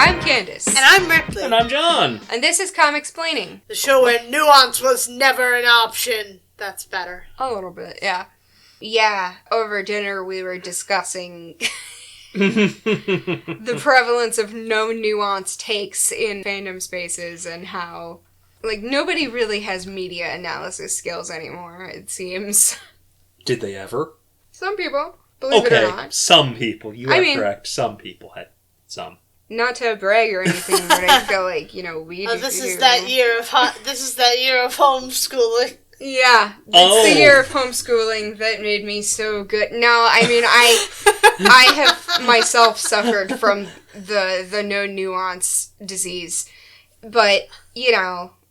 I'm Candace. And I'm Ripley. And I'm John. And this is Comicsplaining. The show where nuance was never an option. That's better. A little bit, yeah. Yeah, over dinner we were discussing the prevalence of no nuance takes in fandom spaces and how, like, nobody really has media analysis skills anymore, it seems. Did they ever? Some people, believe it or not. Some people. You are correct. Some people had some. Not to brag or anything, but I feel like, we do. This is that year of homeschooling. Yeah, it's the year of homeschooling that made me so good. No, I mean, I have myself suffered from the no nuance disease, but,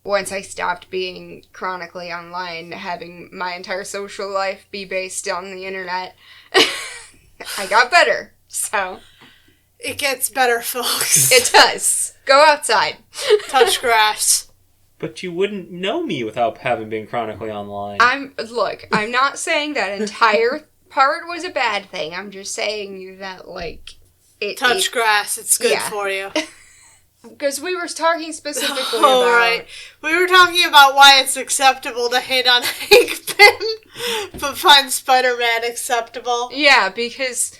once I stopped being chronically online, having my entire social life be based on the internet, I got better, so. It gets better, folks. It does. Go outside. Touch grass. But you wouldn't know me without having been chronically online. I'm not saying that entire part was a bad thing. I'm just saying that, Touch grass. It's good for you. Because we were talking specifically about... right. We were talking about why it's acceptable to hate on Hank Pym, but find Spider-Man acceptable. Yeah, because...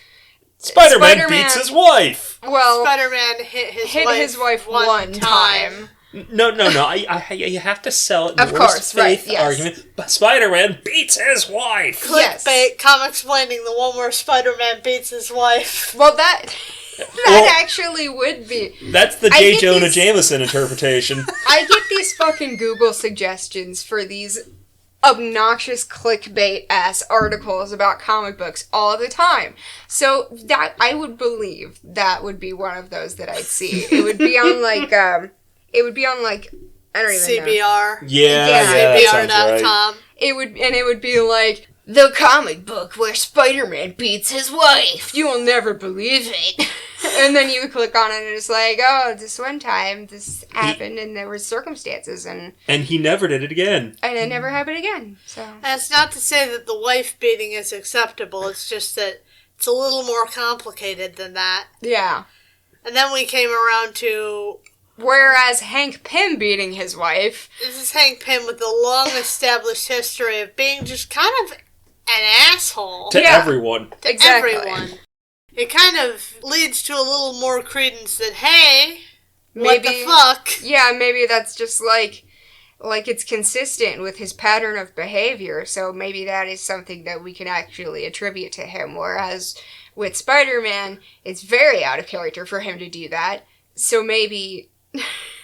Spider-Man beats his wife! Well... Spider-Man hit his wife one time. No. You have to sell it in the worst faith argument. But Spider-Man beats his wife. Clickbait, Comicsplaining, the one where Spider-Man beats his wife. Well, that actually would be. That's the J. Jonah Jameson interpretation. I get these fucking Google suggestions for these obnoxious clickbait-ass articles about comic books all the time. So that I would believe that would be one of those that I'd see. It would be on I don't even CBR. know. Yeah, CBR.com. Right. It would be like, the comic book where Spider-Man beats his wife. You will never believe it. And then you click on it and it's like, oh, this one time this happened and there were circumstances and he never did it again. And it never happened again. So. And it's not to say that the wife beating is acceptable. It's just that it's a little more complicated than that. Yeah. And then we came around to... Whereas Hank Pym beating his wife... This is Hank Pym with a long-established history of being just kind of an asshole. To everyone. Exactly. Everyone. It kind of leads to a little more credence that, hey, what the fuck? Yeah, maybe that's just like it's consistent with his pattern of behavior, so maybe that is something that we can actually attribute to him, whereas with Spider-Man, it's very out of character for him to do that, so maybe...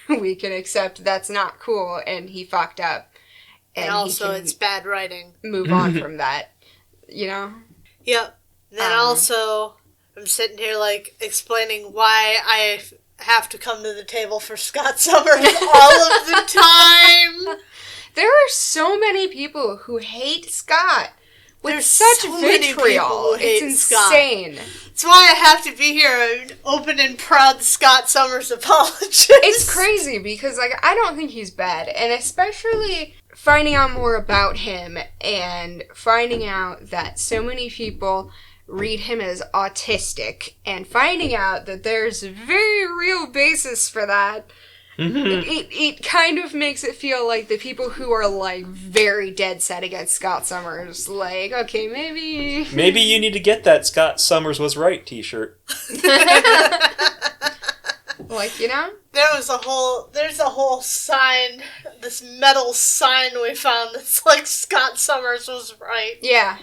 we can accept that's not cool and he fucked up. And also it's bad writing. Move on from that, Yep. Then also, I'm sitting here explaining why I have to come to the table for Scott Summers all of the time. There are so many people who hate Scott. There's such so vitriol. It's insane. That's why I have to be here, an open and proud Scott Summers apologist. It's crazy because, I don't think he's bad. And especially finding out more about him and finding out that so many people read him as autistic and finding out that there's a very real basis for that. Mm-hmm. It kind of makes it feel like the people who are very dead set against Scott Summers, okay, maybe you need to get that Scott Summers was right t-shirt. There's a whole sign, this metal sign we found that's Scott Summers was right. Yeah.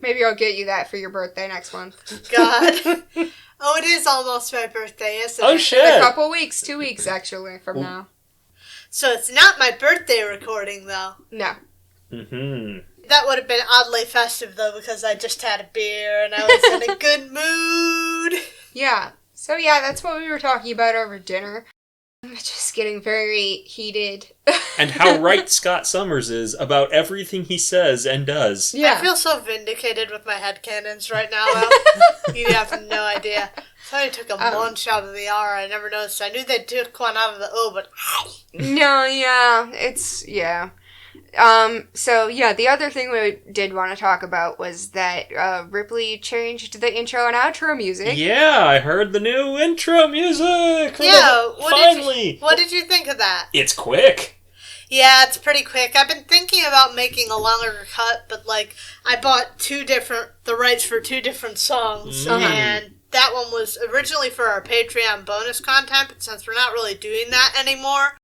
Maybe I'll get you that for your birthday next month. God. Oh, it is almost my birthday, isn't it? Oh, shit. In a couple weeks. 2 weeks, actually, from now. So it's not my birthday recording, though. No. Mm-hmm. That would have been oddly festive, though, because I just had a beer and I was in a good mood. Yeah. So, that's what we were talking about over dinner. Just getting very heated. And how right Scott Summers is about everything he says and does. Yeah. I feel so vindicated with my headcanons right now, though. You have no idea. Somebody took a munch out of the R. I never noticed. I knew they took one out of the O, but... No, yeah. It's... Yeah. So, yeah, the other thing we did want to talk about was that Ripley changed the intro and outro music. Yeah, I heard the new intro music! Yeah, finally! What did you think of that? It's quick. Yeah, it's pretty quick. I've been thinking about making a longer cut, but, like, I bought the rights for 2 different songs, and that one was originally for our Patreon bonus content, but since we're not really doing that anymore,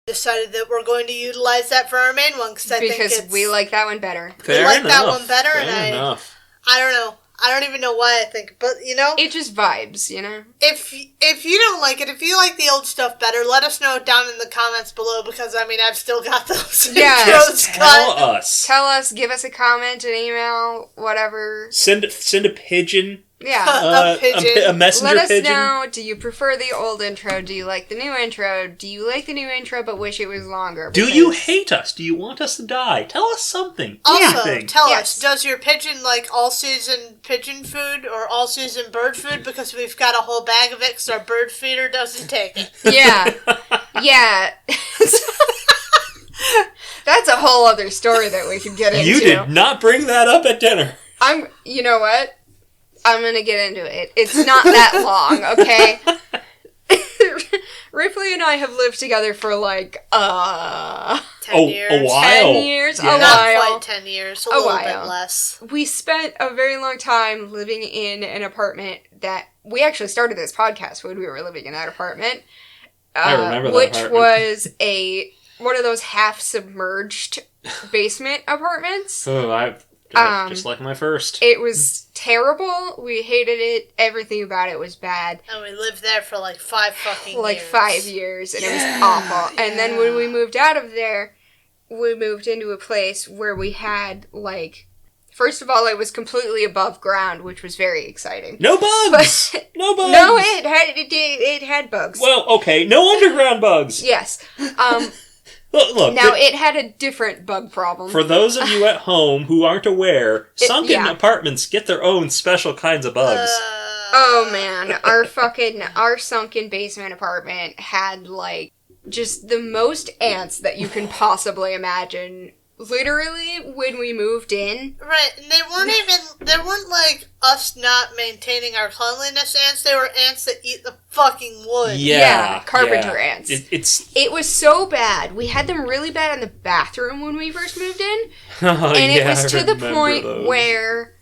decided that we're going to utilize that for our main one, because we like that one better. That one better, Fair enough. I don't know. I don't even know why I think, but, you know? It just vibes, you know? If you don't like it, if you like the old stuff better, let us know down in the comments below, because, I mean, I've still got those intros cut. Tell us, give us a comment, an email, whatever. Send a pigeon. Yeah. A pigeon. A messenger pigeon. Let us know, do you prefer the old intro? Do you like the new intro? Do you like the new intro but wish it was longer? Do you hate us? Do you want us to die? Tell us something. Also, tell us, does your pigeon like all-season pigeon food or all-season bird food? Because we've got a whole bag of it because our bird feeder doesn't take it. Yeah. Yeah. That's a whole other story that we could get into. You did not bring that up at dinner. You know what? I'm gonna get into it. It's not that long, okay? Ripley and I have lived together for like 10 years. A while. 10 years, yeah. a Not while. quite 10 years, a little bit less. We spent a very long time living in an apartment that we actually started this podcast when we were living in that apartment. I remember that which apartment. was one of those half-submerged basement apartments. Oh, just like my first. It was terrible. We hated it. Everything about it was bad. And we lived there for like 5 fucking years. Like 5 years, and it was awful. And then when we moved out of there, we moved into a place where we had, like, first of all, it was completely above ground, which was very exciting. No bugs! No bugs! No, it had bugs. Well, okay, no underground bugs! Yes. Look, now, it had a different bug problem. For those of you at home who aren't aware, sunken apartments get their own special kinds of bugs. Oh, man. Our sunken basement apartment had, like, just the most ants that you can possibly imagine. Literally, when we moved in. Right, and they weren't like us not maintaining our cleanliness ants, they were ants that eat the fucking wood. Yeah, carpenter ants. It was so bad. We had them really bad in the bathroom when we first moved in. And it was to the point where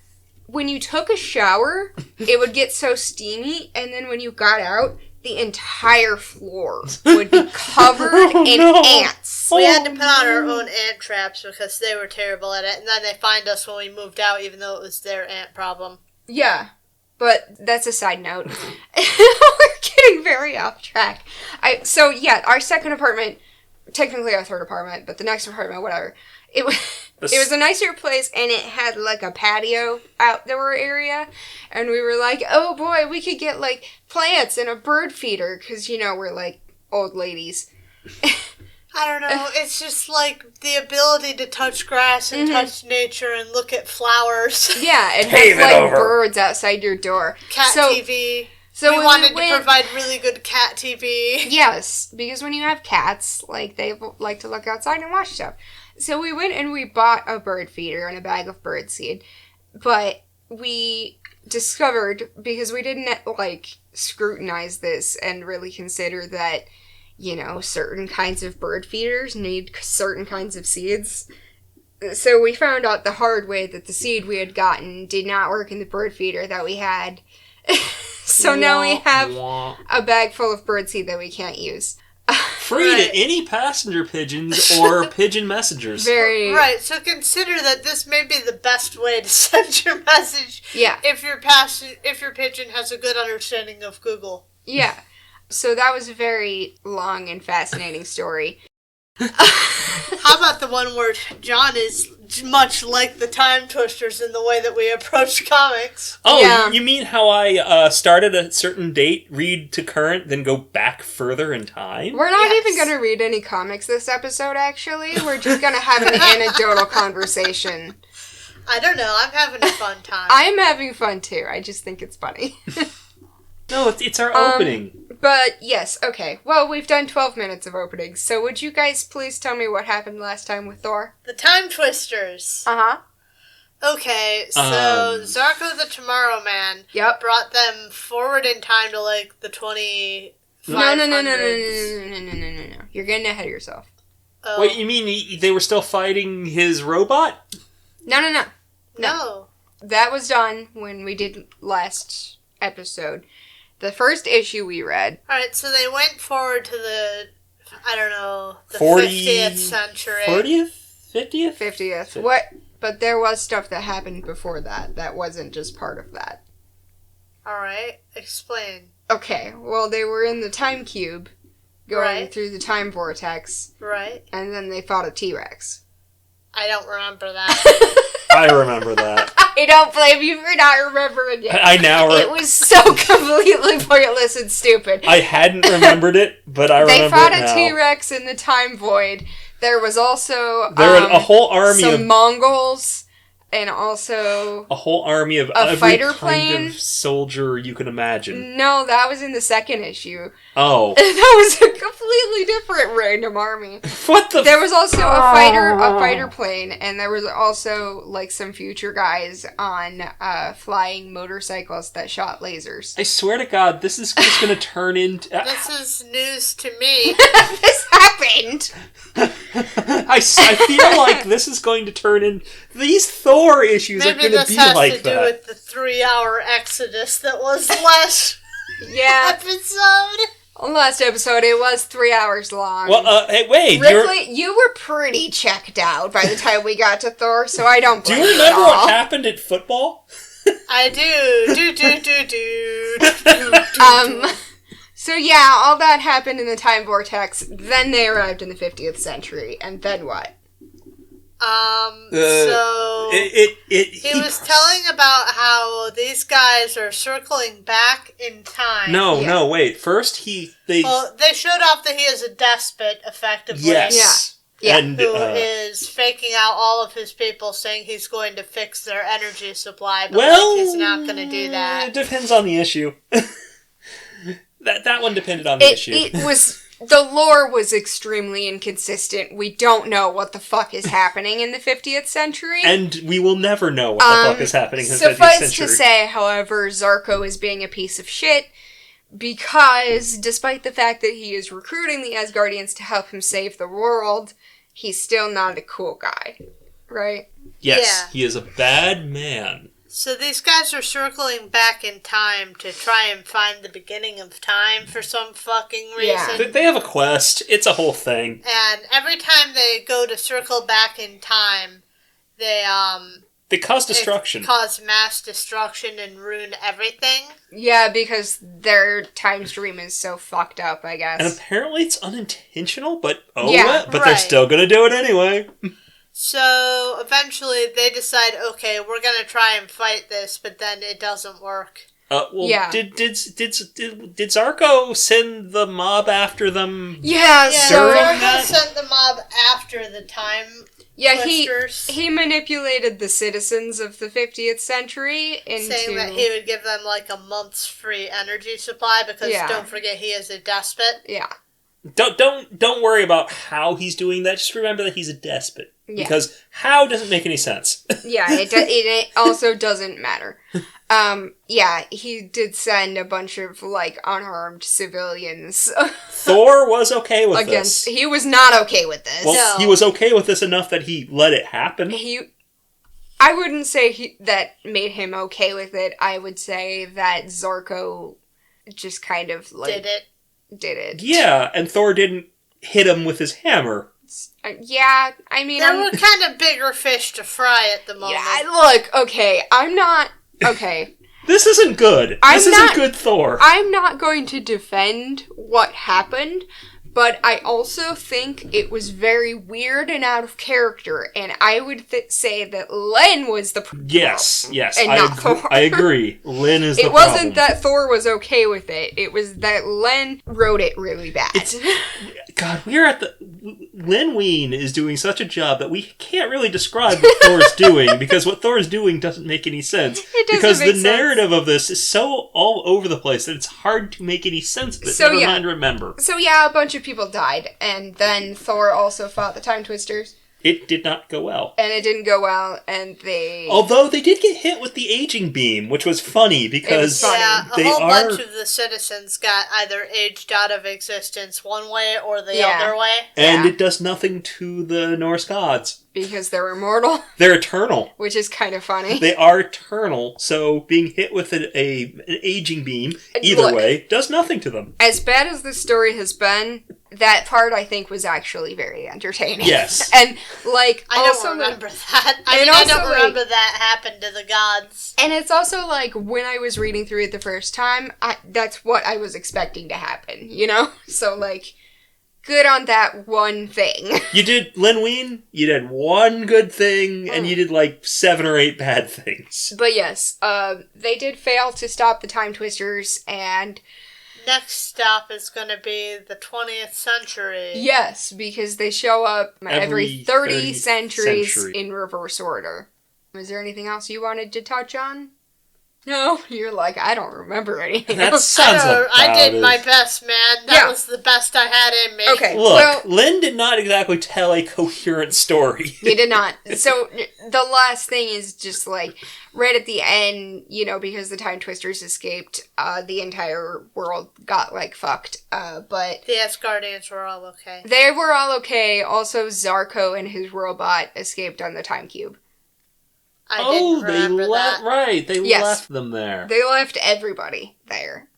when you took a shower, it would get so steamy, and then when you got out, the entire floor would be covered in ants. We had to put on our own ant traps because they were terrible at it, and then they fined us when we moved out, even though it was their ant problem. Yeah, but that's a side note. We're getting very off track. Our second apartment, technically our third apartment, but the next apartment, whatever. It was a nicer place, and it had, like, a patio outdoor area, and we were like, oh boy, we could get, like, plants and a bird feeder, because, you know, we're, like, old ladies. I don't know, it's just, like, the ability to touch grass and touch nature and look at flowers. Yeah, and have, like, birds outside your door. Cat TV. So we wanted to provide really good cat TV. Yes, because when you have cats, like, they like to look outside and watch stuff. So we went and we bought a bird feeder and a bag of bird seed. But we discovered, because we didn't, like, scrutinize this and really consider that, you know, certain kinds of bird feeders need certain kinds of seeds. So we found out the hard way that the seed we had gotten did not work in the bird feeder that we had. So now we have a bag full of birdseed that we can't use. Free to any passenger pigeons or pigeon messengers. Right, so consider that this may be the best way to send your message. Yeah. If your pigeon has a good understanding of Google. Yeah. So that was a very long and fascinating story. How about the one where John is much like the Time Twisters in the way that we approach comics? Oh, yeah. You mean how I started at a certain date, read to current, then go back further in time? We're not even going to read any comics this episode, actually. We're just going to have an anecdotal conversation. I don't know. I'm having a fun time. I'm having fun, too. I just think it's funny. No, it's our opening. But, yes, okay. Well, we've done 12 minutes of openings, so would you guys please tell me what happened last time with Thor? The Time Twisters. Uh-huh. Okay, so Zarko the Tomorrow Man brought them forward in time to, like, the 2500s. No. You're getting ahead of yourself. Oh. Wait, you mean they were still fighting his robot? No. That was done when we did last episode. The first issue we read. Alright, so they went forward to the 50th century. 40th? 50th? 50th. What? But there was stuff that happened before that. That wasn't just part of that. Alright, explain. Okay, well, they were in the time cube, going through the time vortex. Right. And then they fought a T-Rex. I don't remember that. I remember that. I don't blame you for not remembering it. I now It was so completely pointless and stupid. I hadn't remembered it, but I remember it now. They fought a T-Rex in the time void. There was also a whole army some Mongols, and also a whole army of a every fighter kind plane. of soldier you can imagine. No, that was in the second issue. Oh, That was a completely different random army. What the? There was also a fighter plane, and there was also like some future guys on flying motorcycles that shot lasers. I swear to God, this is just going to turn into. This is news to me. This happened. I feel like this is going to turn in. These Thor issues are going to be like that. Maybe this has to do with the 3-hour exodus that was last episode. Last episode, it was 3 hours long. Well, hey, wait. Ripley, you were pretty checked out by the time we got to Thor, so I don't blame you. Do you remember what happened at football? I do. So yeah, all that happened in the time vortex. Then they arrived in the 50th century, and then what? He was telling about how these guys are circling back in time. No, wait. First, they showed off that he is a despot, effectively. Yes. Yeah. And, who is faking out all of his people, saying he's going to fix their energy supply, but he's not going to do that. It depends on the issue. That one depended on the issue. The lore was extremely inconsistent. We don't know what the fuck is happening in the 50th century. And we will never know what the fuck is happening in the 50th century. Suffice to say, however, Zarko is being a piece of shit because despite the fact that he is recruiting the Asgardians to help him save the world, he's still not a cool guy. Right? Yes, he is a bad man. So these guys are circling back in time to try and find the beginning of time for some fucking reason. Yeah. They have a quest. It's a whole thing. And every time they go to circle back in time, they cause destruction. Cause mass destruction and ruin everything. Yeah, because their time stream is so fucked up, I guess. And apparently it's unintentional, but they're still gonna do it anyway. So, eventually, they decide, okay, we're gonna try and fight this, but then it doesn't work. Did Zarko send the mob after them? Yeah, Zarko sent the mob after the time twisters. he manipulated the citizens of the 50th century into... saying that he would give them, like, a month's free energy supply, because don't forget, he is a despot. Yeah. Don't worry about how he's doing that. Just remember that he's a despot. Yeah. Because how doesn't make any sense. Yeah, it also doesn't matter. He did send a bunch of, like, unharmed civilians. Thor was okay with this. He was not okay with this. Well, he was okay with this enough that he let it happen. I wouldn't say that made him okay with it. I would say that Zarko just kind of, like... Did it. Yeah, and Thor didn't hit him with his hammer. Yeah, I mean... There were kind of bigger fish to fry at the moment. Yeah, look, okay, I'm not... Okay. This isn't good. This isn't good Thor. I'm not going to defend what happened, but I also think it was very weird and out of character, and I would say that Len was the problem. Yes, and not Thor. I agree. Len is the problem. It wasn't that Thor was okay with it. It was that Len wrote it really bad. God, we're at the... Lin Wein is doing such a job that we can't really describe what Thor's doing, because what Thor's doing doesn't make any sense. It doesn't because make the sense. narrative of this is so all over the place that it's hard to make any sense of it. So, Never mind remember. So yeah, a bunch of people died, and then Thor also fought the Time Twisters. It did not go well. And it didn't go well, and they... Although they did get hit with the aging beam, which was funny, because a whole bunch of the citizens got either aged out of existence one way or the other way. And it does nothing to the Norse gods. Because they're immortal. They're eternal. Which is kind of funny. They are eternal, so being hit with an aging beam, either way, does nothing to them. As bad as the story has been, that part I think was actually very entertaining. Yes. And, I don't remember that. I don't remember that happened to the gods. And it's also when I was reading through it the first time, that's what I was expecting to happen, you know? So, good on that one thing. You did, Lin Wein, you did one good thing, and you did 7 or 8 bad things. But yes, they did fail to stop the Time Twisters, and... Next stop is going to be the 20th century. Yes, because they show up every 30 centuries in reverse order. Is there anything else you wanted to touch on? No, you're I don't remember anything else. I did my best, man. That was the best I had in me. Okay, look, Lin did not exactly tell a coherent story. He did not. So, the last thing is just, right at the end, because the Time Twisters escaped, the entire world got, fucked. But... The Asgardians were all okay. They were all okay. Also, Zarko and his robot escaped on the Time Cube. I didn't remember that. Right, they left them there. They left everybody there.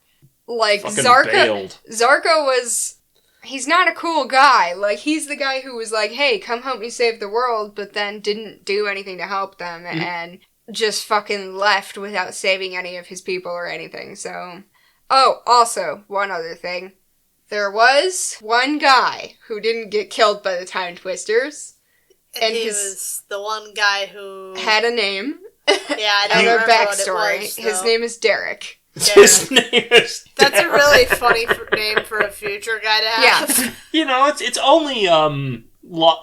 Bailed. Zarko was... He's not a cool guy. He's the guy who was hey, come help me save the world, but then didn't do anything to help them, and just fucking left without saving any of his people or anything, so... Oh, also, one other thing. There was one guy who didn't get killed by the Time Twisters. And he was the one guy who... had a name. Yeah, I don't remember backstory. What it was, his name is Derek. His name is Derek. That's a really funny name for a future guy to have. Yeah. It's only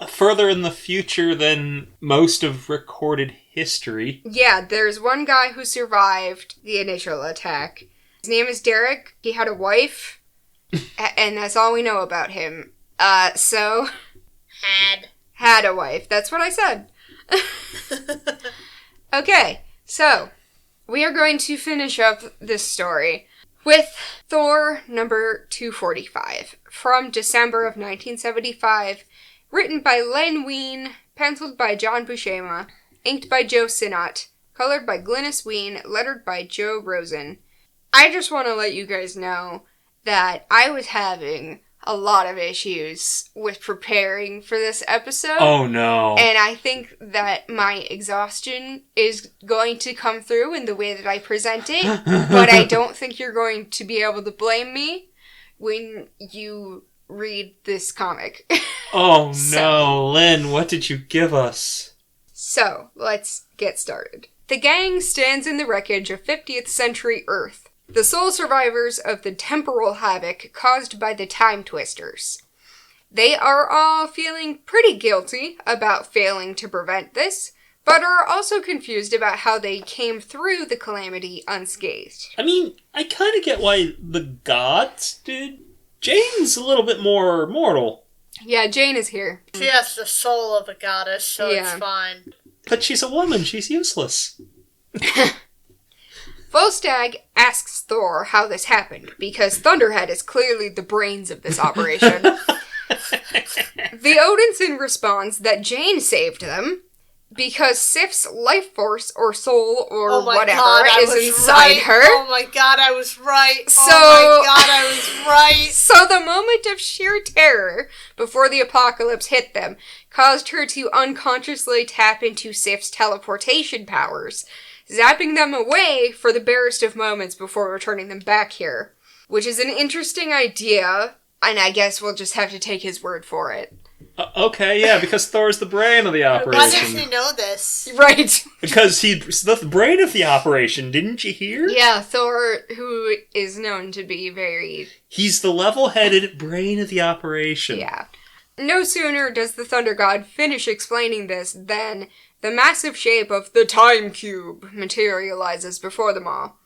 further in the future than most of recorded history. Yeah, there's one guy who survived the initial attack. His name is Derek. He had a wife. And that's all we know about him. Had a wife. That's what I said. Okay, so we are going to finish up this story with Thor number 245 from December of 1975, written by Len Wein, penciled by John Buscema, inked by Joe Sinnott, colored by Glynis Wein, lettered by Joe Rosen. I just want to let you guys know that I was having a lot of issues with preparing for this episode. Oh no. And I think that my exhaustion is going to come through in the way that I present it, but I don't think you're going to be able to blame me when you read this comic. Oh no, Lynn, what did you give us? So, let's get started. The gang stands in the wreckage of 50th century Earth, the sole survivors of the temporal havoc caused by the Time Twisters. They are all feeling pretty guilty about failing to prevent this, but are also confused about how they came through the calamity unscathed. I mean, I kind of get why the gods did. Jane's a little bit more mortal. Yeah, Jane is here. She has the soul of a goddess, so it's fine. But she's a woman, she's useless. Volstagg asks Thor how this happened, because Thunderhead is clearly the brains of this operation. The Odinson responds that Jane saved them, because Sif's life force or soul or whatever is inside her. Oh my god, I was right. I was right. So the moment of sheer terror before the apocalypse hit them caused her to unconsciously tap into Sif's teleportation powers, zapping them away for the barest of moments before returning them back here. Which is an interesting idea, and I guess we'll just have to take his word for it. Okay, yeah, because Thor's the brain of the operation. Why does he know this? Right. Because he's the brain of the operation, didn't you hear? Yeah, Thor, who is known to be very... He's the level-headed brain of the operation. Yeah. No sooner does the Thunder God finish explaining this than the massive shape of the Time Cube materializes before them all.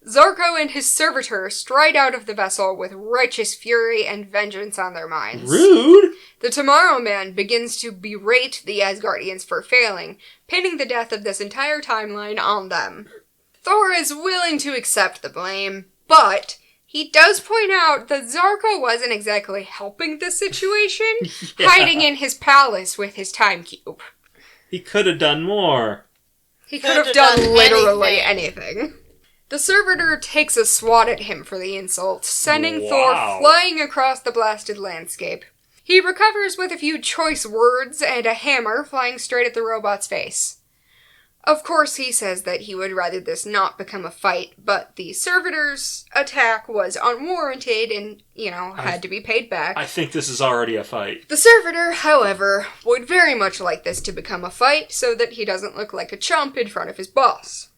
Zarko and his servitor stride out of the vessel with righteous fury and vengeance on their minds. Rude! The Tomorrow Man begins to berate the Asgardians for failing, pinning the death of this entire timeline on them. Thor is willing to accept the blame, but he does point out that Zarko wasn't exactly helping the situation, hiding in his palace with his time cube. He could have done more. He could have done literally anything. The servitor takes a swat at him for the insult, sending Thor flying across the blasted landscape. He recovers with a few choice words and a hammer flying straight at the robot's face. Of course, he says that he would rather this not become a fight, but the servitor's attack was unwarranted and, had to be paid back. I think this is already a fight. The servitor, however, would very much like this to become a fight so that he doesn't look like a chump in front of his boss.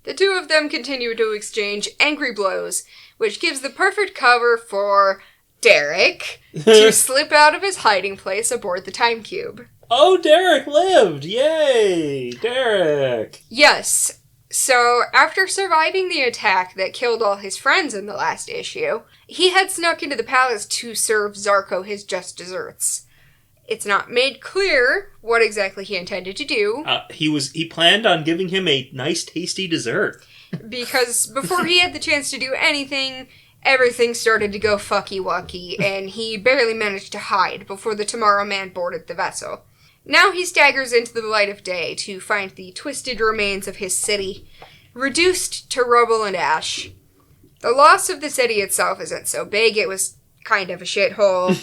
The two of them continue to exchange angry blows, which gives the perfect cover for Derek to slip out of his hiding place aboard the Time Cube. Oh, Derek lived! Yay! Derek! Yes. So, after surviving the attack that killed all his friends in the last issue, he had snuck into the palace to serve Zarko his just desserts. It's not made clear what exactly he intended to do. He planned on giving him a nice, tasty dessert. Because before he had the chance to do anything, everything started to go fucky-wucky, and he barely managed to hide before the Tomorrow Man boarded the vessel. Now he staggers into the light of day to find the twisted remains of his city, reduced to rubble and ash. The loss of the city itself isn't so big, it was kind of a shithole.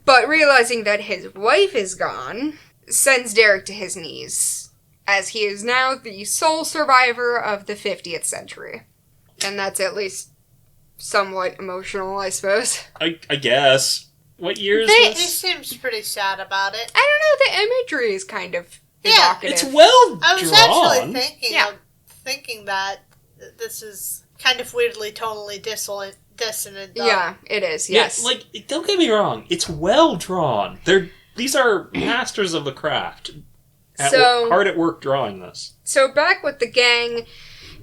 But realizing that his wife is gone sends Derek to his knees, as he is now the sole survivor of the 50th century. And that's at least somewhat emotional, I suppose. I guess. What year is this? He seems pretty sad about it. I don't know, the imagery is kind of evocative. It's well drawn. I was actually thinking that this is kind of weirdly tonally dissonant. Yeah, it is, yes. Yeah, don't get me wrong, it's well drawn. These are masters of the craft. Hard at work drawing this. So back with the gang,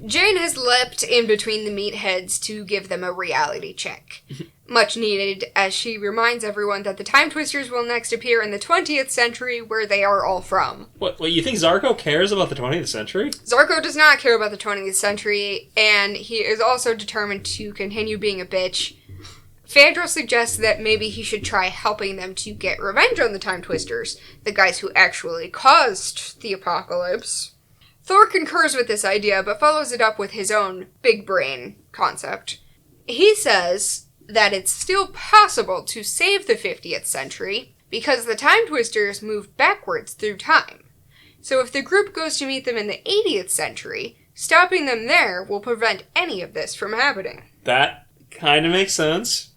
Jane has leapt in between the meatheads to give them a reality check. Much needed, as she reminds everyone that the Time Twisters will next appear in the 20th century, where they are all from. What, you think Zarko cares about the 20th century? Zarko does not care about the 20th century, and he is also determined to continue being a bitch. Fandral suggests that maybe he should try helping them to get revenge on the Time Twisters, the guys who actually caused the apocalypse. Thor concurs with this idea, but follows it up with his own big brain concept. He says that it's still possible to save the 50th century because the Time Twisters move backwards through time. So if the group goes to meet them in the 80th century, stopping them there will prevent any of this from happening. That kind of makes sense.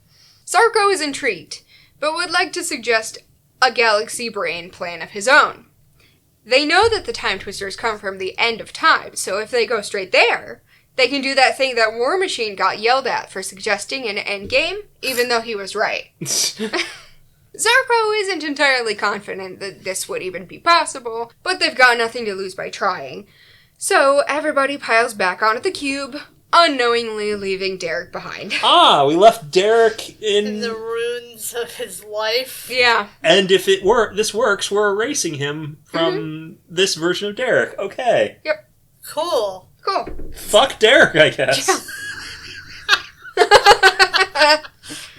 Zarko is intrigued, but would like to suggest a galaxy brain plan of his own. They know that the Time Twisters come from the end of time, so if they go straight there, they can do that thing that War Machine got yelled at for suggesting in Endgame, even though he was right. Zarko isn't entirely confident that this would even be possible, but they've got nothing to lose by trying. So everybody piles back onto the cube, unknowingly leaving Derek behind. We left Derek in the ruins of his life. Yeah. And if this works, we're erasing him from this version of Derek. Okay. Yep. Cool. Fuck Derek, I guess. Yeah.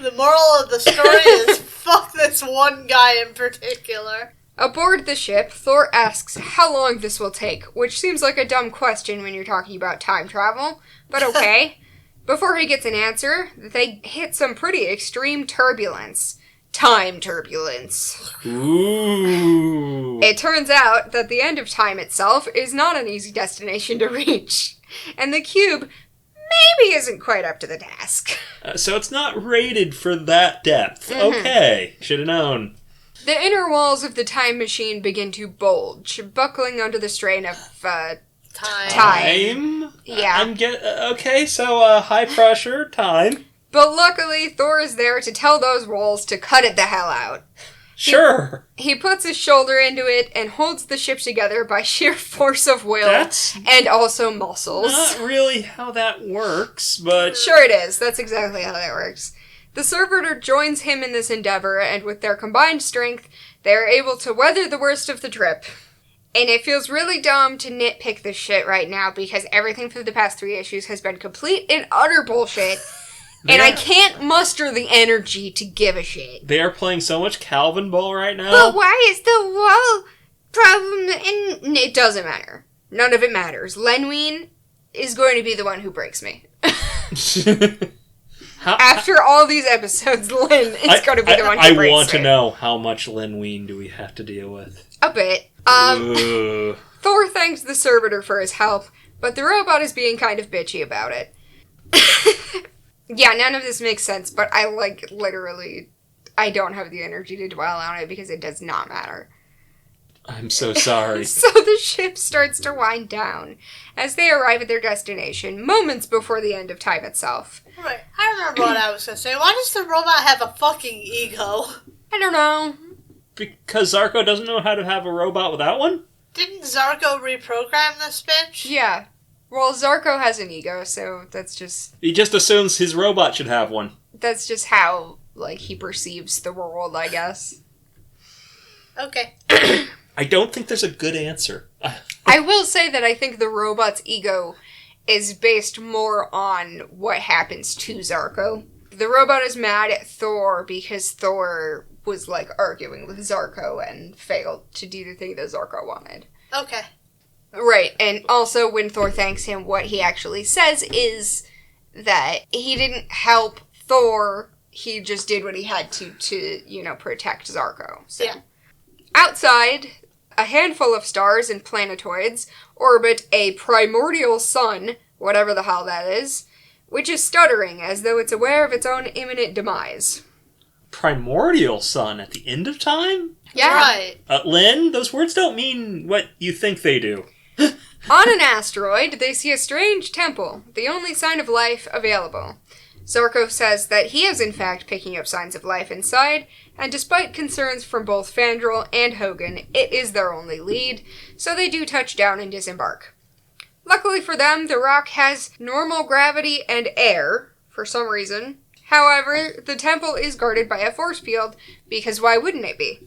The moral of the story is fuck this one guy in particular. Aboard the ship, Thor asks how long this will take, which seems like a dumb question when you're talking about time travel, but okay. Before he gets an answer, they hit some pretty extreme turbulence. Time turbulence. Ooh. It turns out that the end of time itself is not an easy destination to reach, and the cube maybe isn't quite up to the task. So it's not rated for that depth. Okay, should have known. The inner walls of the time machine begin to bulge, buckling under the strain of, time. Yeah. Okay, so, high pressure, time. But luckily, Thor is there to tell those walls to cut it the hell out. Sure. He puts his shoulder into it and holds the ship together by sheer force of will and also muscles. Not really how that works, but... Sure it is. That's exactly how that works. The Servitor joins him in this endeavor, and with their combined strength, they are able to weather the worst of the trip. And it feels really dumb to nitpick this shit right now, because everything for the past 3 issues has been complete and utter bullshit. And I can't muster the energy to give a shit. They are playing so much Calvin Ball right now. But why is the wall problem? And it doesn't matter. None of it matters. Lenween is going to be the one who breaks me. After all these episodes, Lin is going to be the one who breaks me. I want to know, how much Lenween do we have to deal with? A bit. Thor thanks the Servitor for his help, but the robot is being kind of bitchy about it. Yeah, none of this makes sense, but I, literally, I don't have the energy to dwell on it because it does not matter. I'm so sorry. So the ship starts to wind down as they arrive at their destination, moments before the end of time itself. Right, I remember what I was going to say. Why does the robot have a fucking ego? I don't know. Because Zarko doesn't know how to have a robot without one? Didn't Zarko reprogram this bitch? Yeah. Well, Zarko has an ego, so that's just... He just assumes his robot should have one. That's just how, he perceives the world, I guess. Okay. I don't think there's a good answer. I will say that I think the robot's ego is based more on what happens to Zarko. The robot is mad at Thor because Thor was, arguing with Zarko and failed to do the thing that Zarko wanted. Okay. Right, and also when Thor thanks him, what he actually says is that he didn't help Thor, he just did what he had to protect Zarko. So. Yeah. Outside, a handful of stars and planetoids orbit a primordial sun, whatever the hell that is, which is stuttering as though it's aware of its own imminent demise. Primordial sun at the end of time? Yeah. Right. Lynn, those words don't mean what you think they do. On an asteroid, they see a strange temple, the only sign of life available. Zarko says that he is in fact picking up signs of life inside, and despite concerns from both Fandral and Hogan, it is their only lead, so they do touch down and disembark. Luckily for them, the rock has normal gravity and air, for some reason. However, the temple is guarded by a force field, because why wouldn't it be?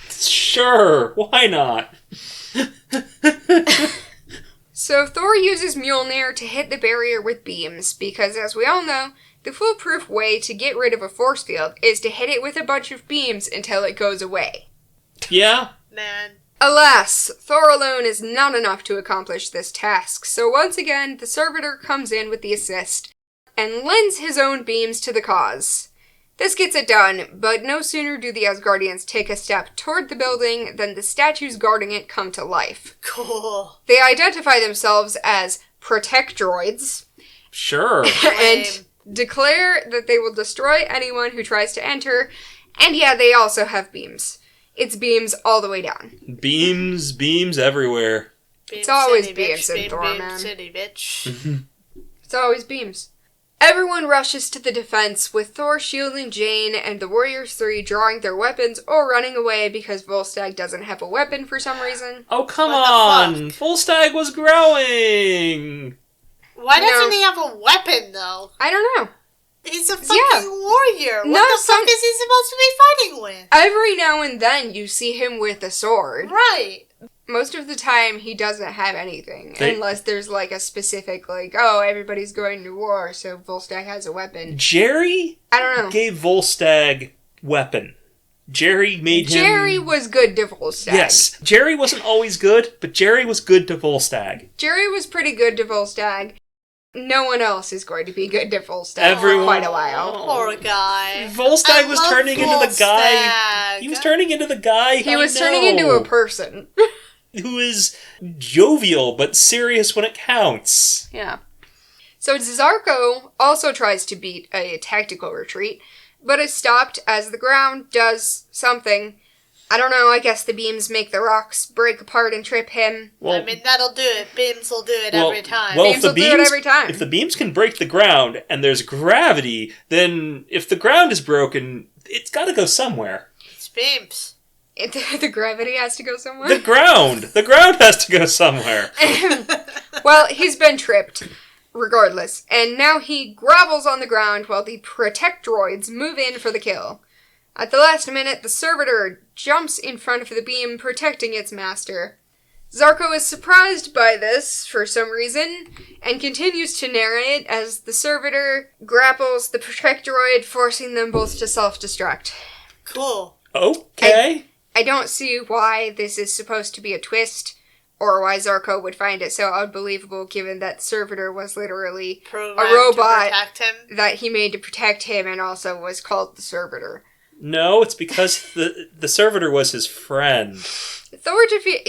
Sure, why not? So Thor uses Mjolnir to hit the barrier with beams, because as we all know, the foolproof way to get rid of a force field is to hit it with a bunch of beams until it goes away. Yeah? Man. Alas, Thor alone is not enough to accomplish this task, so once again, the Servitor comes in with the assist, and lends his own beams to the cause. This gets it done, but no sooner do the Asgardians take a step toward the building than the statues guarding it come to life. Cool. They identify themselves as Protectroids. Sure. And declare that they will destroy anyone who tries to enter, and yeah, they also have beams. It's beams all the way down. Beams everywhere. It's always city, beams bitch, in Thor, beam, man. City, bitch. It's always beams. Everyone rushes to the defense, with Thor shielding Jane and the Warriors 3 drawing their weapons or running away because Volstagg doesn't have a weapon for some reason. Oh, come What on! the fuck? Volstagg was growing! Why doesn't he have a weapon, though? I don't know. He's a fucking warrior. What No, the fuck is he supposed to be fighting with? Every now and then you see him with a sword. Right. Most of the time he doesn't have anything. Unless there's a specific, everybody's going to war, so Volstagg has a weapon. Jerry? I don't know. Gave Volstagg weapon. Jerry made him... Jerry was good to Volstagg. Yes. Jerry wasn't always good, but Jerry was good to Volstagg. Jerry was pretty good to Volstagg. No one else is going to be good to Volstagg Everyone... for quite a while. Poor guy. Volstagg was turning into the guy... He was turning into the guy He was turning into a person. Who is jovial, but serious when it counts. Yeah. So Zarko also tries to beat a tactical retreat, but is stopped as the ground does something, I don't know, I guess the beams make the rocks break apart and trip him. Well, I mean, that'll do it. Beams will do it every time. Well, Beams will do it every time. If the beams can break the ground and there's gravity, then if the ground is broken, it's got to go somewhere. It's beams. The gravity has to go somewhere? The ground has to go somewhere. Well, he's been tripped, regardless, and now he grovels on the ground while the Protectroids move in for the kill. At the last minute, the servitor jumps in front of the beam, protecting its master. Zarko is surprised by this, for some reason, and continues to narrate as the servitor grapples the Protectroid, forcing them both to self-destruct. Cool. Okay. I don't see why this is supposed to be a twist, or why Zarko would find it so unbelievable, given that Servitor was literally Programmed a robot to protect him. that he made to protect him and also was called the Servitor. No, it's because the servitor was his friend. Thor defeats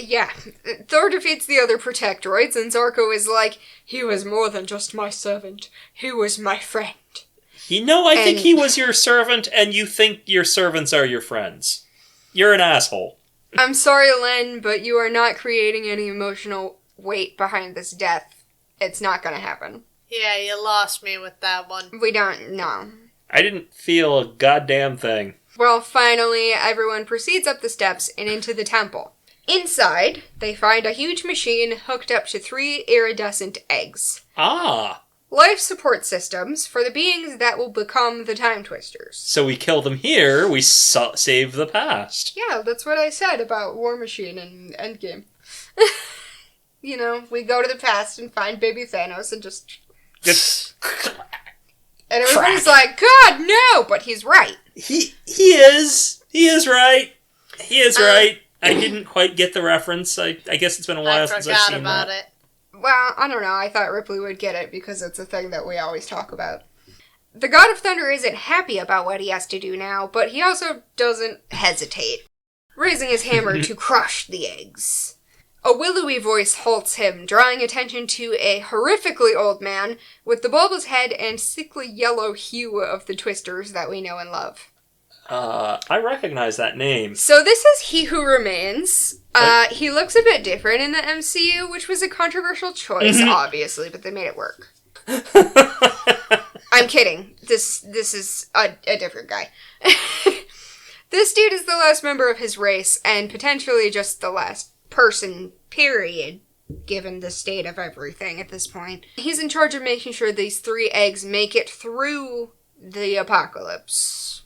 the other Protectroids, and Zarko is like, he was more than just my servant. He was my friend. I think he was your servant, and you think your servants are your friends. You're an asshole. I'm sorry, Len, but you are not creating any emotional weight behind this death. It's not gonna happen. Yeah, you lost me with that one. We don't know. I didn't feel a goddamn thing. Well, finally, everyone proceeds up the steps and into the temple. Inside, they find a huge machine hooked up to 3 iridescent eggs. Ah. Life support systems for the beings that will become the Time Twisters. So we kill them here, we save the past. Yeah, that's what I said about War Machine and Endgame. We go to the past and find baby Thanos and just... And everybody's like, God, no! But he's right. He is. He is right. He is right. I didn't quite get the reference. I guess it's been a while since I've seen that. I forgot about it. Well, I don't know. I thought Ripley would get it because it's a thing that we always talk about. The God of Thunder isn't happy about what he has to do now, but he also doesn't hesitate, raising his hammer to crush the eggs. A willowy voice halts him, drawing attention to a horrifically old man with the bulbous head and sickly yellow hue of the Twisters that we know and love. I recognize that name. So this is He Who Remains. He looks a bit different in the MCU, which was a controversial choice, obviously, but they made it work. I'm kidding. This is a different guy. This dude is the last member of his race, and potentially just the last person, period, given the state of everything at this point. He's in charge of making sure these 3 eggs make it through the apocalypse.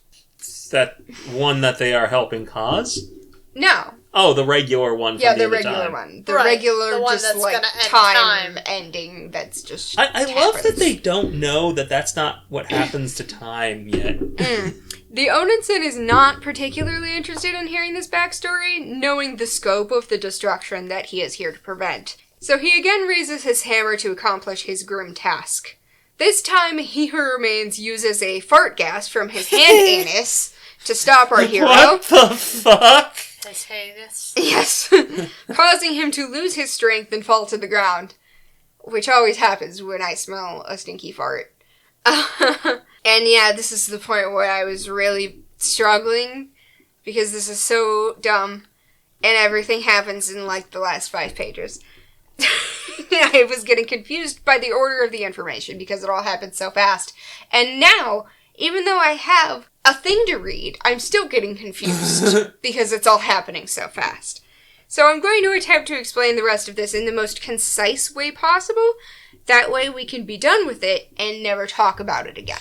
That one that they are helping cause? No. Oh, the regular one from the regular time. one. The Right, regular, the one just that's like, gonna end time time. ending that's just I love that they don't know that that's not what happens to time yet. The Odinson is not particularly interested in hearing this backstory, knowing the scope of the destruction that he is here to prevent. So he again raises his hammer to accomplish his grim task. This time, He Who Remains uses a fart gas from his hand anus to stop our hero. What the fuck? His heinous. Yes. Causing him to lose his strength and fall to the ground. Which always happens when I smell a stinky fart. And yeah, this is the point where I was really struggling, because this is so dumb, and everything happens in like the last 5 pages. I was getting confused by the order of the information, because it all happened so fast. And now, even though I have a thing to read, I'm still getting confused, because it's all happening so fast. So I'm going to attempt to explain the rest of this in the most concise way possible. That way we can be done with it and never talk about it again.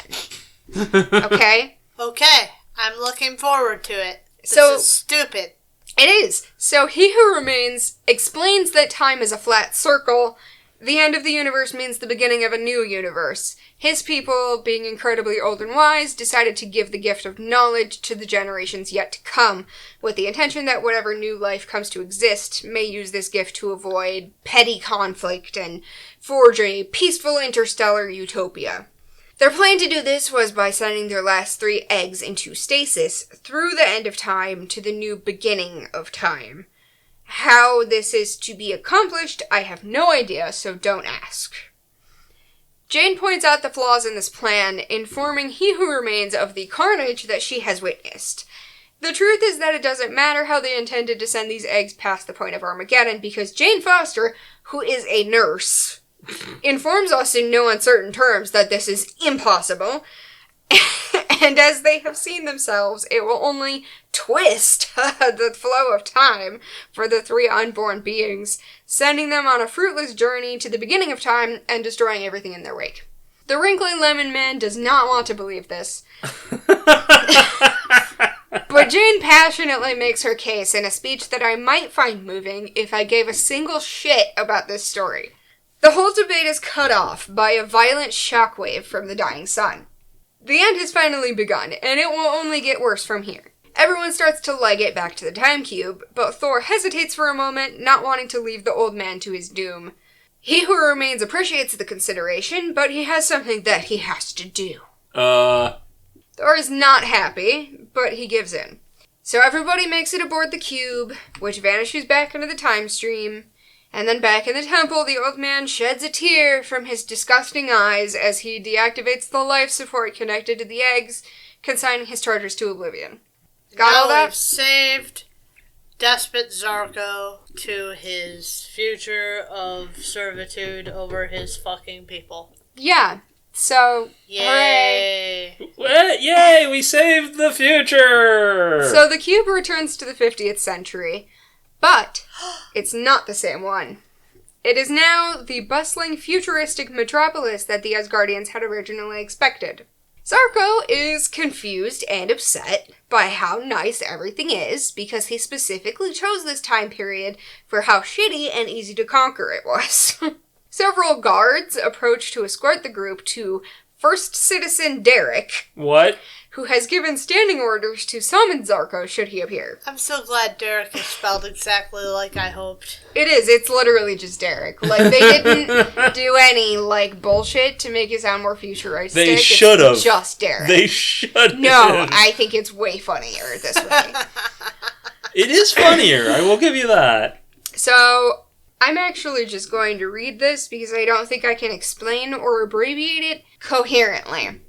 Okay? Okay, I'm looking forward to it. This is stupid. It is. So He Who Remains explains that time is a flat circle. The end of the universe means the beginning of a new universe. His people, being incredibly old and wise, decided to give the gift of knowledge to the generations yet to come, with the intention that whatever new life comes to exist may use this gift to avoid petty conflict and forge a peaceful interstellar utopia. Their plan to do this was by sending their last 3 eggs into stasis through the end of time to the new beginning of time. How this is to be accomplished, I have no idea, so don't ask. Jane points out the flaws in this plan, informing He Who Remains of the carnage that she has witnessed. The truth is that it doesn't matter how they intended to send these eggs past the point of Armageddon, because Jane Foster, who is a nurse, informs us in no uncertain terms that this is impossible, and as they have seen themselves, it will only twist the flow of time for the 3 unborn beings, sending them on a fruitless journey to the beginning of time and destroying everything in their wake. The Wrinkly Lemon Man does not want to believe this. But Jane passionately makes her case in a speech that I might find moving if I gave a single shit about this story. The whole debate is cut off by a violent shockwave from the dying sun. The end has finally begun, and it will only get worse from here. Everyone starts to leg it back to the time cube, but Thor hesitates for a moment, not wanting to leave the old man to his doom. He who remains appreciates the consideration, but he has something that he has to do. Thor is not happy, but he gives in. So everybody makes it aboard the cube, which vanishes back into the time stream, and then back in the temple, the old man sheds a tear from his disgusting eyes as he deactivates the life support connected to the eggs, consigning his chargers to oblivion. Got all that? We've saved Despot Zarko to his future of servitude over his fucking people. Yeah. So, yay! Hooray. Yay, we saved the future! So the cube returns to the 50th century, but it's not the same one. It is now the bustling, futuristic metropolis that the Asgardians had originally expected. Zarko is confused and upset by how nice everything is, because he specifically chose this time period for how shitty and easy to conquer it was. Several guards approach to escort the group to First Citizen Derek. What? Who has given standing orders to summon Zarko should he appear. I'm so glad Derek is spelled exactly like I hoped. It is. It's literally just Derek. Like, they didn't do any, like, bullshit to make it sound more futuristic. They should have. It's just Derek. They should have. No, I think it's way funnier this way. It is funnier. I will give you that. So, I'm actually just going to read this because I don't think I can explain or abbreviate it coherently.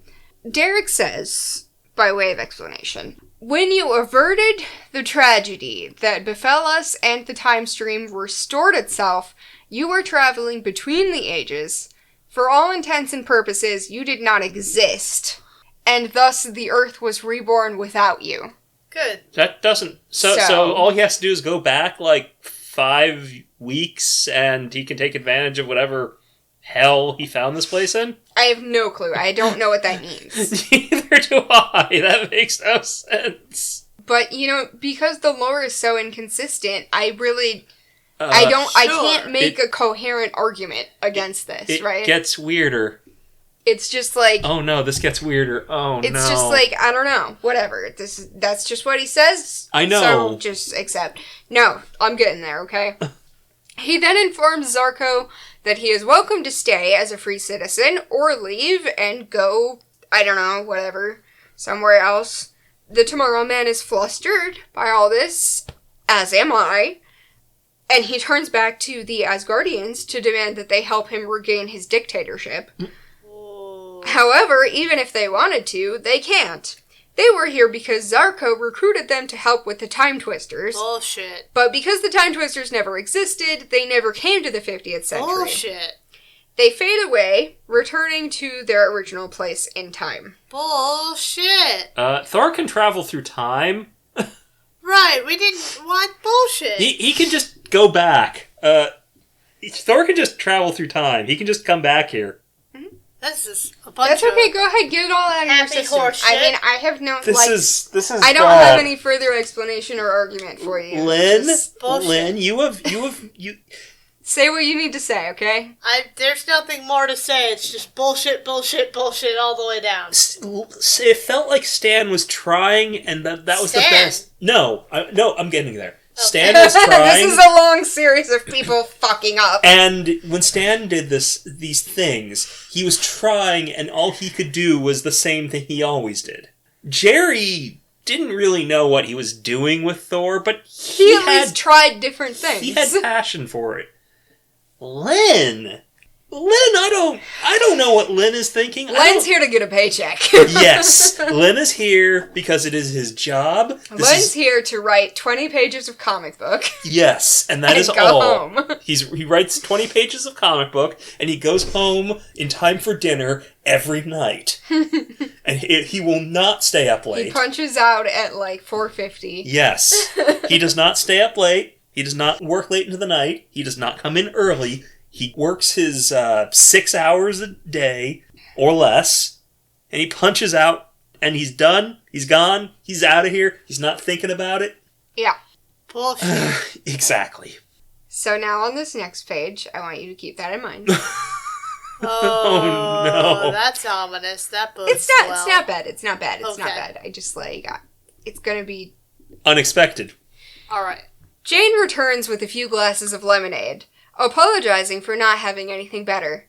Derek says, by way of explanation, when you averted the tragedy that befell us and the time stream restored itself, you were traveling between the ages. For all intents and purposes, you did not exist, and thus the Earth was reborn without you. Good. That doesn't... So all he has to do is go back, like, 5 weeks, and he can take advantage of whatever hell he found this place in? I have no clue. I don't know what that means. Neither do I. That makes no sense. But, you know, because the lore is so inconsistent, I really... Sure. I can't make a coherent argument against this, right? It gets weirder. It's just like... Oh no, this gets weirder. Oh no. It's just like, I don't know. Whatever. That's just what he says. I know. So just accept. No, I'm getting there, okay? He then informs Zarko that he is welcome to stay as a free citizen or leave and go, I don't know, whatever, somewhere else. The Tomorrow Man is flustered by all this, as am I, and he turns back to the Asgardians to demand that they help him regain his dictatorship. Whoa. However, even if they wanted to, they can't. They were here because Zarko recruited them to help with the Time Twisters. Bullshit. But because the Time Twisters never existed, they never came to the 50th century. Bullshit. They fade away, returning to their original place in time. Bullshit. Thor can travel through time. Right, we didn't want bullshit. He can just go back. Thor can just travel through time. He can just come back here. This is a bunch That's okay, go ahead, get it all out of your happy system. horse I shit. mean, I have no, This is I don't bad. have any further explanation or argument for you. Lynn, Just Lynn, you say what you need to say, okay? There's nothing more to say. It's just bullshit, bullshit, bullshit all the way down. It felt like Stan was trying, and that was the Stan? best. No, I'm getting there. Stan was trying. This is a long series of people fucking up. And when Stan did these things, he was trying, and all he could do was the same thing he always did. Jerry didn't really know what he was doing with Thor, but he at least tried different things. He had passion for it. Lynn, I don't know what Lynn is thinking. Lynn's here to get a paycheck. Yes, Lynn is here because it is his job. Lynn's here to write 20 pages of comic book. Yes, and that is go all. Home. He writes 20 pages of comic book, and he goes home in time for dinner every night. And he will not stay up late. He punches out at like 4:50. Yes, he does not stay up late. He does not work late into the night. He does not come in early. He works his 6 hours a day or less, and he punches out, and he's done. He's gone. He's out of here. He's not thinking about it. Yeah. Bullshit. Exactly. So now on this next page, I want you to keep that in mind. Oh, no. That's ominous. That bodes It's not bad. It's not Okay. bad. I just it's gonna be Unexpected. All right. Jane returns with a few glasses of lemonade, apologizing for not having anything better.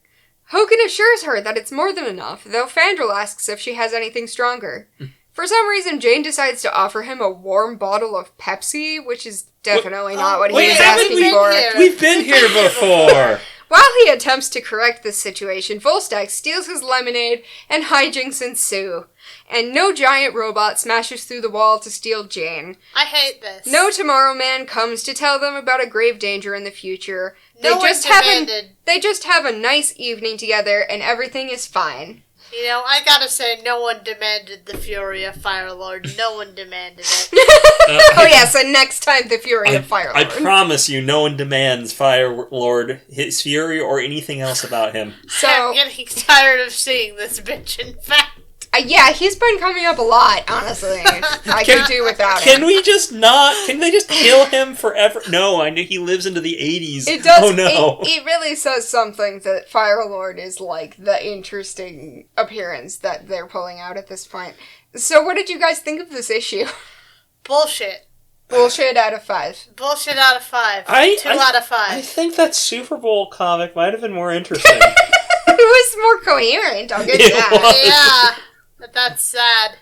Hogan assures her that it's more than enough, though Fandral asks if she has anything stronger. For some reason, Jane decides to offer him a warm bottle of Pepsi, which is definitely not what he was asking for. We've been here before. While he attempts to correct this situation, Volstagg steals his lemonade and hijinks ensue. And no giant robot smashes through the wall to steal Jane. I hate this. No Tomorrow Man comes to tell them about a grave danger in the future. They just have a nice evening together and everything is fine. You know, I gotta say, no one demanded the Fury of Firelord. No one demanded it. Oh yeah, so next time the Fury of Firelord. I promise you, no one demands Firelord, his fury, or anything else about him. So, I'm getting tired of seeing this bitch, in fact. Yeah, he's been coming up a lot, honestly. I could do without him. Can we just not? Can they just kill him forever? No, I knew he lives into the 80s. It does. Oh no. It really says something that Firelord is like the interesting appearance that they're pulling out at this point. So, what did you guys think of this issue? Bullshit. Bullshit out of 5. Bullshit out of 5. 2 out of 5. I think that Super Bowl comic might have been more interesting. It was more coherent, I'll give you that. Yeah. But that's sad.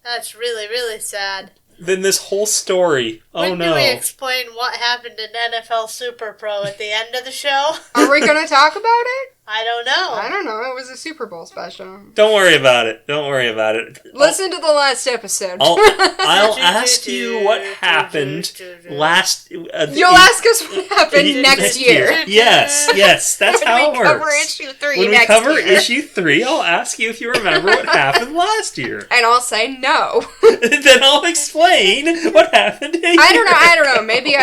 That's really, really sad. Then this whole story. Oh when no. do we explain what happened in NFL Super Pro at the end of the show? Are we going to talk about it? I don't know. I don't know. It was a Super Bowl special. Don't worry about it. Don't worry about it. Listen to the last episode. I'll ask you what happened last... You'll ask us what happened next year. Yes. That's how it works. When we cover issue 3 When we next cover year. issue 3, I'll ask you if you remember what happened last year. And I'll say no. Then I'll explain what happened a year I don't know. Maybe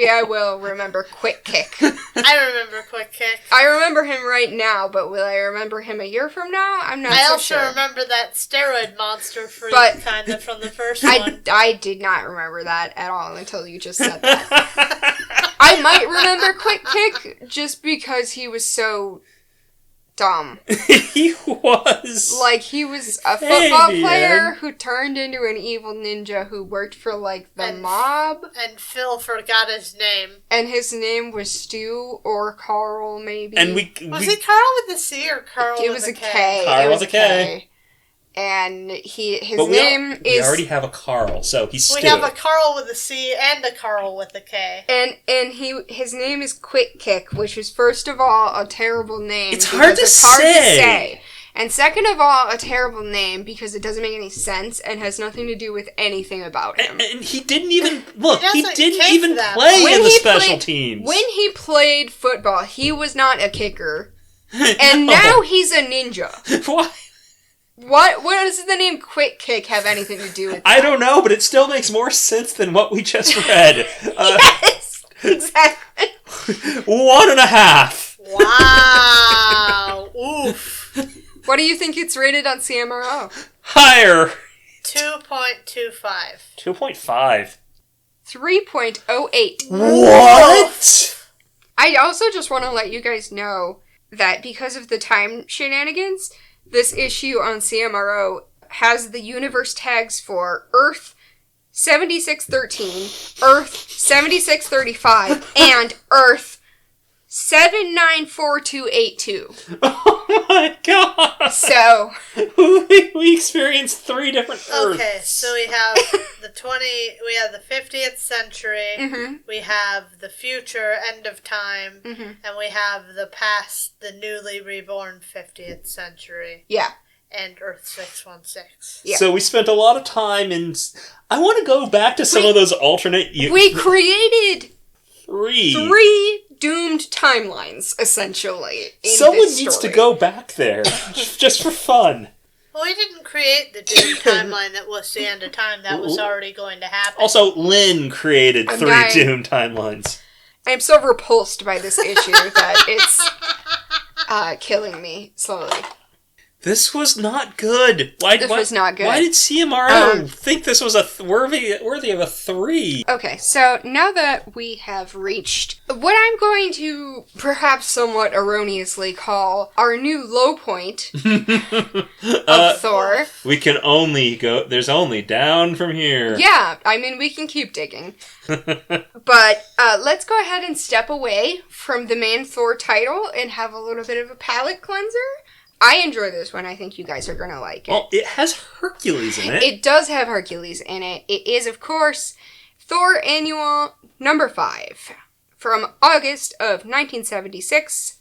I will remember Quick Kick. I remember Quick Kick. I remember him right now, but will I remember him a year from now? I'm not so sure. I also remember that steroid monster freak kind of from the first one. I did not remember that at all until you just said that. I might remember Quick Kick just because he was so dumb. He was. Like, he was a football player who turned into an evil ninja who worked for, like, the mob. And Phil forgot his name. And his name was Stu or Carl, maybe. And was it Carl with a C or Carl with a K? Carl with a K. And his name is... We already have a Carl, so he's Stu. We have a Carl with a C and a Carl with a K. And his name is Quick Kick, which is, first of all, a terrible name. It's hard to say. And second of all, a terrible name because it doesn't make any sense and has nothing to do with anything about him. And he didn't even... Look, he didn't kick even that play in the special teams. When he played football, he was not a kicker. And now he's a ninja. Why? What does the name Quick Kick have anything to do with that? I don't know, but it still makes more sense than what we just read. Yes! Exactly. 1.5. Wow. Oof. What do you think it's rated on CMRO? Higher. 2.25. 2.5. 3.08. What? I also just want to let you guys know that because of the time shenanigans, this issue on CMRO has the universe tags for Earth 7613, Earth 7635, and Earth 794282. Oh my god! So we experienced 3 different Earths. Okay, so we have we have the 50th century, we have the future, end of time, and we have the past, the newly reborn 50th century. Yeah. And Earth 616. Yeah. So we spent a lot of time in... I want to go back to some of those alternate... We created 3 doomed timelines, essentially. Someone needs to go back there, just for fun. Well, we didn't create the doomed timeline that was the end of time. That was already going to happen. Also, Lynn created 3 doomed timelines. I'm so repulsed by this issue that it's killing me slowly. This was not good. This was not good. Why did CMRO think this was worthy of a 3? Okay, so now that we have reached what I'm going to perhaps somewhat erroneously call our new low point of Thor. We can only go... There's only down from here. Yeah, I mean, we can keep digging. But let's go ahead and step away from the main Thor title and have a little bit of a palate cleanser. I enjoy this one. I think you guys are going to like it. Well, it has Hercules in it. It does have Hercules in it. It is, of course, Thor Annual number 5 from August of 1976.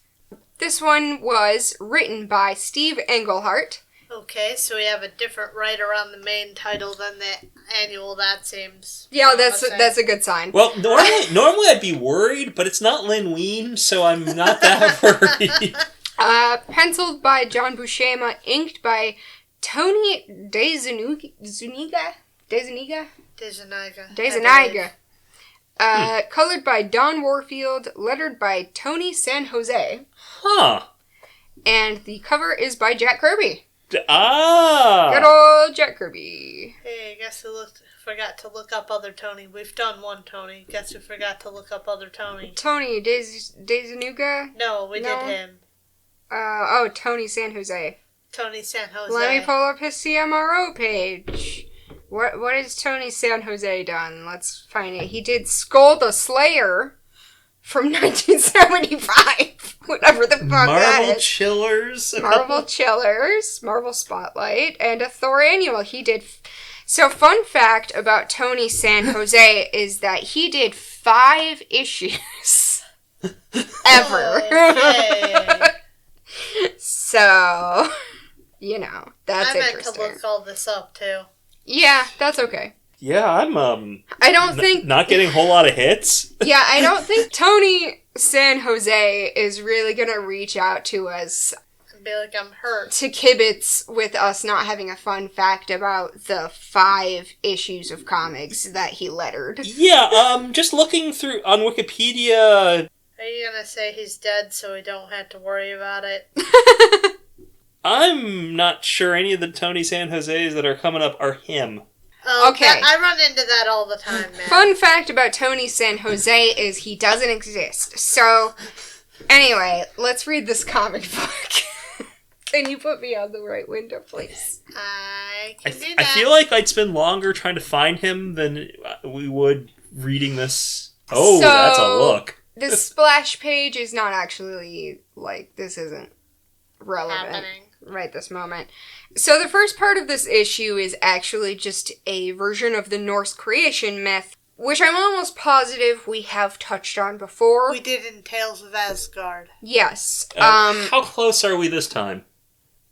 This one was written by Steve Englehart. Okay, so we have a different writer on the main title than the annual. That seems... Yeah, that's a good sign. Well, normally I'd be worried, but it's not Lin Wein, so I'm not that worried. Penciled by John Buscema, inked by Tony DeZuniga. Colored by Don Warfield, lettered by Tony San Jose. Huh. And the cover is by Jack Kirby. Ah! Good old Jack Kirby. Hey, I guess who forgot to look up other Tony. We've done one Tony. Guess who forgot to look up other Tony? Tony DeZuniga? No, we did him. Tony San Jose. Tony San Jose. Let me pull up his CMRO page. What has Tony San Jose done? Let's find it. He did Skull the Slayer from 1975. Whatever the fuck that is. Marvel Chillers. Marvel Spotlight. And a Thor Annual. He did... So, fun fact about Tony San Jose is that he did 5 issues. Ever. Okay. So, that's interesting. I meant to look all this up, too. Yeah, that's okay. Yeah, I'm, I don't think... Not getting a whole lot of hits. Yeah, I don't think Tony San Jose is really gonna reach out to us... And be like, I'm hurt. ...to kibitz with us not having a fun fact about the 5 issues of comics that he lettered. Yeah, just looking through on Wikipedia... Are you gonna say he's dead so we don't have to worry about it? I'm not sure any of the Tony San Jose's that are coming up are him. Okay. I run into that all the time, man. Fun fact about Tony San Jose is he doesn't exist. So, anyway, let's read this comic book. Can you put me on the right window, please? I can do that. I feel like I'd spend longer trying to find him than we would reading this. Oh, so, that's a look. The splash page is not actually, this isn't relevant right this moment. So the first part of this issue is actually just a version of the Norse creation myth, which I'm almost positive we have touched on before. We did in Tales of Asgard. Yes. How close are we this time?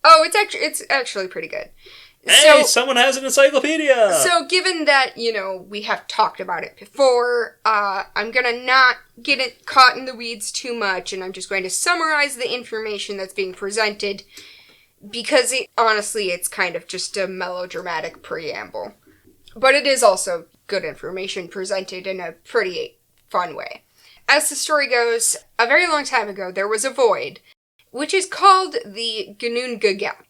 Oh, it's actually pretty good. Hey, someone has an encyclopedia! So, given that, we have talked about it before, I'm gonna not get it caught in the weeds too much, and I'm just going to summarize the information that's being presented, because honestly, it's kind of just a melodramatic preamble. But it is also good information presented in a pretty fun way. As the story goes, a very long time ago, there was a void, which is called the Ginnungagap.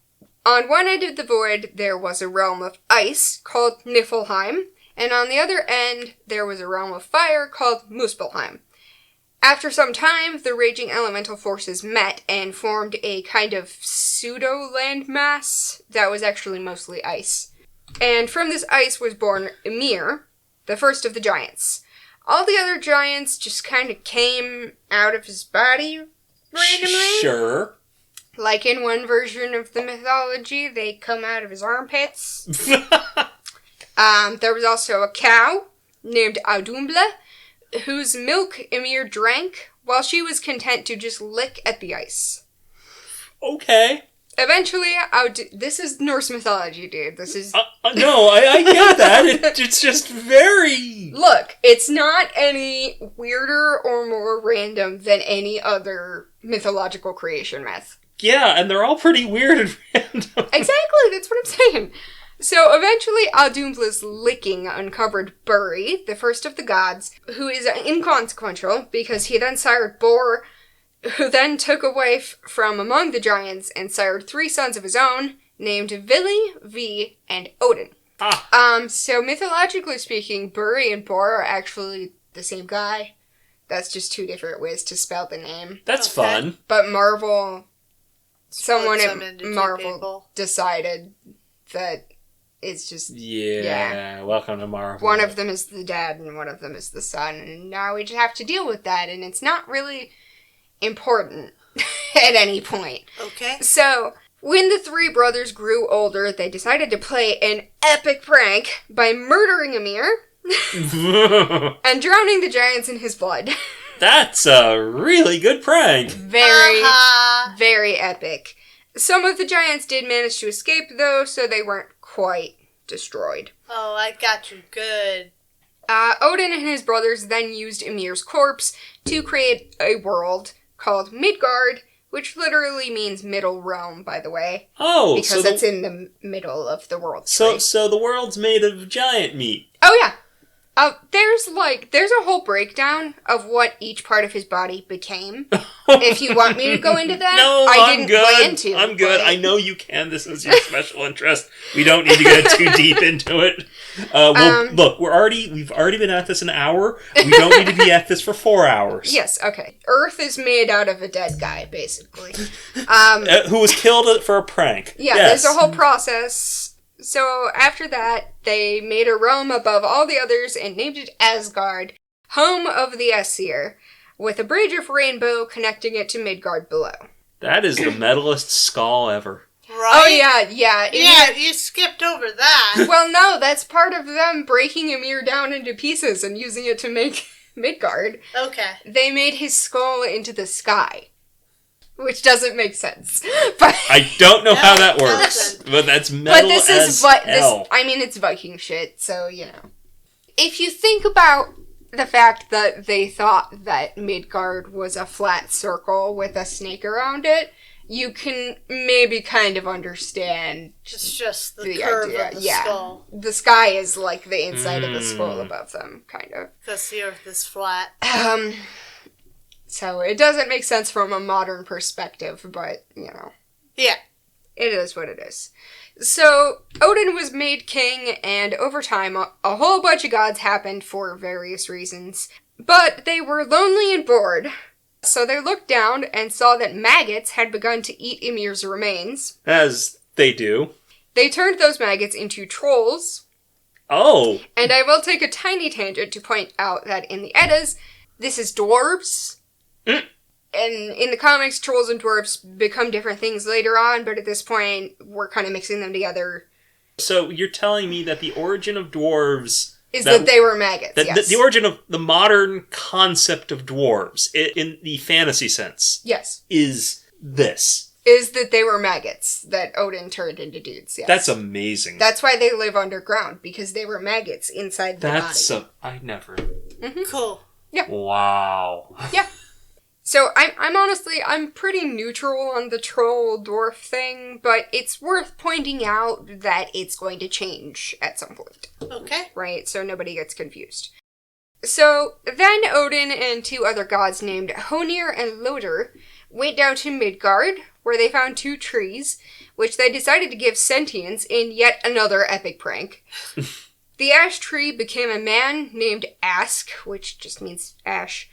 On one end of the void, there was a realm of ice called Niflheim, and on the other end, there was a realm of fire called Muspelheim. After some time, the raging elemental forces met and formed a kind of pseudo-landmass that was actually mostly ice. And from this ice was born Ymir, the first of the giants. All the other giants just kind of came out of his body randomly. Sure. Like in one version of the mythology, they come out of his armpits. There was also a cow named Audumbla, whose milk Ymir drank while she was content to just lick at the ice. Okay. Eventually, this is Norse mythology, dude. This is... No, I get that. It's just very... Look, it's not any weirder or more random than any other mythological creation myth. Yeah, and they're all pretty weird and random. Exactly, that's what I'm saying. So eventually, Audumla's licking uncovered Buri, the first of the gods, who is inconsequential because he then sired Bor, who then took away from among the giants and sired 3 sons of his own, named Vili, V, and Odin. So mythologically speaking, Buri and Bor are actually the same guy. That's just 2 different ways to spell the name. That's fun. But someone at Marvel Marvel decided that it's just... Yeah, welcome to Marvel. One of them is the dad and one of them is the son, and now we just have to deal with that, and it's not really important at any point. Okay. So, when the 3 brothers grew older, they decided to play an epic prank by murdering Ymir and drowning the giants in his blood. That's a really good prank. Very epic. Some of the giants did manage to escape, though, so they weren't quite destroyed. Oh, I got you good. Odin and his brothers then used Ymir's corpse to create a world called Midgard, which literally means middle realm, by the way. Oh, because it's in the middle of the world. So the world's made of giant meat. Oh yeah. There's a whole breakdown of what each part of his body became. If you want me to go into that, No, I didn't plan to. I'm good. I know you can. This is your special interest. We don't need to get too deep into it. Look, we've already been at this an hour. We don't need to be at this for 4 hours. Yes. Okay. Earth is made out of a dead guy, basically. Who was killed for a prank. Yeah. Yes. There's a whole process. So after that, they made a realm above all the others and named it Asgard, home of the Aesir, with a bridge of rainbow connecting it to Midgard below. That is the metalist skull ever. Right? Oh, yeah. Yeah, you skipped over that. Well, no, that's part of them breaking Ymir down into pieces and using it to make Midgard. Okay. They made his skull into the sky. Which doesn't make sense. But I don't know how that works, but that's metal hell. It's Viking shit, so, you know. If you think about the fact that they thought that Midgard was a flat circle with a snake around it, you can maybe kind of understand. It's just the curve idea. of the skull. The sky is like the inside of the skull above them, kind of. Because the Earth is flat. So it doesn't make sense from a modern perspective, but, you know. Yeah. It is what it is. So, Odin was made king, and over time, a whole bunch of gods happened for various reasons. But they were lonely and bored, so they looked down and saw that maggots had begun to eat Ymir's remains. As they do. They turned those maggots into trolls. Oh. And I will take a tiny tangent to point out that in the Eddas, this is dwarves. And in the comics, trolls and dwarves become different things later on, but at this point, we're kind of mixing them together. So you're telling me that the origin of dwarves... is that they were maggots, yes. The origin of the modern concept of dwarves, in the fantasy sense... Yes. ...is this. Is that they were maggots that Odin turned into dudes, yes. That's amazing. That's why they live underground, because they were maggots inside the body. I never... Mm-hmm. Cool. Yeah. Wow. Yeah. So, I'm pretty neutral on the troll dwarf thing, but it's worth pointing out that it's going to change at some point. Okay. Right? So nobody gets confused. So, then Odin and 2 other gods named Honir and Loder went down to Midgard, where they found 2 trees, which they decided to give sentience in yet another epic prank. The ash tree became a man named Ask, which just means ash.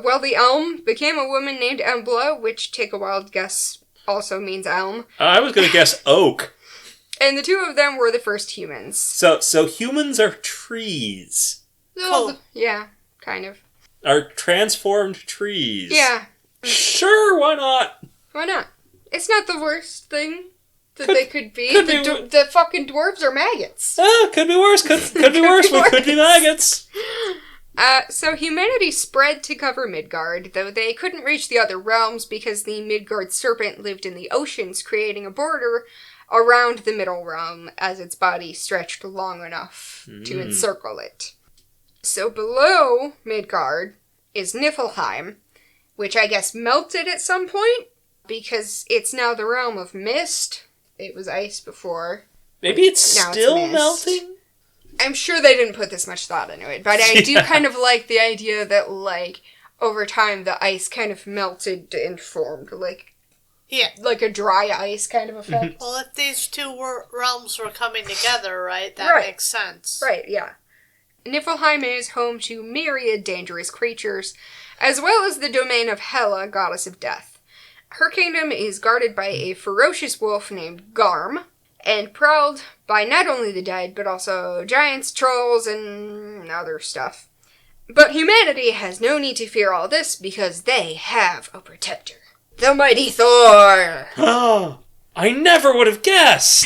Well, the elm became a woman named Embla, which, take a wild guess, also means elm. I was going to guess oak. And the 2 of them were the first humans. So humans are trees. Cool. Yeah, kind of. Are transformed trees. Yeah. Sure, why not? Why not? It's not the worst thing that they could be. Could the fucking dwarves are maggots. Could be worse. Could be worse. We could be maggots. So humanity spread to cover Midgard, though they couldn't reach the other realms because the Midgard serpent lived in the oceans, creating a border around the middle realm as its body stretched long enough to encircle it. So below Midgard is Niflheim, which I guess melted at some point, because it's now the realm of mist. It was ice before. Maybe it's still melting? I'm sure they didn't put this much thought into it, but I do kind of like the idea that, like, over time the ice kind of melted and formed, like a dry ice kind of effect. Well, if these two realms were coming together, right, that makes sense. Right, yeah. Niflheim is home to myriad dangerous creatures, as well as the domain of Hela, goddess of death. Her kingdom is guarded by a ferocious wolf named Garm, and prowled by not only the dead, but also giants, trolls, and other stuff. But humanity has no need to fear all this, because they have a protector. The mighty Thor! Oh, I never would have guessed!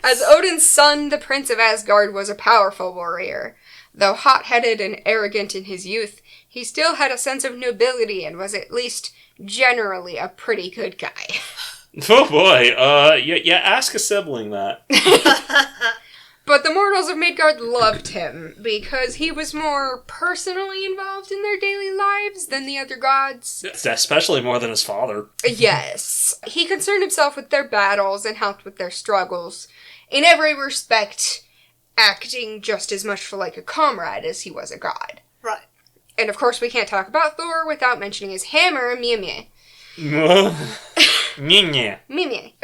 As Odin's son, the Prince of Asgard was a powerful warrior. Though hot-headed and arrogant in his youth, he still had a sense of nobility and was at least generally a pretty good guy. Oh boy, yeah, ask a sibling that. But the mortals of Midgard loved him, because he was more personally involved in their daily lives than the other gods. Especially more than his father. Yes. He concerned himself with their battles and helped with their struggles. In every respect, acting just as much for like a comrade as he was a god. Right. And of course we can't talk about Thor without mentioning his hammer, Mimir. Mimir.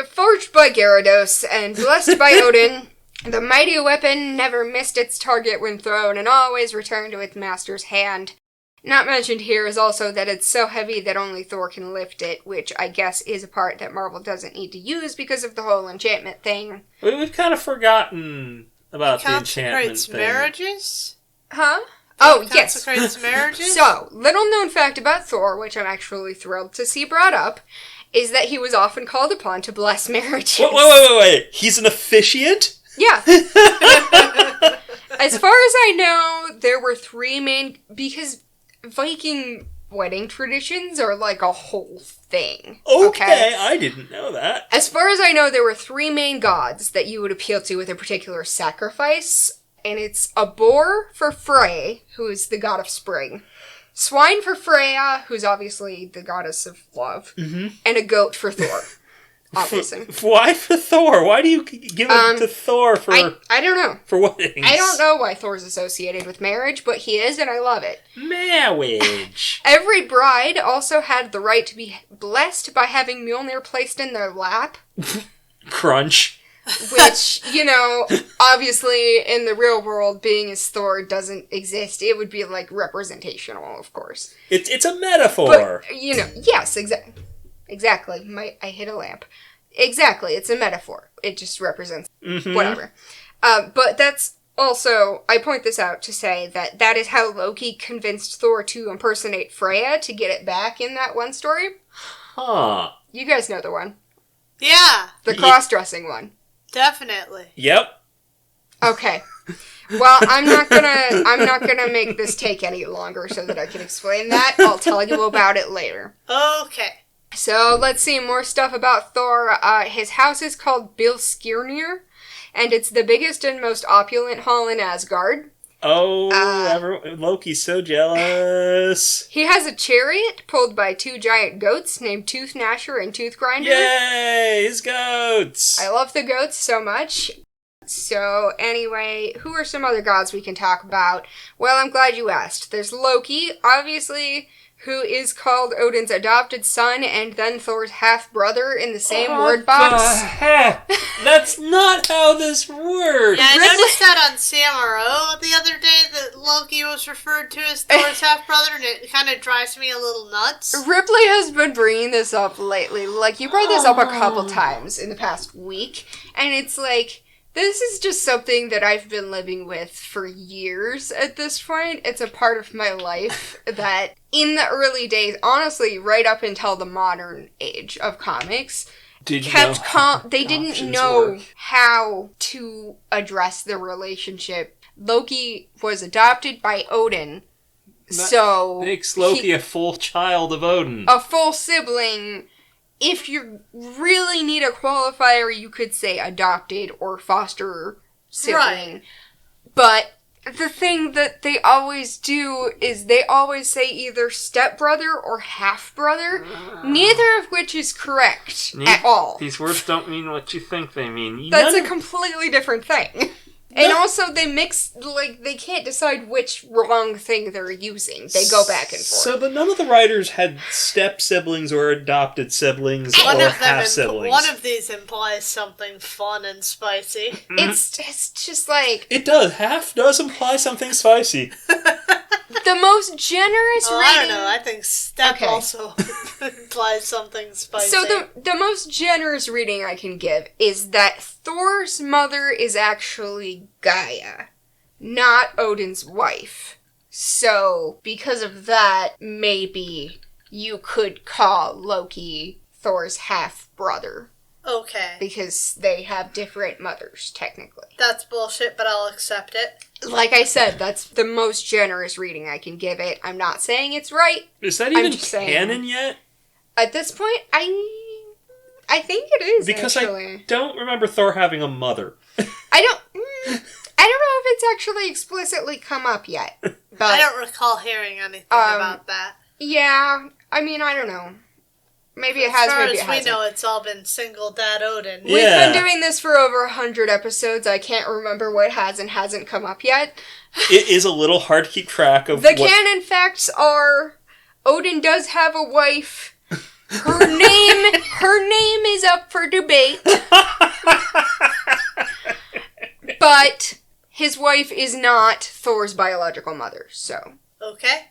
Forged by Gyarados and blessed by Odin, the mighty weapon never missed its target when thrown and always returned to its master's hand. Not mentioned here is also that it's so heavy that only Thor can lift it, which I guess is a part that Marvel doesn't need to use because of the whole enchantment thing. We've kind of forgotten about the enchantment thing. Marriages? Huh? Oh, yes. Consecrates marriages? So, little known fact about Thor, which I'm actually thrilled to see brought up, is that he was often called upon to bless marriages. Wait. He's an officiant? Yeah. As far as I know, there were three main... Because Viking wedding traditions are like a whole thing. Okay, I didn't know that. As far as I know, there were three main gods that you would appeal to with a particular sacrifice. And it's a boar for Frey, who is the god of spring. Swine for Freya, who's obviously the goddess of love. Mm-hmm. And a goat for Thor. Obviously. Why for Thor? Why do you give it to Thor for... I don't know. For weddings? I don't know why Thor's associated with marriage, but he is, and I love it. Marriage. Every bride also had the right to be blessed by having Mjolnir placed in their lap. Crunch. Which, obviously in the real world, being as Thor doesn't exist. It would be, representational, of course. It's a metaphor. But, yes, exactly. I hit a lamp. Exactly, it's a metaphor. It just represents whatever. But that's also, I point this out to say that is how Loki convinced Thor to impersonate Freya to get it back in that one story. Huh. You guys know the one. Yeah. The cross-dressing one. Definitely. Yep. Okay. Well, I'm not gonna make this take any longer so that I can explain that. I'll tell you about it later. Okay. So, let's see more stuff about Thor. His house is called Bilskirnir, and it's the biggest and most opulent hall in Asgard. Oh, Loki's so jealous. He has a chariot pulled by two giant goats named Tooth Gnasher and Tooth Grinder. Yay, his goats! I love the goats so much. So, anyway, who are some other gods we can talk about? Well, I'm glad you asked. There's Loki, obviously, who is called Odin's adopted son and then Thor's half-brother in the same word box. What the heck? That's not how this works! Yeah, I noticed that on CMRO the other day that Loki was referred to as Thor's half-brother, and it kind of drives me a little nuts. Ripley has been bringing this up lately. You brought this up a couple times in the past week, and it's This is just something that I've been living with for years at this point. It's a part of my life that in the early days, honestly, right up until the modern age of comics, they didn't know how to address the relationship. Loki was adopted by Odin, so makes Loki a full child of Odin. A full sibling. If you really need a qualifier, you could say adopted or foster sibling. Right. But the thing that they always do is they always say either stepbrother or half-brother, neither of which is correct at all. These words don't mean what you think they mean. That's a completely different thing. And also, they mix, they can't decide which wrong thing they're using. They go back and forth. So, but none of the writers had step-siblings or adopted siblings or half-siblings. One of these implies something fun and spicy. Mm-hmm. It's just like... It does. Half does imply something spicy. The most generous reading... I don't know. I think step also implies something spicy. So the most generous reading I can give is that Thor's mother is actually Gaia, not Odin's wife. So, because of that, maybe you could call Loki Thor's half-brother. Okay. Because they have different mothers, technically. That's bullshit, but I'll accept it. Like I said, that's the most generous reading I can give it. I'm not saying it's right. Is that even canon yet? At this point, I think it is, because actually. I don't remember Thor having a mother. I don't know if it's actually explicitly come up yet. But I don't recall hearing anything about that. Yeah, I mean, I don't know. Maybe it has, maybe it hasn't. As far as we know, it's all been single dad Odin. We've been doing this for over 100 episodes. I can't remember what has and hasn't come up yet. It is a little hard to keep track of the canon facts are Odin does have a wife. Her name is up for debate. But his wife is not Thor's biological mother, so. Okay.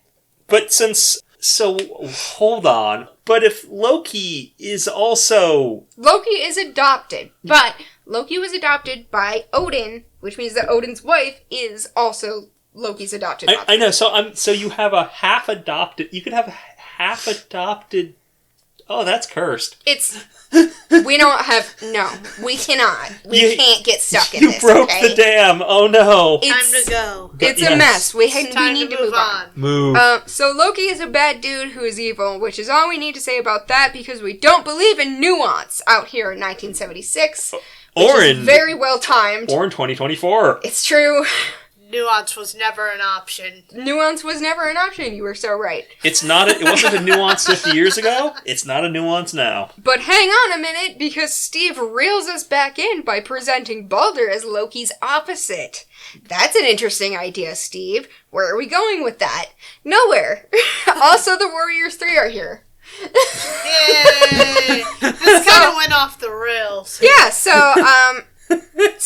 But so, hold on. But if Loki is also... Loki is adopted, but Loki was adopted by Odin, which means that Odin's wife is also Loki's adopted mother. I know, so you have a half-adopted... You could have a half-adopted... Oh, that's cursed. We don't have... No, we cannot. We can't get stuck in this, You broke the dam. Oh, no. Time to go. It's a mess. We need to move on. Move. So Loki is a bad dude who is evil, which is all we need to say about that because we don't believe in nuance out here in 1976. Or in... very well timed. Or in 2024. It's true. Nuance was never an option. Nuance was never an option. You were so right. It wasn't a nuance 50 years ago. It's not a nuance now. But hang on a minute, because Steve reels us back in by presenting Balder as Loki's opposite. That's an interesting idea, Steve. Where are we going with that? Nowhere. Also, the Warriors 3 are here. Yay! This kind of went off the rails. Yeah, so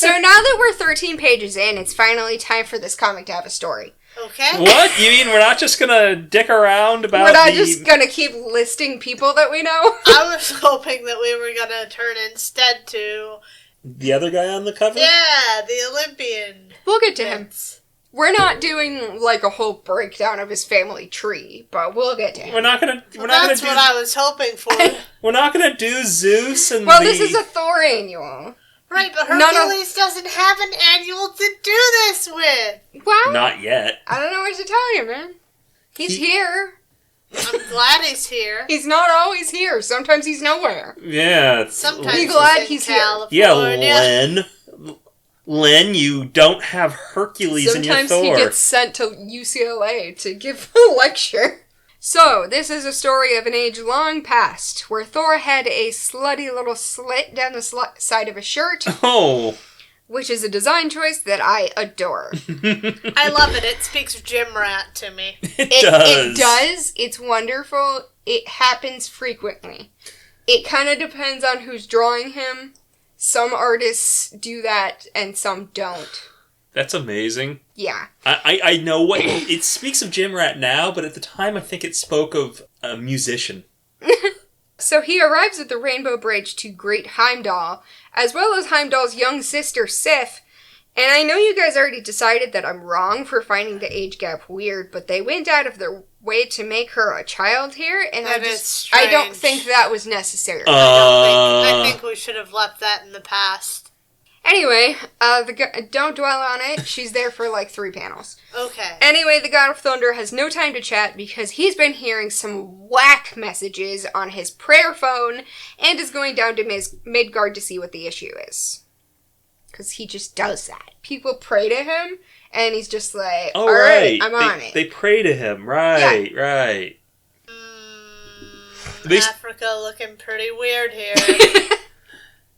now that we're 13 pages in, it's finally time for this comic to have a story. Okay. What? You mean we're not just gonna dick around about We're not just gonna keep listing people that we know? I was hoping that we were gonna turn instead to... The other guy on the cover? Yeah, the Olympian. We'll get to him. We're not doing, like, a whole breakdown of his family tree, but we'll get to him. That's what I was hoping for. We're not gonna do Zeus and this is a Thor Annual. Right, but Hercules doesn't have an annual to do this with. Well, not yet. I don't know what to tell you, man. He's here. I'm glad he's here. He's not always here. Sometimes he's nowhere. Yeah. Sometimes be glad he's California. Yeah, Len, you don't have Hercules in your Thor. Sometimes he gets sent to UCLA to give a lecture. So, this is a story of an age long past, where Thor had a slutty little slit down the side of his shirt. Oh. Which is a design choice that I adore. I love it. It speaks Gym Rat to me. It does. It does. It's wonderful. It happens frequently. It kind of depends on who's drawing him. Some artists do that, and some don't. That's amazing. Yeah. I know what... It speaks of Gym Rat now, but at the time I think it spoke of a musician. So he arrives at the Rainbow Bridge to greet Heimdall, as well as Heimdall's young sister, Sif. And I know you guys already decided that I'm wrong for finding the age gap weird, but they went out of their way to make her a child here, and I don't think that was necessary. I think we should have left that in the past. Anyway, don't dwell on it. She's there for like 3 panels. Okay. Anyway, the God of Thunder has no time to chat because he's been hearing some whack messages on his prayer phone and is going down to Midgard to see what the issue is. Because he just does that. People pray to him, and he's just like, all right, I'm on it. They pray to him. Right, yeah. Right. Africa looking pretty weird here.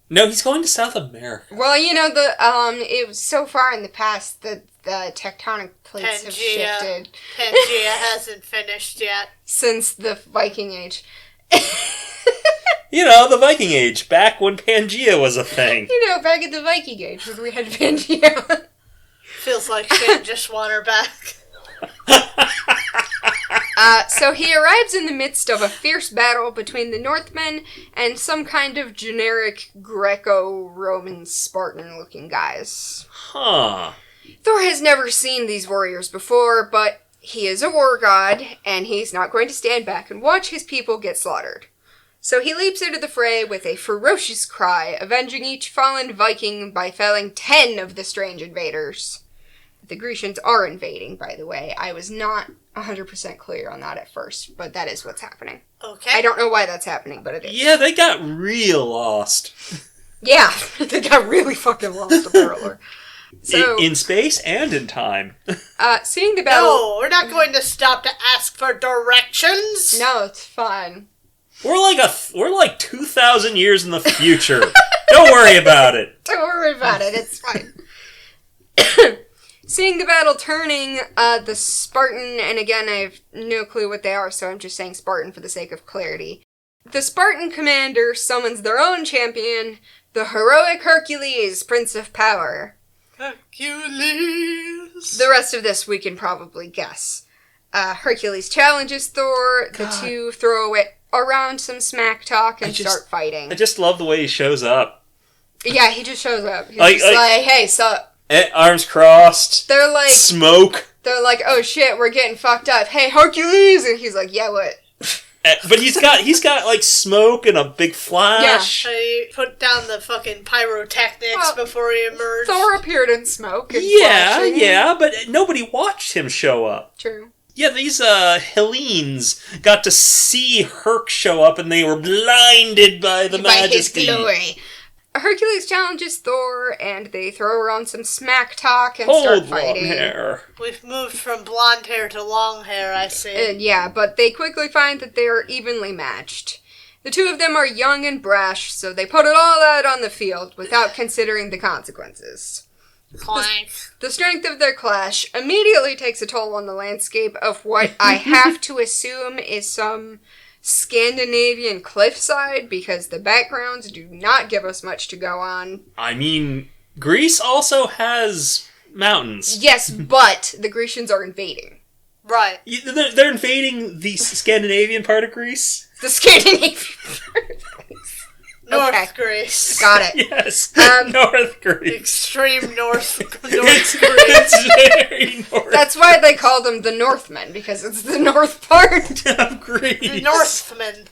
No, he's going to South America. Well, you know, it was so far in the past that the tectonic plates have shifted. Pangea hasn't finished yet. Since the Viking Age. You know, the Viking Age, back when Pangea was a thing. You know, back in the Viking Age when we had Pangea. Feels like shit, just want her back. So he arrives in the midst of a fierce battle between the Northmen and some kind of generic Greco-Roman Spartan-looking guys. Huh. Thor has never seen these warriors before, but he is a war god, and he's not going to stand back and watch his people get slaughtered. So he leaps into the fray with a ferocious cry, avenging each fallen Viking by felling 10 of the strange invaders. The Grecians are invading, by the way. I was not 100% clear on that at first, but that is what's happening. Okay. I don't know why that's happening, but it is. Yeah, they got real lost. Yeah, they got really fucking lost, apparently. So, in space and in time. Seeing the battle... No, we're not going to stop to ask for directions. No, it's fine. We're like 2,000 years in the future. Don't worry about it. Don't worry about it, it's fine. Seeing the battle turning, the Spartan, and again, I have no clue what they are, so I'm just saying Spartan for the sake of clarity. The Spartan commander summons their own champion, the heroic Hercules, Prince of Power. Hercules! The rest of this we can probably guess. Hercules challenges Thor, the two throw around some smack talk and start fighting. I just love the way he shows up. Yeah, he just shows up. He's like, hey, sup? Arms crossed. They're like... Smoke. They're like, oh shit, we're getting fucked up. Hey, Hercules! And he's like, yeah, what? But he's got like smoke and a big flash. Yeah, he put down the fucing pyrotechnics before he emerged. Thor appeared in smoke and flashing. Yeah, but nobody watched him show up. True. Yeah, these Hellenes got to see Herc show up and they were blinded by the majesty. His glory. Hercules challenges Thor, and they throw around some smack talk and start fighting. Long hair. We've moved from blonde hair to long hair, I see. Yeah, but they quickly find that they are evenly matched. The two of them are young and brash, so they put it all out on the field without considering the consequences. Clank. The strength of their clash immediately takes a toll on the landscape of what I have to assume is some Scandinavian cliffside, because the backgrounds do not give us much to go on. I mean, Greece also has mountains. Yes, but the Grecians are invading. Right. They're invading the Scandinavian part of Greece? The Scandinavian part of Greece. North Greece. Got it. Yes. North Greece. Extreme North Greece. It's very north. That's why they call them the Northmen, because it's the north part of Greece. Northmen.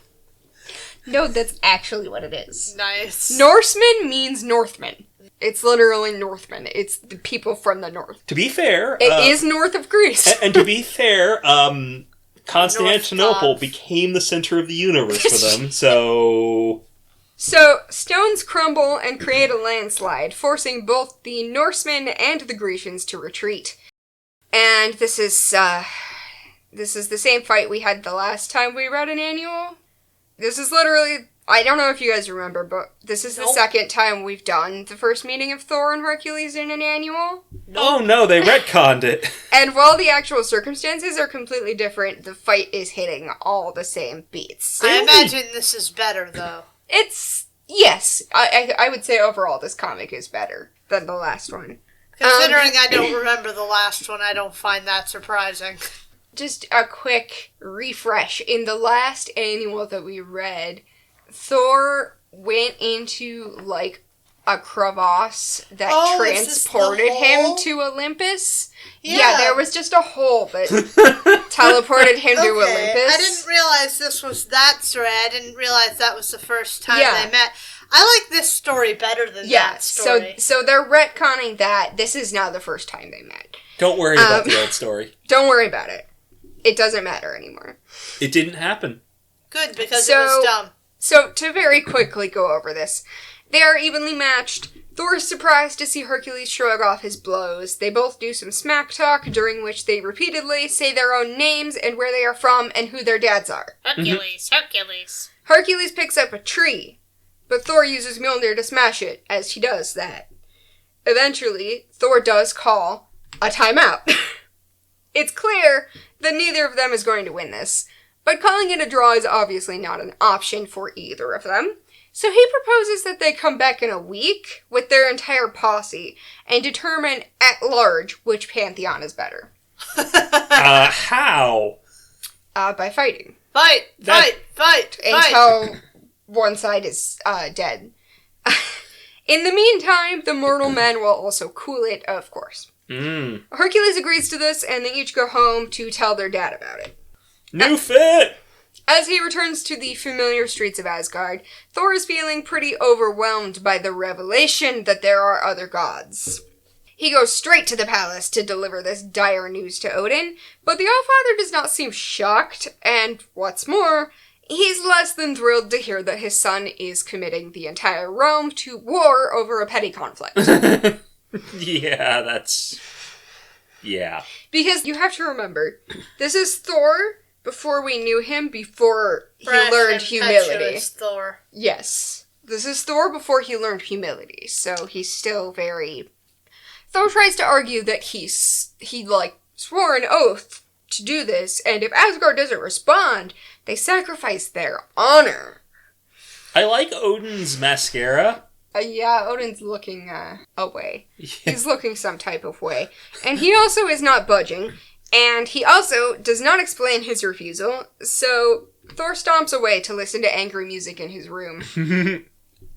No, that's actually what it is. Nice. Norseman means Northmen. It's literally Northmen. It's the people from the north. To be fair... It is north of Greece. And to be fair, Constantinople became the center of the universe for them, so... So, stones crumble and create a landslide, forcing both the Norsemen and the Grecians to retreat. And this is the same fight we had the last time we read an annual. This is literally, I don't know if you guys remember, but this is the second time we've done the first meeting of Thor and Hercules in an annual. Oh no, they retconned it. And while the actual circumstances are completely different, the fight is hitting all the same beats. I imagine this is better, though. Yes, I would say overall this comic is better than the last one. Considering I don't remember the last one, I don't find that surprising. Just a quick refresh. In the last annual that we read, Thor went into, like, a crevasse that transported him to Olympus. Yeah, there was just a hole that teleported him to Olympus. I didn't realize this was that story. I didn't realize that was the first time they met. I like this story better than that story. So they're retconning that. This is now the first time they met. Don't worry about the old story. Don't worry about it. It doesn't matter anymore. It didn't happen. Good, because it was dumb. So, to very quickly go over this. They are evenly matched. Thor is surprised to see Hercules shrug off his blows. They both do some smack talk, during which they repeatedly say their own names and where they are from and who their dads are. Hercules, Hercules. Hercules picks up a tree, but Thor uses Mjolnir to smash it, as he does that. Eventually, Thor does call a timeout. It's clear that neither of them is going to win this, but calling it a draw is obviously not an option for either of them. So he proposes that they come back in a week with their entire posse and determine at large which pantheon is better. How? By fighting. Fight! Until one side is dead. In the meantime, the mortal men will also cool it, of course. Hercules agrees to this, and they each go home to tell their dad about it. New fit! As he returns to the familiar streets of Asgard, Thor is feeling pretty overwhelmed by the revelation that there are other gods. He goes straight to the palace to deliver this dire news to Odin, but the Allfather does not seem shocked, and what's more, he's less than thrilled to hear that his son is committing the entire realm to war over a petty conflict. Yeah. Because you have to remember, this is Thor before we knew him, before he learned humility. Thor. Yes. This is Thor before he learned humility, so he's still very... Thor tries to argue that he swore an oath to do this, and if Asgard doesn't respond, they sacrifice their honor. I like Odin's mascara. Yeah, Odin's looking away. He's looking some type of way. And he also is not budging, and he also does not explain his refusal, so Thor stomps away to listen to angry music in his room.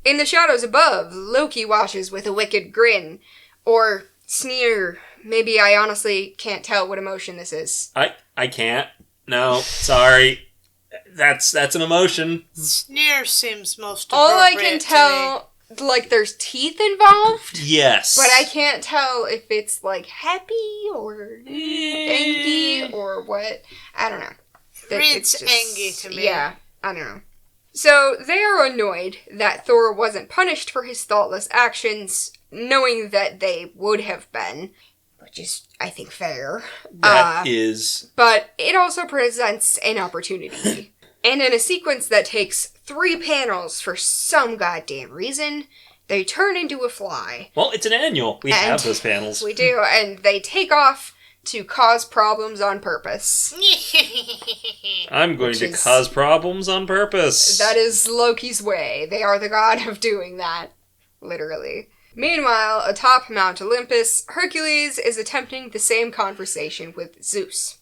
In the shadows above, Loki watches with a wicked grin, or sneer. Maybe I honestly can't tell what emotion this is. I can't. No, sorry. That's an emotion. Sneer seems most appropriate. All I can tell, like, there's teeth involved. Yes. But I can't tell if it's, like, happy or angry or what. I don't know. Reads angry to me. Yeah, I don't know. So, they are annoyed that Thor wasn't punished for his thoughtless actions, knowing that they would have been, which is, I think, fair. That is. But it also presents an opportunity. And in a sequence that takes 3 panels for some goddamn reason, they turn into a fly. Well, it's an annual. We have those panels. We do, and they take off to cause problems on purpose. I'm going to cause problems on purpose. That is Loki's way. They are the god of doing that. Literally. Meanwhile, atop Mount Olympus, Hercules is attempting the same conversation with Zeus.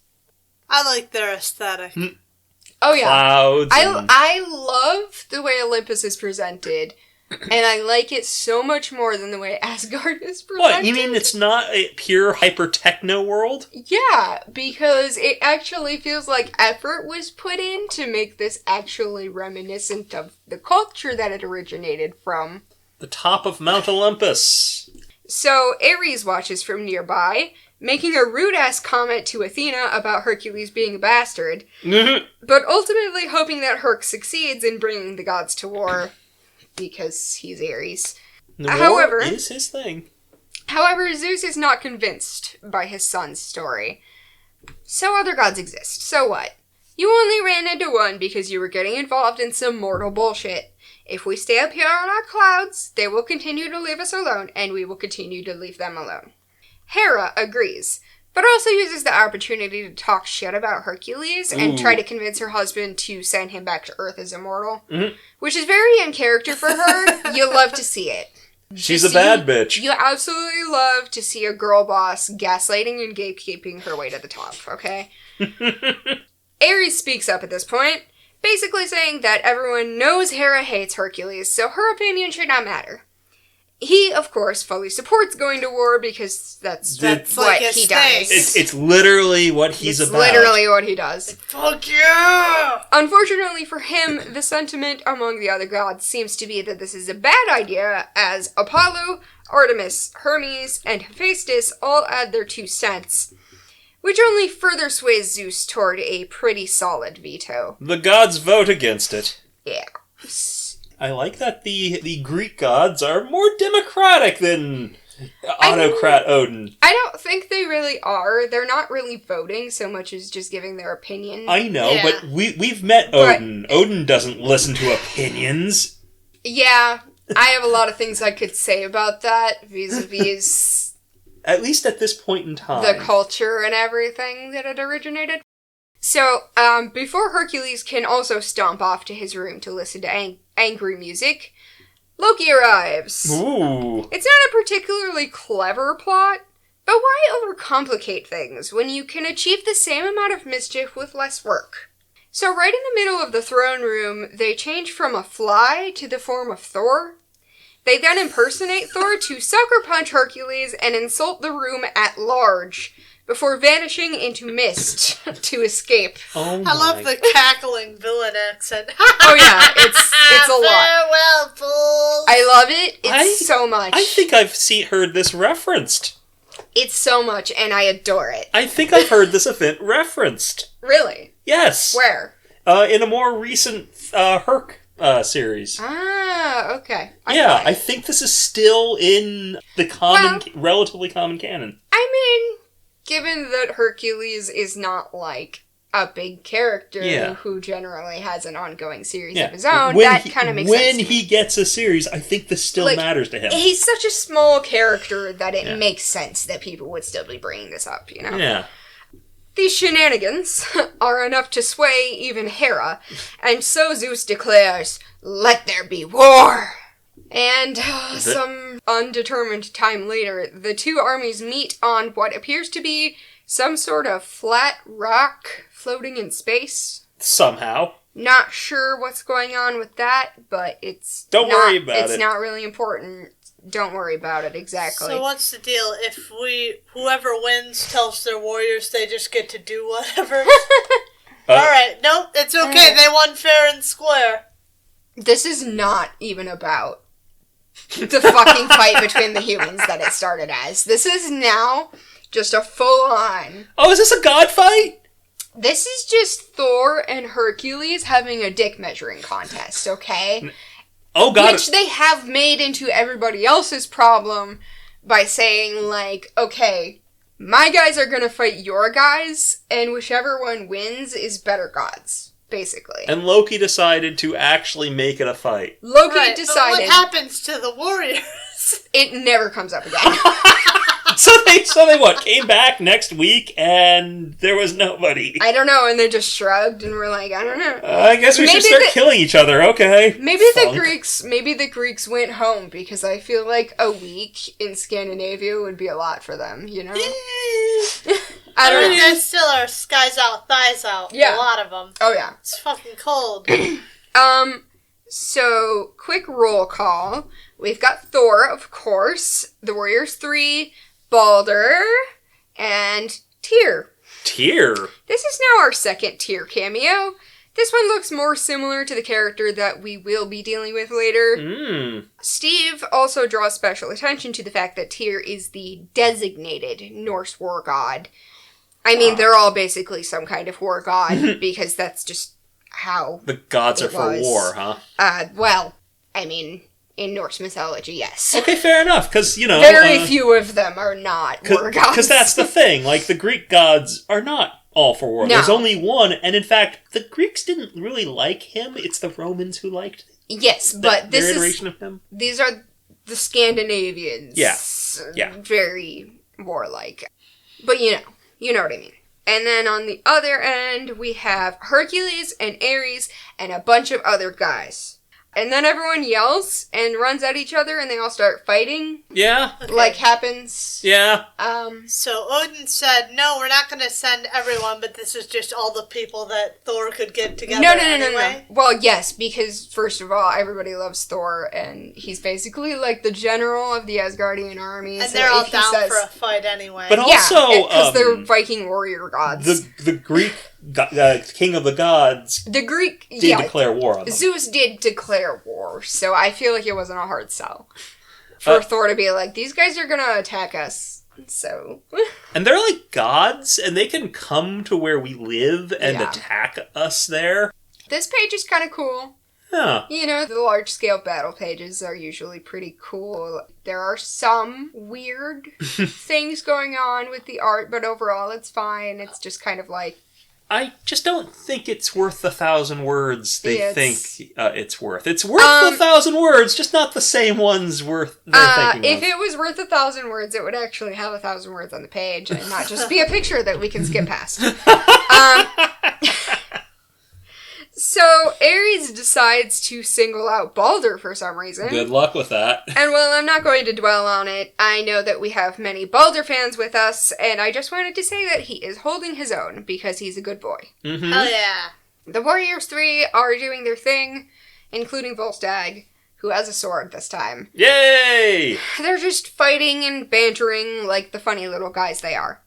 I like their aesthetic. Oh yeah. Clouds. I love the way Olympus is presented, and I like it so much more than the way Asgard is presented. What, you mean it's not a pure hyper-techno world? Yeah, because it actually feels like effort was put in to make this actually reminiscent of the culture that it originated from. The top of Mount Olympus. So, Ares watches from nearby, making a rude-ass comment to Athena about Hercules being a bastard, but ultimately hoping that Herc succeeds in bringing the gods to war, because he's Ares. War is his thing. However, Zeus is not convinced by his son's story. So other gods exist, so what? You only ran into one because you were getting involved in some mortal bullshit. If we stay up here on our clouds, they will continue to leave us alone, and we will continue to leave them alone. Hera agrees, but also uses the opportunity to talk shit about Hercules and try to convince her husband to send him back to Earth as immortal, which is very in character for her. You love to see it. She's a bad bitch. You absolutely love to see a girl boss gaslighting and gatekeeping her way to the top, okay? Ares speaks up at this point. basically saying that everyone knows Hera hates Hercules, so her opinion should not matter. He, of course, fully supports going to war because that's what like he does. It's literally what he's about. It's literally what he does. Fuck yeah! Unfortunately for him, the sentiment among the other gods seems to be that this is a bad idea, as Apollo, Artemis, Hermes, and Hephaestus all add their 2 cents, which only further sways Zeus toward a pretty solid veto. The gods vote against it. Yeah. I like that the Greek gods are more democratic than autocrat Odin. I don't think they really are. They're not really voting so much as just giving their opinion. I know, but we've met Odin. Odin doesn't listen to opinions. Yeah, I have a lot of things I could say about that vis-a-vis... At least at this point in time. the culture and everything that it originated. So, before Hercules can also stomp off to his room to listen to angry music, Loki arrives. Ooh. It's not a particularly clever plot, but why overcomplicate things when you can achieve the same amount of mischief with less work? So right in the middle of the throne room, they change from a fly to the form of Thor. They then impersonate Thor to sucker punch Hercules and insult the room at large, before vanishing into mist to escape. Oh I love the cackling villain accent. Oh yeah, it's a lot. Farewell, fools! I love it. It's so much. I think I've heard this referenced. It's so much, and I adore it. I think I've heard this event referenced. Really? Yes. Where? In a more recent Herc series. Ah, okay. I think this is still in the relatively common canon. I mean, given that Hercules is not, like, a big character who generally has an ongoing series of his own, that kind of makes sense. When he gets a series, I think this still matters to him. He's such a small character that it makes sense that people would still be bringing this up, you know? Yeah. These shenanigans are enough to sway even Hera, and so Zeus declares, "Let there be war!" And some undetermined time later, the 2 armies meet on what appears to be some sort of flat rock floating in space. Somehow. Not sure what's going on with that, but Don't worry about it. It's not really important. Don't worry about it, exactly. So what's the deal? If whoever wins tells their warriors they just get to do whatever? Alright, nope, it's okay, they won fair and square. This is not even about the fucking fight between the humans that it started as. This is now just a full-on... Oh, is this a god fight? This is just Thor and Hercules having a dick measuring contest, okay? Oh, God. Which they have made into everybody else's problem by saying, like, okay, my guys are gonna fight your guys, and whichever one wins is better gods, basically. And Loki decided to actually make it a fight. Loki decided... But what happens to the warriors? It never comes up again. So they what, came back next week and there was nobody. I don't know, and they just shrugged and were like, I don't know. I guess we should start killing each other, okay. Maybe the Greeks went home, because I feel like a week in Scandinavia would be a lot for them, you know? I don't know. There still are skies out, thighs out. Yeah. A lot of them. Oh yeah. It's fucking cold. So, quick roll call. We've got Thor, of course, the Warriors 3, Balder, and Tyr. Tyr? This is now our second Tyr cameo. This one looks more similar to the character that we will be dealing with later. Steve also draws special attention to the fact that Tyr is the designated Norse war god. I mean, they're all basically some kind of war god, because that's just how the gods are for war, huh? Well, I mean, in Norse mythology, yes. Okay, fair enough, because, you know... Very few of them are not war gods. Because that's the thing, like, the Greek gods are not all for war. No. There's only one, and in fact, the Greeks didn't really like him. It's the Romans who liked Yes, but their iteration of him. These are the Scandinavians. Yeah. Very warlike. But you know what I mean. And then on the other end, we have Hercules and Ares and a bunch of other guys. And then everyone yells and runs at each other and they all start fighting. Yeah. Okay. Like happens. Yeah. So Odin said, no, we're not going to send everyone, but this is just all the people that Thor could get together No. Well, yes, because first of all, everybody loves Thor and he's basically like the general of the Asgardian army. And so they're all down for a fight anyway. But also, because they're Viking warrior gods. The Greek king of the gods did declare war on them. Zeus did declare war, so I feel like it wasn't a hard sell for Thor to be like, these guys are gonna attack us, so... And they're like gods, and they can come to where we live and attack us there. This page is kind of cool. Yeah. You know, the large-scale battle pages are usually pretty cool. There are some weird things going on with the art, but overall it's fine. It's just kind of like... I just don't think it's worth the 1,000 words they think it's worth. It's worth the 1,000 words, just not the same ones they're thinking if it was worth 1,000 words, it would actually have 1,000 words on the page and not just be a picture that we can skip past. So, Ares decides to single out Balder for some reason. Good luck with that. And while I'm not going to dwell on it, I know that we have many Balder fans with us, and I just wanted to say that he is holding his own because he's a good boy. Mm-hmm. Oh, yeah. The Warriors 3 are doing their thing, including Volstagg, who has a sword this time. Yay! They're just fighting and bantering like the funny little guys they are.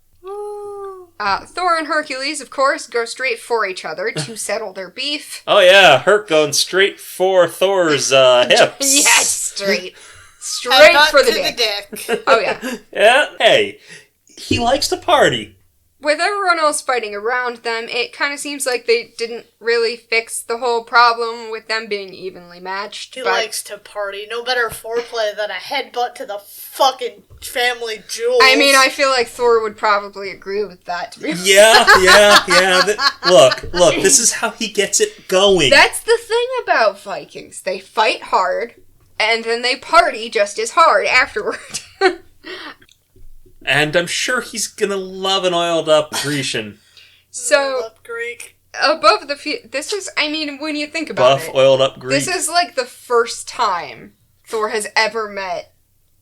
Thor and Hercules, of course, go straight for each other to settle their beef. Oh yeah, Herc going straight for Thor's hips. Yes, straight for the dick. Oh yeah. Yeah, hey, he likes to party. With everyone else fighting around them, it kind of seems like they didn't really fix the whole problem with them being evenly matched. He likes to party. No better foreplay than a headbutt to the fucking family jewels. I mean, I feel like Thor would probably agree with that, to be honest. Yeah. Look, this is how he gets it going. That's the thing about Vikings. They fight hard, and then they party just as hard afterward. And I'm sure he's gonna love an oiled up Grecian. So, love Greek. Above the this is, I mean, when you think about Buff, oiled up Greek. This is like the first time Thor has ever met,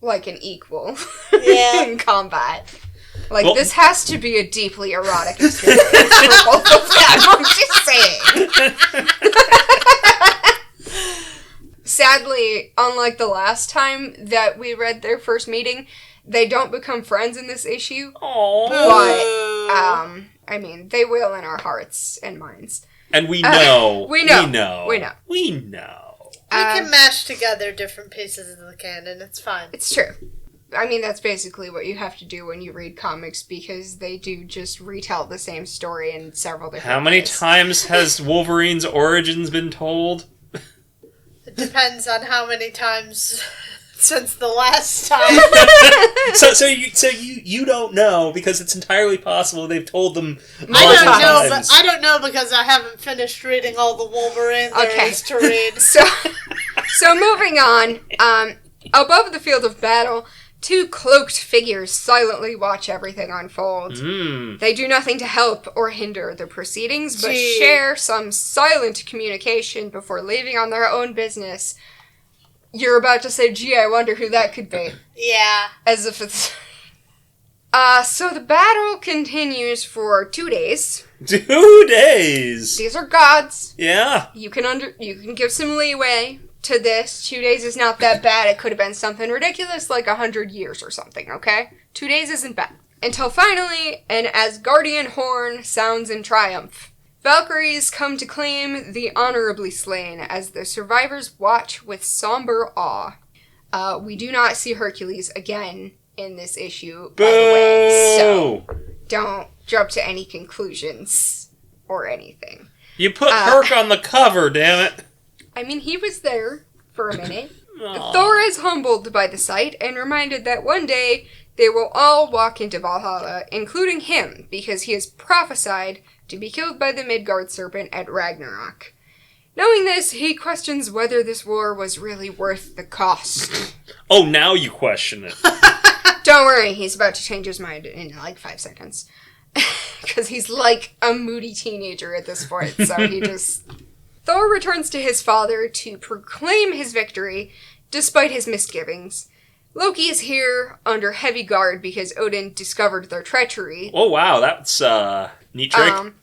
like, an equal in combat. Like, this has to be a deeply erotic experience for both of them, I'm just saying. Sadly, unlike the last time that we read their first meeting, they don't become friends in this issue. Aww. But, I mean, they will in our hearts and minds. And we know. We know. We can mash together different pieces of the canon. It's fine. It's true. I mean, that's basically what you have to do when you read comics, because they do just retell the same story in several different ways. How many times has Wolverine's origins been told? It depends on how many times since the last time. So you don't know, because it's entirely possible they've told them multiple times. I don't know because I haven't finished reading all the Wolverine there is to read. So moving on, above the field of battle, two cloaked figures silently watch everything unfold. They do nothing to help or hinder the proceedings, but share some silent communication before leaving on their own business. You're about to say, gee, I wonder who that could be. Yeah. As if it's... so the battle continues for 2 days. 2 days! These are gods. Yeah. You can give some leeway to this. 2 days is not that bad. It could have been something ridiculous like 100 years or something, okay? 2 days isn't bad. Until finally, an Asgardian horn sounds in triumph. Valkyries come to claim the honorably slain as the survivors watch with somber awe. We do not see Hercules again in this issue, by the way, so don't jump to any conclusions or anything. You put Herc on the cover, damn it. I mean, he was there for a minute. Thor is humbled by the sight and reminded that one day they will all walk into Valhalla, including him, because he is prophesied to be killed by the Midgard serpent at Ragnarok. Knowing this, he questions whether this war was really worth the cost. Oh, now you question it. Don't worry, he's about to change his mind in like 5 seconds. Because he's like a moody teenager at this point, so he just Thor returns to his father to proclaim his victory, despite his misgivings. Loki is here under heavy guard because Odin discovered their treachery. Oh, wow, that's neat trick.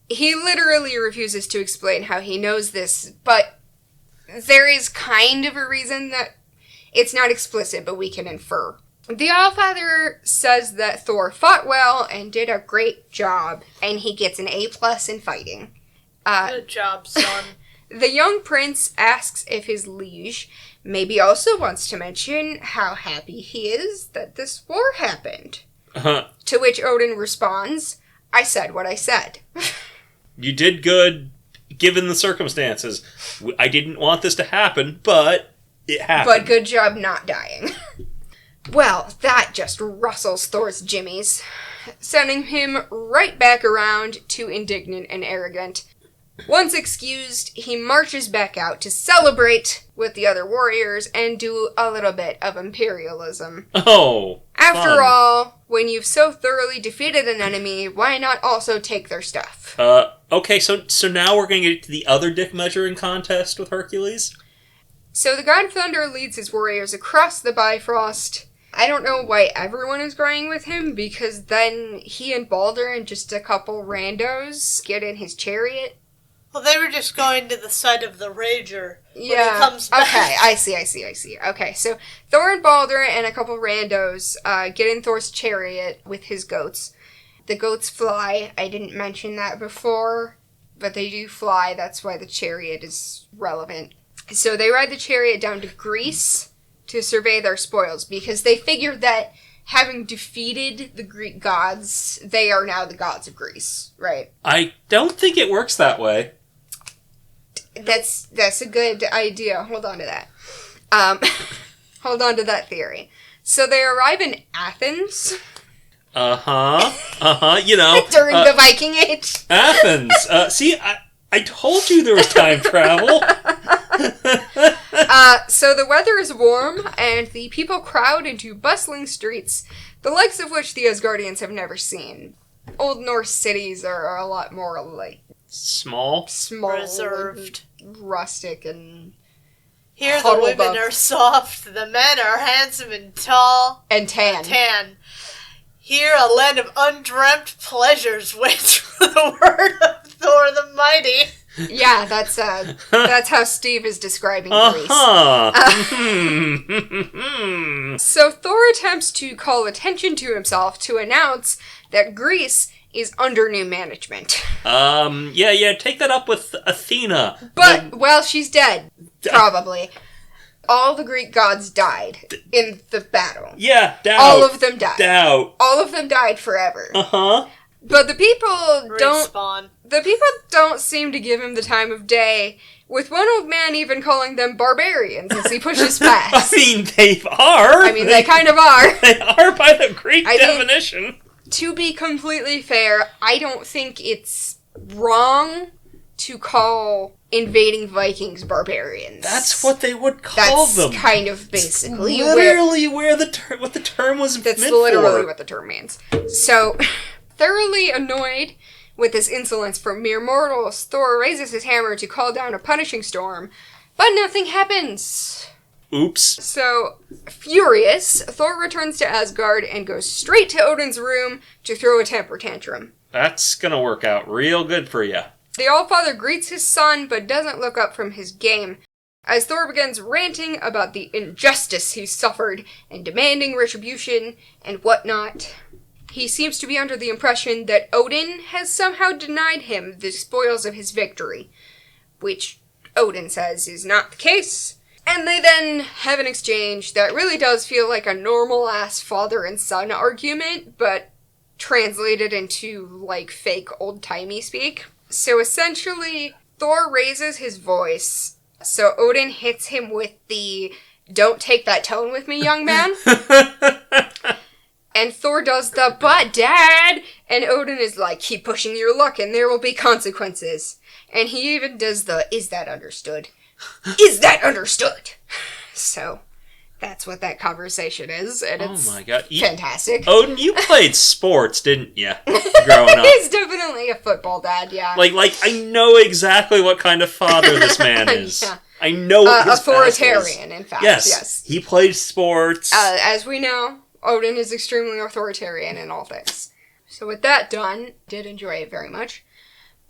He literally refuses to explain how he knows this, but there is kind of a reason that it's not explicit, but we can infer. The Allfather says that Thor fought well and did a great job, and he gets an A+ in fighting. Good job, son. The young prince asks if his liege maybe also wants to mention how happy he is that this war happened. To which Odin responds, I said what I said. You did good, given the circumstances. I didn't want this to happen, but it happened. But good job not dying. Well, that just rustles Thor's jimmies, sending him right back around to indignant and arrogant. Once excused, he marches back out to celebrate with the other warriors and do a little bit of imperialism. Oh, After all, when you've so thoroughly defeated an enemy, why not also take their stuff? Okay, so now we're going to get to the other dick measuring contest with Hercules? So the God Thunder leads his warriors across the Bifrost. I don't know why everyone is going with him, because then he and Balder and just a couple randos get in his chariot. Well, they were just going to the site of the Rager when he Yeah, comes back. okay, I see. Okay, so Thor and Balder and a couple randos get in Thor's chariot with his goats. The goats fly. I didn't mention that before, but they do fly. That's why the chariot is relevant. So they ride the chariot down to Greece to survey their spoils, because they figured that having defeated the Greek gods, they are now the gods of Greece, right? I don't think it works that way. That's a good idea. Hold on to that. Hold on to that theory. So they arrive in Athens. You know. During the Viking Age. Athens. See, I told you there was time travel. So the weather is warm, and the people crowd into bustling streets, the likes of which the Asgardians have never seen. Old Norse cities are a lot more, like, Small, reserved, rustic, and here the women are soft, the men are handsome and tall. And tan. Here a land of undreamt pleasures waits for the word of Thor the Mighty. Yeah, that's how Steve is describing Greece. So Thor attempts to call attention to himself to announce that Greece is under new management. Yeah, take that up with Athena. But, well, she's dead. Probably. All the Greek gods died in the battle. Yeah, doubt. All of them died. Doubt. All of them died forever. Uh-huh. But the people Respawn. don't seem to give him the time of day, with one old man even calling them barbarians as he pushes past. I mean, they are. I mean, they kind of are. They are by the Greek definition. To be completely fair, I don't think it's wrong to call invading Vikings barbarians. That's what they would call them. That's kind of basically literally what the term was meant for. That's literally what the term means. So, thoroughly annoyed with this insolence from mere mortals, Thor raises his hammer to call down a punishing storm, but nothing happens. Oops. So, furious, Thor returns to Asgard and goes straight to Odin's room to throw a temper tantrum. That's gonna work out real good for you. The Allfather greets his son, but doesn't look up from his game, as Thor begins ranting about the injustice he's suffered and demanding retribution and whatnot. He seems to be under the impression that Odin has somehow denied him the spoils of his victory, which Odin says is not the case. And they then have an exchange that really does feel like a normal-ass father and son argument, but translated into, like, fake old-timey speak. So essentially, Thor raises his voice, so Odin hits him with the, "Don't take that tone with me, young man." And Thor does the, "But, Dad!" And Odin is like, "Keep pushing your luck and there will be consequences." And he even does the, "Is that understood? Is that understood?" So, That's what that conversation is, and it's my god. fantastic. Odin, you played sports, didn't you? Growing up. He's definitely a football dad, yeah. Like I know exactly what kind of father this man is. Yeah. I know what his authoritarian, in fact. Yes. He played sports. As we know, Odin is extremely authoritarian in all things. So with that done, did enjoy it very much.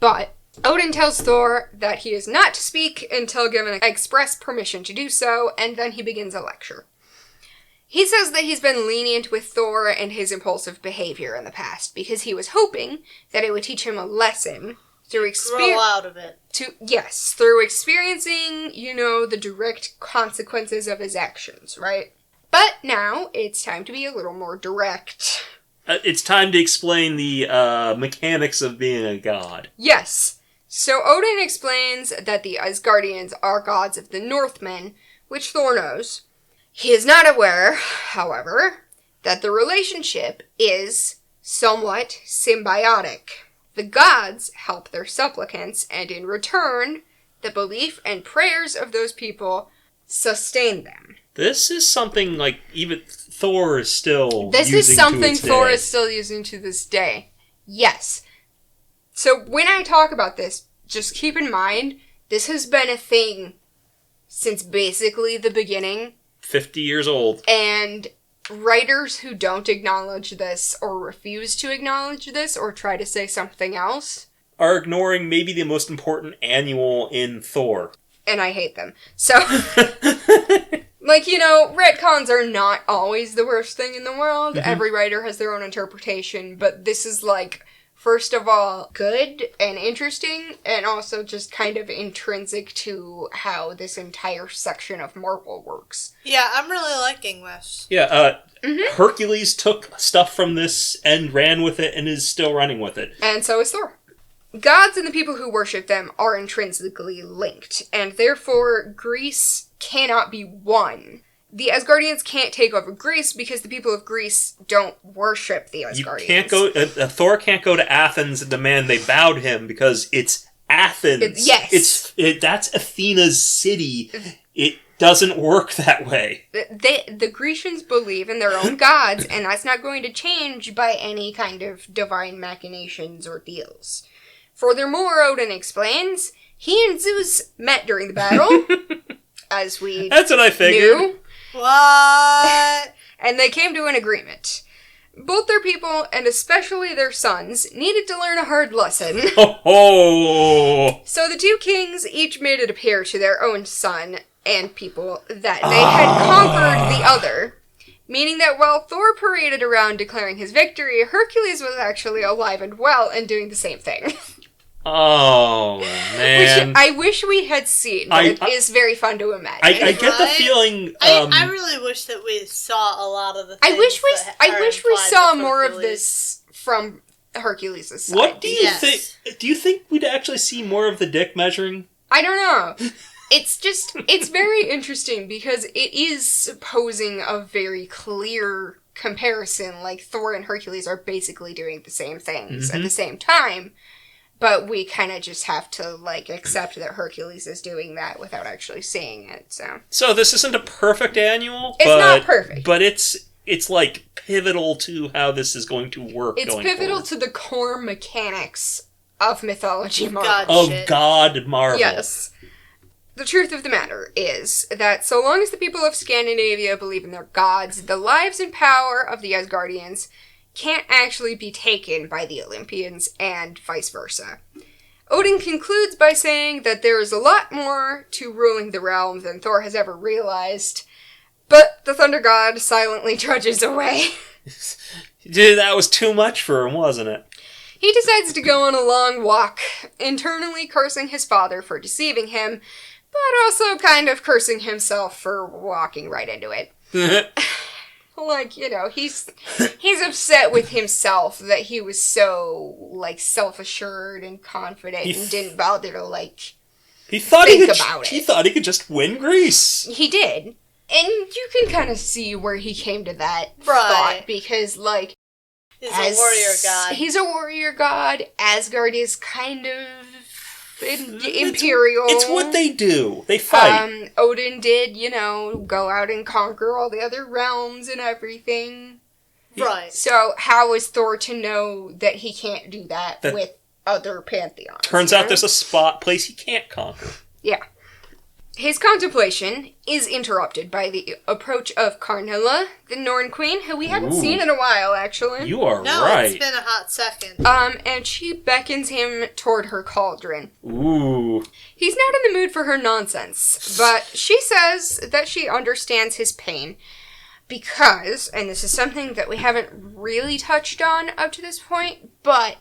But Odin tells Thor that he is not to speak until given express permission to do so, and then he begins a lecture. He says that he's been lenient with Thor and his impulsive behavior in the past, because he was hoping that it would teach him a lesson through Grow out of it. Through experiencing, the direct consequences of his actions, right? But now, it's time to be a little more direct. It's time to explain the mechanics of being a god. Yes. So Odin explains that the Asgardians are gods of the Northmen, which Thor knows. He is not aware, however, that the relationship is somewhat symbiotic. The gods help their supplicants, and in return, the belief and prayers of those people sustain them. This is something, like, even Thor is still This using is something to Thor day. is still using to this day. Yes. So when I talk about this, just keep in mind, this has been a thing since basically the beginning. 50 years old. And writers who don't acknowledge this, or refuse to acknowledge this, or try to say something else, are ignoring maybe the most important annual in Thor. And I hate them. So, retcons are not always the worst thing in the world. Mm-hmm. Every writer has their own interpretation, but this is, first of all, good and interesting, and also just kind of intrinsic to how this entire section of Marvel works. Yeah, I'm really liking this. Yeah, Hercules took stuff from this and ran with it and is still running with it. And so is Thor. Gods and the people who worship them are intrinsically linked, and therefore Greece cannot be one. The Asgardians can't take over Greece because the people of Greece don't worship the Asgardians. Thor can't go to Athens and demand they bow to him because it's Athens. Yes. That's Athena's city. It doesn't work that way. The Grecians believe in their own gods, and that's not going to change by any kind of divine machinations or deals. Furthermore, Odin explains, he and Zeus met during the battle, as we That's what I figured. knew. What? And they came to an agreement. Both their people, and especially their sons, needed to learn a hard lesson. Oh. So the two kings each made it appear to their own son and people that they had conquered the other. Meaning that while Thor paraded around declaring his victory, Hercules was actually alive and well and doing the same thing. Oh, man. Which I wish we had seen, but it is very fun to imagine. I get the feeling... I really wish that we saw a lot of the things I wish we saw more of Hercules. this from Hercules' side. What do you think? Do you think we'd actually see more of the dick measuring? I don't know. It's very interesting because it is posing a very clear comparison. Like, Thor and Hercules are basically doing the same things at the same time. But we kind of just have to, accept that Hercules is doing that without actually seeing it, so... So this isn't a perfect annual, It's not perfect. But it's pivotal to how this is going to work It's going pivotal forward. to the core mechanics of mythology Marvel. God Marvel. Yes. The truth of the matter is that so long as the people of Scandinavia believe in their gods, the lives and power of the Asgardians can't actually be taken by the Olympians, and vice versa. Odin concludes by saying that there is a lot more to ruling the realm than Thor has ever realized, but the Thunder God silently trudges away. Dude, that was too much for him, wasn't it? He decides to go on a long walk, internally cursing his father for deceiving him, but also kind of cursing himself for walking right into it. He's upset with himself that he was so, self-assured and confident and didn't bother to, he thought think about it. He thought he could just win Greece. He did. And you can kind of see where he came to that Right. thought, because, he's a warrior god. He's a warrior god. Asgard is kind of Imperial. It's what they do. They fight. Odin did, go out and conquer all the other realms and everything. Right. So how is Thor to know that he can't do that with other pantheons? Turns out there's a place he can't conquer. Yeah. His contemplation is interrupted by the approach of Karnilla, the Norn Queen, who we haven't seen in a while, actually. You are no, right. It's been a hot second. And she beckons him toward her cauldron. Ooh. He's not in the mood for her nonsense, but she says that she understands his pain because, and this is something that we haven't really touched on up to this point, but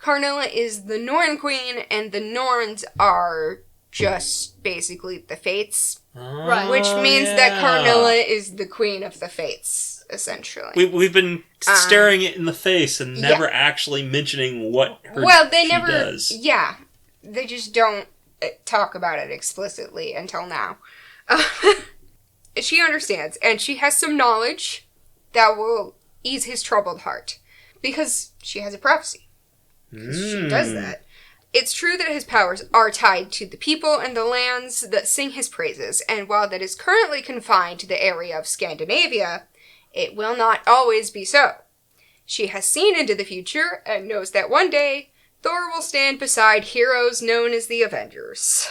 Karnilla is the Norn Queen, and the Norns are just basically the Fates. Right. Which means that Karnilla is the queen of the Fates, essentially. We've been staring it in the face and never actually mentioning what she does. Yeah. They just don't talk about it explicitly until now. She understands, and she has some knowledge that will ease his troubled heart. Because she has a prophecy. She does that. It's true that his powers are tied to the people and the lands that sing his praises, and while that is currently confined to the area of Scandinavia, it will not always be so. She has seen into the future and knows that one day, Thor will stand beside heroes known as the Avengers.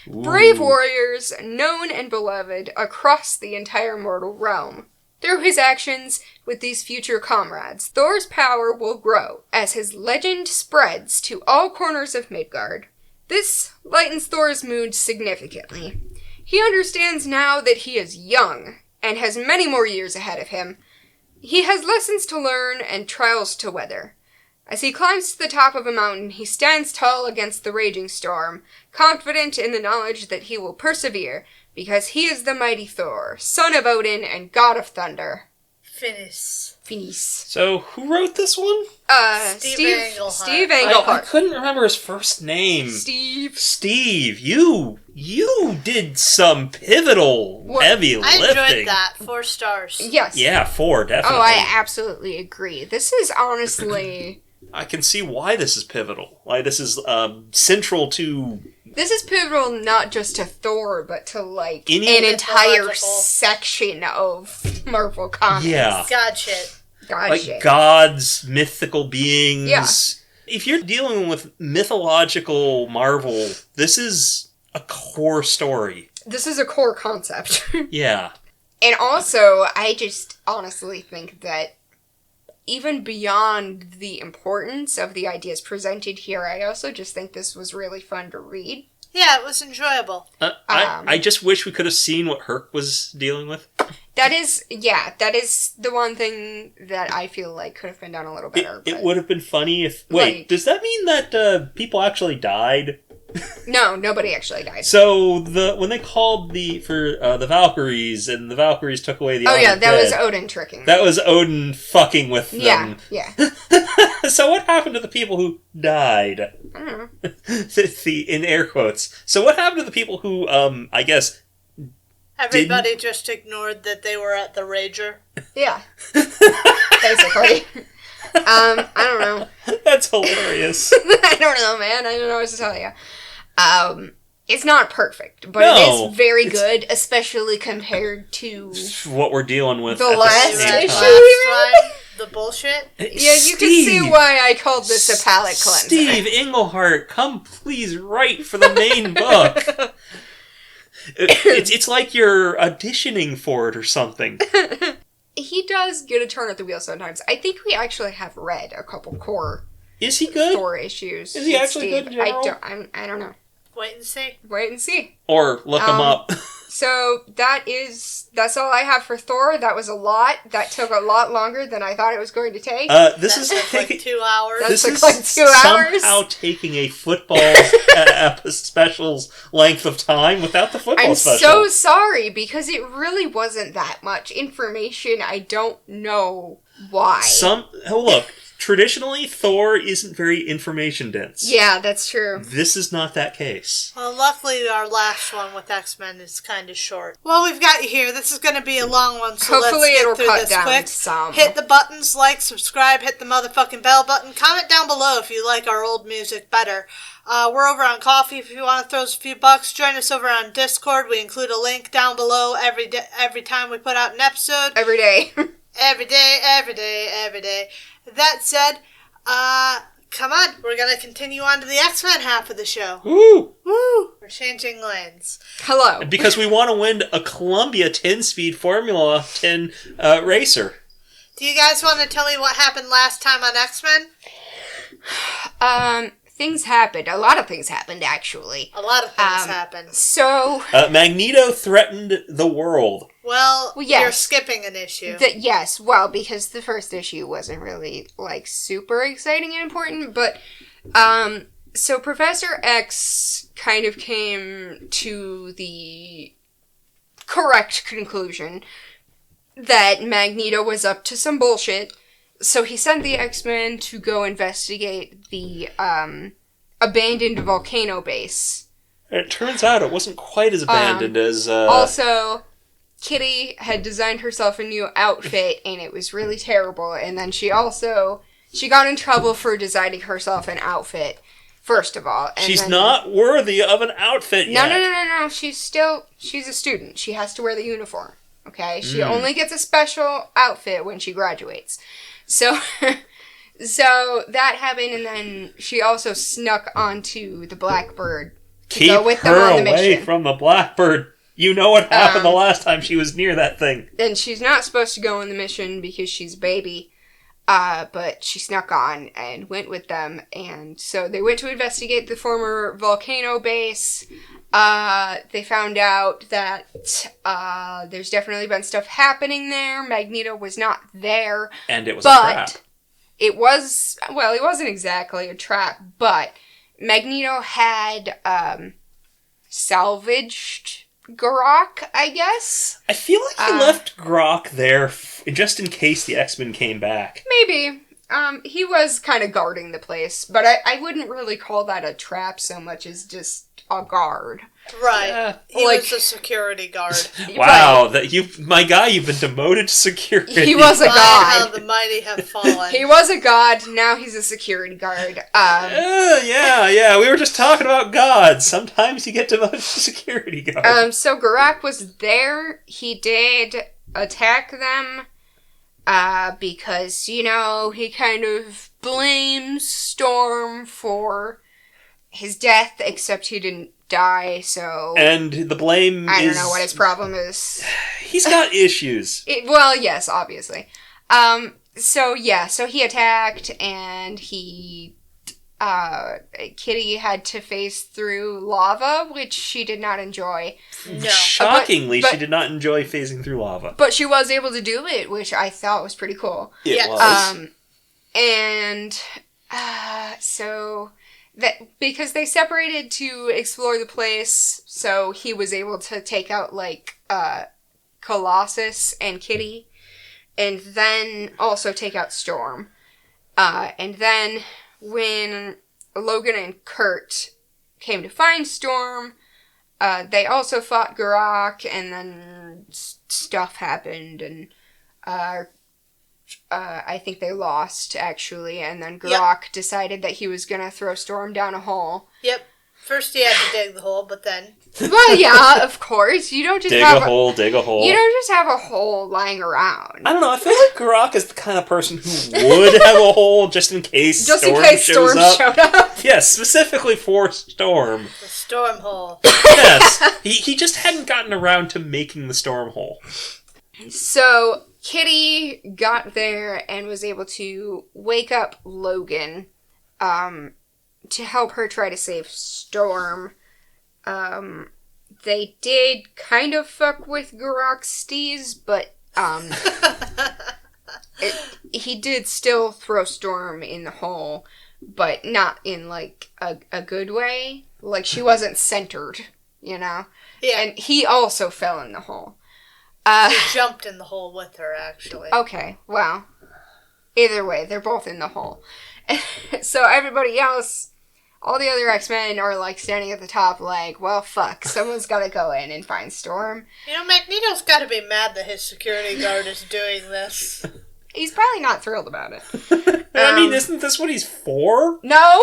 Ooh. Brave warriors, known and beloved across the entire mortal realm. Through his actions with these future comrades, Thor's power will grow as his legend spreads to all corners of Midgard. This lightens Thor's mood significantly. He understands now that he is young and has many more years ahead of him. He has lessons to learn and trials to weather. As he climbs to the top of a mountain, he stands tall against the raging storm, confident in the knowledge that he will persevere, because he is the mighty Thor, son of Odin and god of thunder. Finis. So, who wrote this one? Steve Englehart. Steve Englehart. I couldn't remember his first name. Steve, you did some pivotal heavy lifting. I enjoyed that. 4 stars. Yes. Yeah, 4, definitely. Oh, I absolutely agree. This is honestly... I can see why this is pivotal. Why this is central to... This is pivotal not just to Thor, but to, an entire section of Marvel Comics. Yeah. God shit. Gods, mythical beings. Yeah. If you're dealing with mythological Marvel, this is a core story. This is a core concept. Yeah. And also, I just honestly think that even beyond the importance of the ideas presented here, I also just think this was really fun to read. Yeah, it was enjoyable. I just wish we could have seen what Herc was dealing with. That is the one thing that I feel like could have been done a little better. It would have been funny if... Wait, does that mean that people actually died? No, nobody actually died. So when they called the Valkyries, and the Valkyries took away the that was Odin tricking them. That was Odin fucking with them. Yeah. So what happened to the people who died? I don't know. In air quotes. So what happened to the people who, I guess... Everybody just ignored that they were at the Rager? Yeah. Basically. I don't know. That's hilarious. I don't know, man. I don't know what to tell you. It's not perfect, but it is very good, especially compared to what we're dealing with the last issue. The bullshit. Yeah, you can see why I called this a palate cleanser. Steve Englehart, come please write for the main book. It's like you're auditioning for it or something. He does get a turn at the wheel sometimes. I think we actually have read a couple core. Is he good? Thor issues. Is he actually Steve. good in general? I don't know. Wait and see. Or look him up. So that's all I have for Thor. That was a lot. That took a lot longer than I thought it was going to take. This is like 2 hours. This is like 2 hours. Somehow taking a football special's length of time without the football special. I'm so sorry, because it really wasn't that much information. I don't know why. Look, traditionally, Thor isn't very information dense. Yeah, that's true. This is not that case. Well, luckily our last one with X-Men is kind of short. Well, we've got you here. This is going to be a long one, so hopefully let's get it'll through cut this down quick. some. Hit the buttons, like, subscribe, hit the motherfucking bell button. Comment down below if you like our old music better. We're over on Coffee if you want to throw us a few bucks. Join us over on Discord. We include a link down below every time we put out an episode. Every day. Every day. That said, come on. We're going to continue on to the X-Men half of the show. Woo! Woo! We're changing lanes. Hello. Because we want to win a Columbia 10-speed Formula 10 racer. Do you guys want to tell me what happened last time on X-Men? Things happened. A lot of things happened, actually. A lot of things happened. So... Magneto threatened the world. Well, yes. You're skipping an issue. Yes, well, because the first issue wasn't really, super exciting and important, but, so Professor X kind of came to the correct conclusion that Magneto was up to some bullshit, so he sent the X-Men to go investigate the, abandoned volcano base. It turns out it wasn't quite as abandoned as... Also... Kitty had designed herself a new outfit, and it was really terrible. And then she got in trouble for designing herself an outfit, first of all. And she's not worthy of an outfit yet. No. She's a student. She has to wear the uniform, okay? She only gets a special outfit when she graduates. So, so that happened, and then she also snuck onto the Blackbird to go with them on the mission. Keep her away from the Blackbird. You know what happened the last time she was near that thing. And she's not supposed to go on the mission because she's a baby. But she snuck on and went with them. And so they went to investigate the former volcano base. They found out that there's definitely been stuff happening there. Magneto was not there. And it was a trap. It wasn't exactly a trap, but Magneto had salvaged Grok, I guess. I feel like he left Grok there just in case the X-Men came back. Maybe. He was kind of guarding the place, but I wouldn't really call that a trap so much as just a guard. Right. He was a security guard. Wow, my guy, you've been demoted to security. He was a god. How the mighty have fallen. He was a god, now he's a security guard. Yeah, we were just talking about gods. Sometimes you get demoted to security guard. So Garak was there. He did attack them, because, he kind of blames Storm for his death, except he didn't die, so... And the blame I don't know what his problem is. He's got issues. Yes, obviously. So he attacked, and Kitty had to face through lava, which she did not enjoy. No. Shockingly, she did not enjoy phasing through lava. But she was able to do it, which I thought was pretty cool. It was. So... because they separated to explore the place, so he was able to take out, Colossus and Kitty, and then also take out Storm. And then when Logan and Kurt came to find Storm, they also fought Garak, and then stuff happened, and I think they lost, actually, and then Garak decided that he was gonna throw Storm down a hole. Yep. First he had to dig the hole, but then... Well, yeah, of course. You don't just dig a hole. You don't just have a hole lying around. I don't know, I feel like Garak is the kind of person who would have a hole just in case Storm showed up. Yes, specifically for Storm. The Storm hole. Yes. He just hadn't gotten around to making the Storm hole. So... Kitty got there and was able to wake up Logan, to help her try to save Storm. They did kind of fuck with Garak's steez, but, he did still throw Storm in the hole, but not in, a good way. She wasn't centered, Yeah. And he also fell in the hole. He jumped in the hole with her, actually. Okay, well, either way, they're both in the hole. So everybody else, all the other X-Men are, standing at the top well, fuck, someone's gotta go in and find Storm. Magneto's gotta be mad that his security guard is doing this. He's probably not thrilled about it. I mean, isn't this what he's for? No,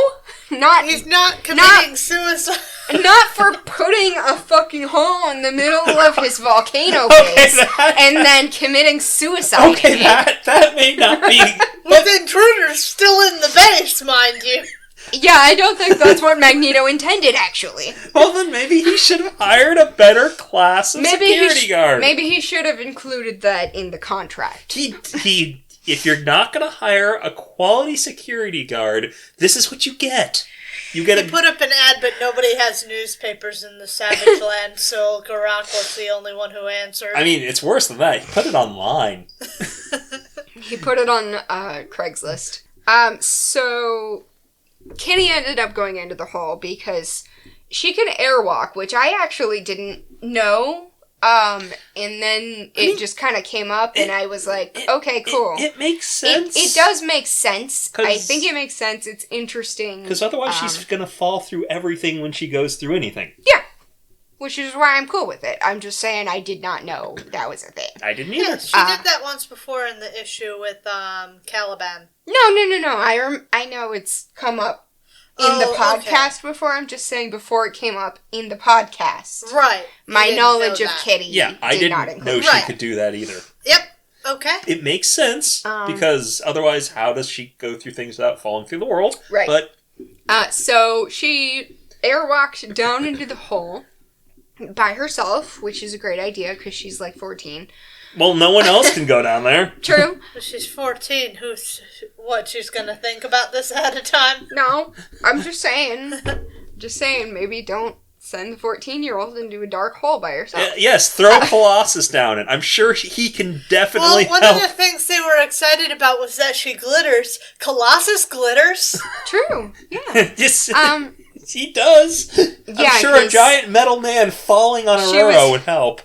not. He's not committing suicide. Not for putting a fucking hole in the middle of his volcano base and then committing suicide. Okay, that may not be. With intruders still in the base, mind you. Yeah, I don't think that's what Magneto intended, actually. Well, then maybe he should have hired a better class of security guard. Maybe he should have included that in the contract. He. If you're not going to hire a quality security guard, this is what you get. You get He put up an ad, but nobody has newspapers in the Savage Land, so Garak was the only one who answered. I mean, it's worse than that. He put it online. He put it on Craigslist. So Kitty ended up going into the hole because she can airwalk, which I actually didn't know. And then it just kind of came up, and I was like, okay, cool. It makes sense. It does make sense. I think it makes sense. It's interesting. Because otherwise she's going to fall through everything when she goes through anything. Yeah. Which is why I'm cool with it. I'm just saying I did not know that was a thing. I didn't either. Yeah, she did that once before in the issue with Caliban. No. I know it's come up in the podcast before. I'm just saying before it came up in the podcast. Right. My knowledge of Kitty I didn't not include know she could do that either. Yep. Okay. It makes sense, because otherwise how does she go through things without falling through the world? Right. But so she airwalked down into the hole by herself, which is a great idea because she's like 14. Well, no one else can go down there. True. She's 14. She's gonna think about this at a time? No, I'm just saying. Maybe don't send the 14-year-old into a dark hole by herself. Yes, throw Colossus down it. I'm sure he can definitely help. One of the things they were excited about was that she glitters. Colossus glitters. True, yeah. Yes, he does. Yeah, I'm sure a giant metal man falling on Ororo would help.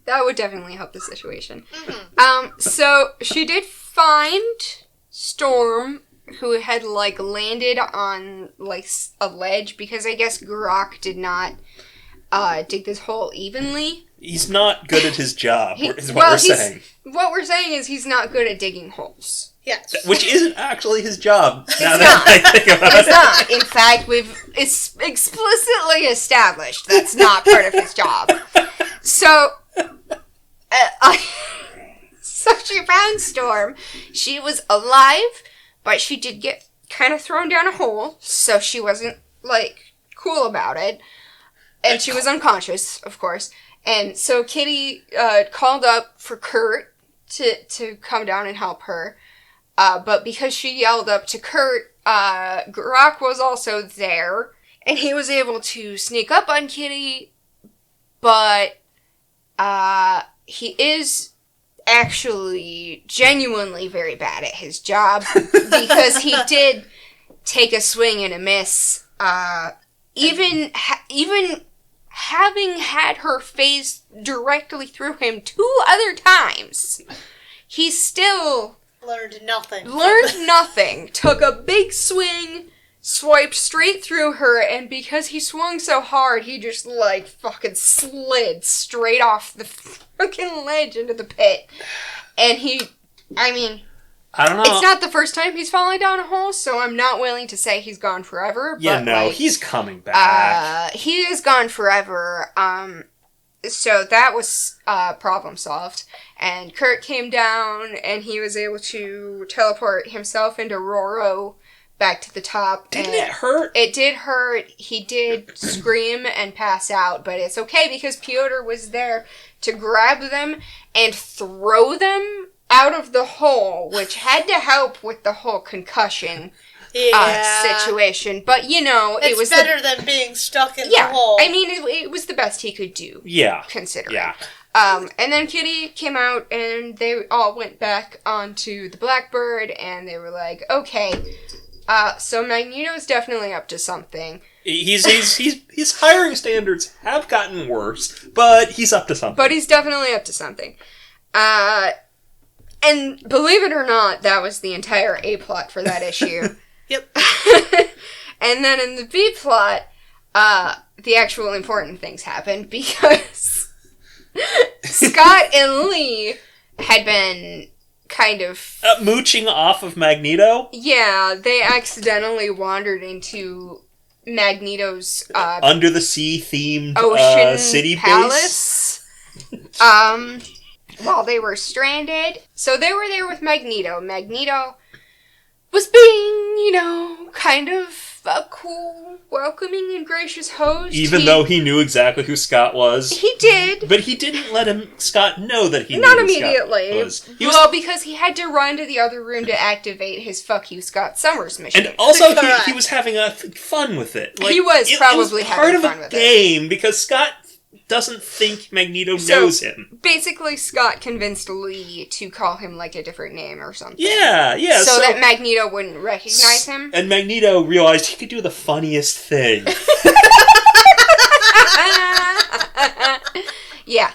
That would definitely help the situation. Mm-hmm. So she did find Storm, who had, landed on, a ledge, because I guess Garak did not dig this hole evenly. He's not good at his job, is what we're saying. What we're saying is he's not good at digging holes. Yes. Which isn't actually his job, now It's that I think about it. It's not. In fact, it's explicitly established that's not part of his job. So... So she found Storm. She was alive, but she did get kind of thrown down a hole, so she wasn't, cool about it. And she was unconscious, of course. And so Kitty called up for Kurt to come down and help her. But because she yelled up to Kurt, Garak was also there, and he was able to sneak up on Kitty, but he is actually genuinely very bad at his job because he did take a swing and a miss. Even having had her face directly through him 2 other times, he still learned nothing. Took a big swing, swiped straight through her, and because he swung so hard, he just, fucking slid straight off the fucking ledge into the pit. And I don't know. It's not the first time he's fallen down a hole, so I'm not willing to say he's gone forever. Yeah, but, he's coming back. He is gone forever. So that was problem solved. And Kurt came down, and he was able to teleport himself into Ororo back to the top. Didn't it hurt? It did hurt. He did scream and pass out, but it's okay because Piotr was there to grab them and throw them out of the hole, which had to help with the whole concussion situation. But, it was better than being stuck in the hole. I mean, it was the best he could do. Yeah. Considering. Yeah. And then Kitty came out, and they all went back onto the Blackbird, and they were like, okay, so Magneto's definitely up to something. His hiring standards have gotten worse, but he's up to something. But he's definitely up to something. And believe it or not, that was the entire A plot for that issue. Yep. And then in the B plot, the actual important things happened because Scott and Lee had been kind of... mooching off of Magneto? Yeah, they accidentally wandered into Magneto's under the sea themed ocean city palace. While they were stranded. So they were there with Magneto. Magneto was being, kind of a cool, welcoming, and gracious host. Even though he knew exactly who Scott was. He did. But he didn't let Scott know that he knew Not who immediately. Scott was. Because he had to run to the other room to activate his Fuck You Scott Summers mission. And also, he was having fun with it. Like, he was probably having fun with it. Part of a game, because Scott doesn't think Magneto knows him. Basically, Scott convinced Lee to call him, like, a different name or something. Yeah. So that Magneto wouldn't recognize him. And Magneto realized he could do the funniest thing. Yeah.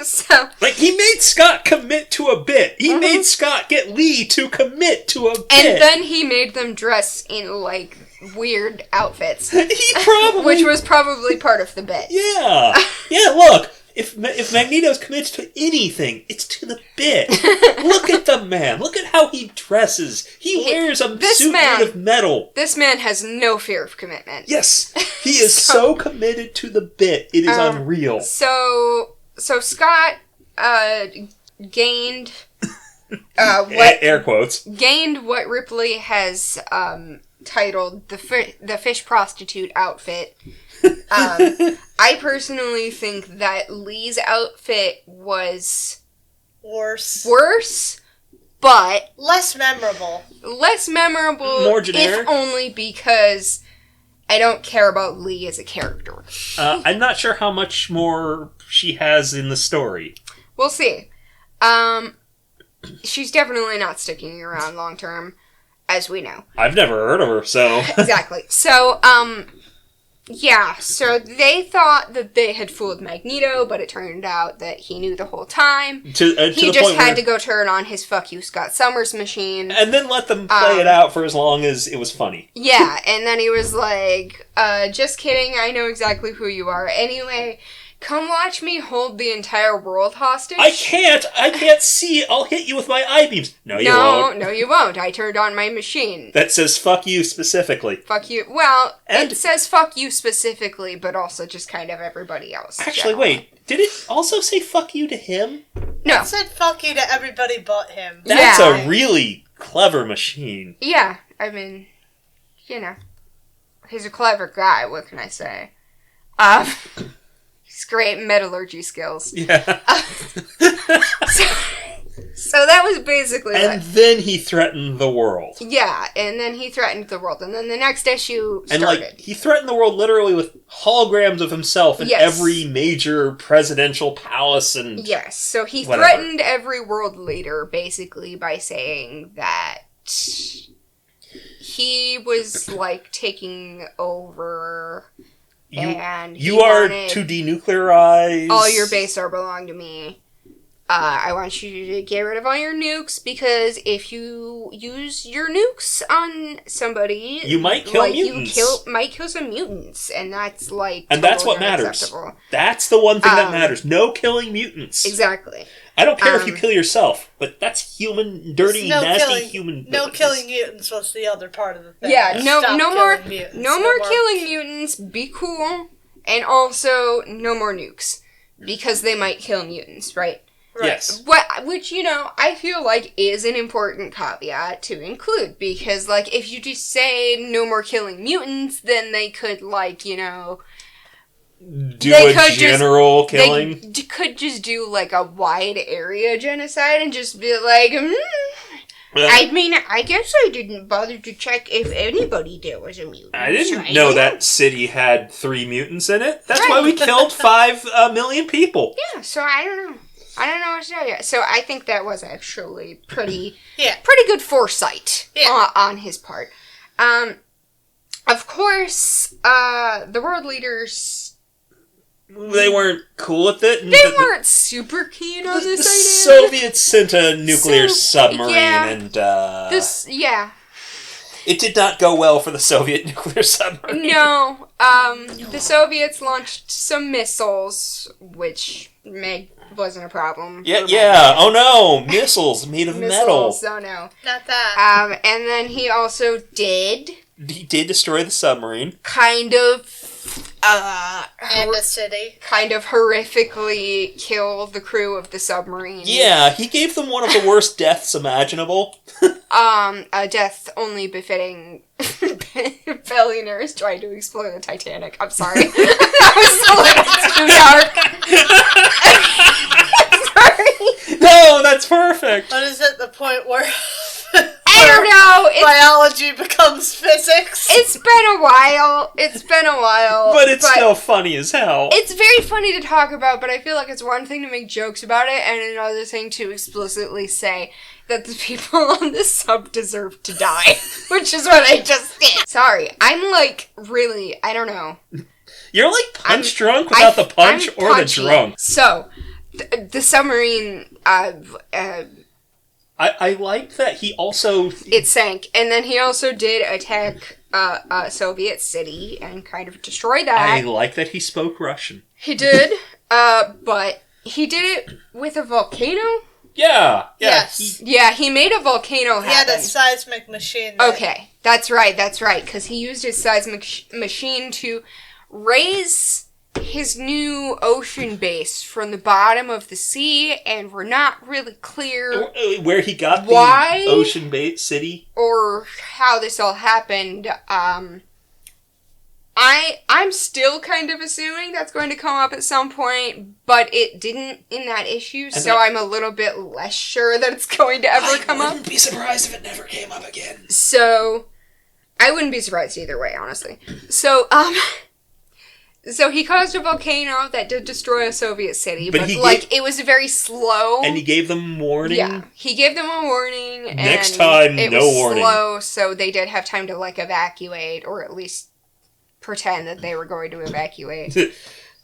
So... Like, he made Scott commit to a bit. He made Scott get Lee to commit to a bit. And then he made them dress in, like, weird outfits. Which was probably part of the bit. Yeah. Yeah, look. If Magneto's committed to anything, it's to the bit. Look at the man. Look at how he dresses. He wears a suit made of metal. This man has no fear of commitment. Yes. He is so committed to the bit. It is unreal. So Scott gained air quotes. Gained what Ripley has titled the fish prostitute outfit. I personally think that Lee's outfit was worse, but less memorable. More generic. If only because I don't care about Lee as a character. I'm not sure how much more she has in the story. We'll see. She's definitely not sticking around long term, as we know. I've never heard of her, so... Exactly. So, yeah, so they thought that they had fooled Magneto, but it turned out that he knew the whole time. He just had to go turn on his Fuck You Scott Summers machine. And then let them play it out for as long as it was funny. Yeah, and then he was like, just kidding, I know exactly who you are. Anyway, come watch me hold the entire world hostage. I can't see. I'll hit you with my eye beams. No, you won't. No, you won't. I turned on my machine. That says fuck you specifically. Fuck you. Well, it says fuck you specifically, but also just kind of everybody else. Actually, wait. Did it also say fuck you to him? No. It said fuck you to everybody but him. That's a really clever machine. Yeah. I mean, he's a clever guy. What can I say? He's great metallurgy skills. Yeah. So that was basically And then he threatened the world. Yeah, and then he threatened the world. And then the next issue started. And, he threatened the world literally with holograms of himself in every major presidential palace and... Yes, so he threatened every world leader, basically, by saying that he was, taking over... You are to denuclearize... All your base are belong to me. I want you to get rid of all your nukes, because if you use your nukes on somebody... You might kill mutants. You might kill some mutants, and that's, And that's what matters. That's the one thing that matters. No killing mutants. Exactly. I don't care if you kill yourself, but that's human, dirty, nasty human... No killing mutants was the other part of the thing. Yeah, no more killing mutants, be cool, and also no more nukes, because they might kill mutants, right? Yes. Which, I feel like is an important caveat to include, because, if you just say no more killing mutants, then they could, general killing? They could just do, a wide area genocide and just be like, I mean, I guess I didn't bother to check if anybody there was a mutant. I didn't know that city had 3 mutants in it. That's why we killed 5 million people. Yeah, so I don't know. I don't know what to tell you. So I think that was actually pretty good foresight on his part. Of course, the world leaders... They weren't cool with it. They weren't super keen on this idea. The Soviets sent a nuclear submarine and... It did not go well for the Soviet nuclear submarine. No. The Soviets launched some missiles, which wasn't a problem. Yeah. Oh no, missiles made of metal. Oh no. Not that. And then he also did destroy the submarine. Kind of and a city. Kind of horrifically kill the crew of the submarine. Yeah, he gave them one of the worst deaths imaginable. A death only befitting billionaires trying to explore the Titanic. I'm sorry. That was a little too dark. Sorry. No, that's perfect. What is it, the point where... I don't know. Biology becomes physics. It's been a while. But it's still funny as hell. It's very funny to talk about, but I feel like it's one thing to make jokes about it, and another thing to explicitly say that the people on this sub deserve to die. Which is what I just did. Sorry. I'm like, really, I don't know. You're like punch drunk without the punch I'm or punchy. the drunk. So, the submarine... I like that he also... It sank, and then he also did attack a Soviet city and kind of destroy that. I like that he spoke Russian. He did, but he did it with a volcano? Yeah. Yes. He made a volcano happen. He had a seismic machine. Okay, that's right, because he used his seismic machine to raise his new ocean base from the bottom of the sea, and we're not really clear where he got why the ocean base city or how this all happened. I'm still kind of assuming that's going to come up at some point, but it didn't in that issue, so I'm a little bit less sure that it's going to ever come up. I wouldn't be surprised if it never came up again. So, I wouldn't be surprised either way, honestly. So, So he caused a volcano that did destroy a Soviet city, but it was very slow. And he gave them warning? Yeah, he gave them a warning. Next time, it no was warning. Slow, so they did have time to, evacuate, or at least pretend that they were going to evacuate.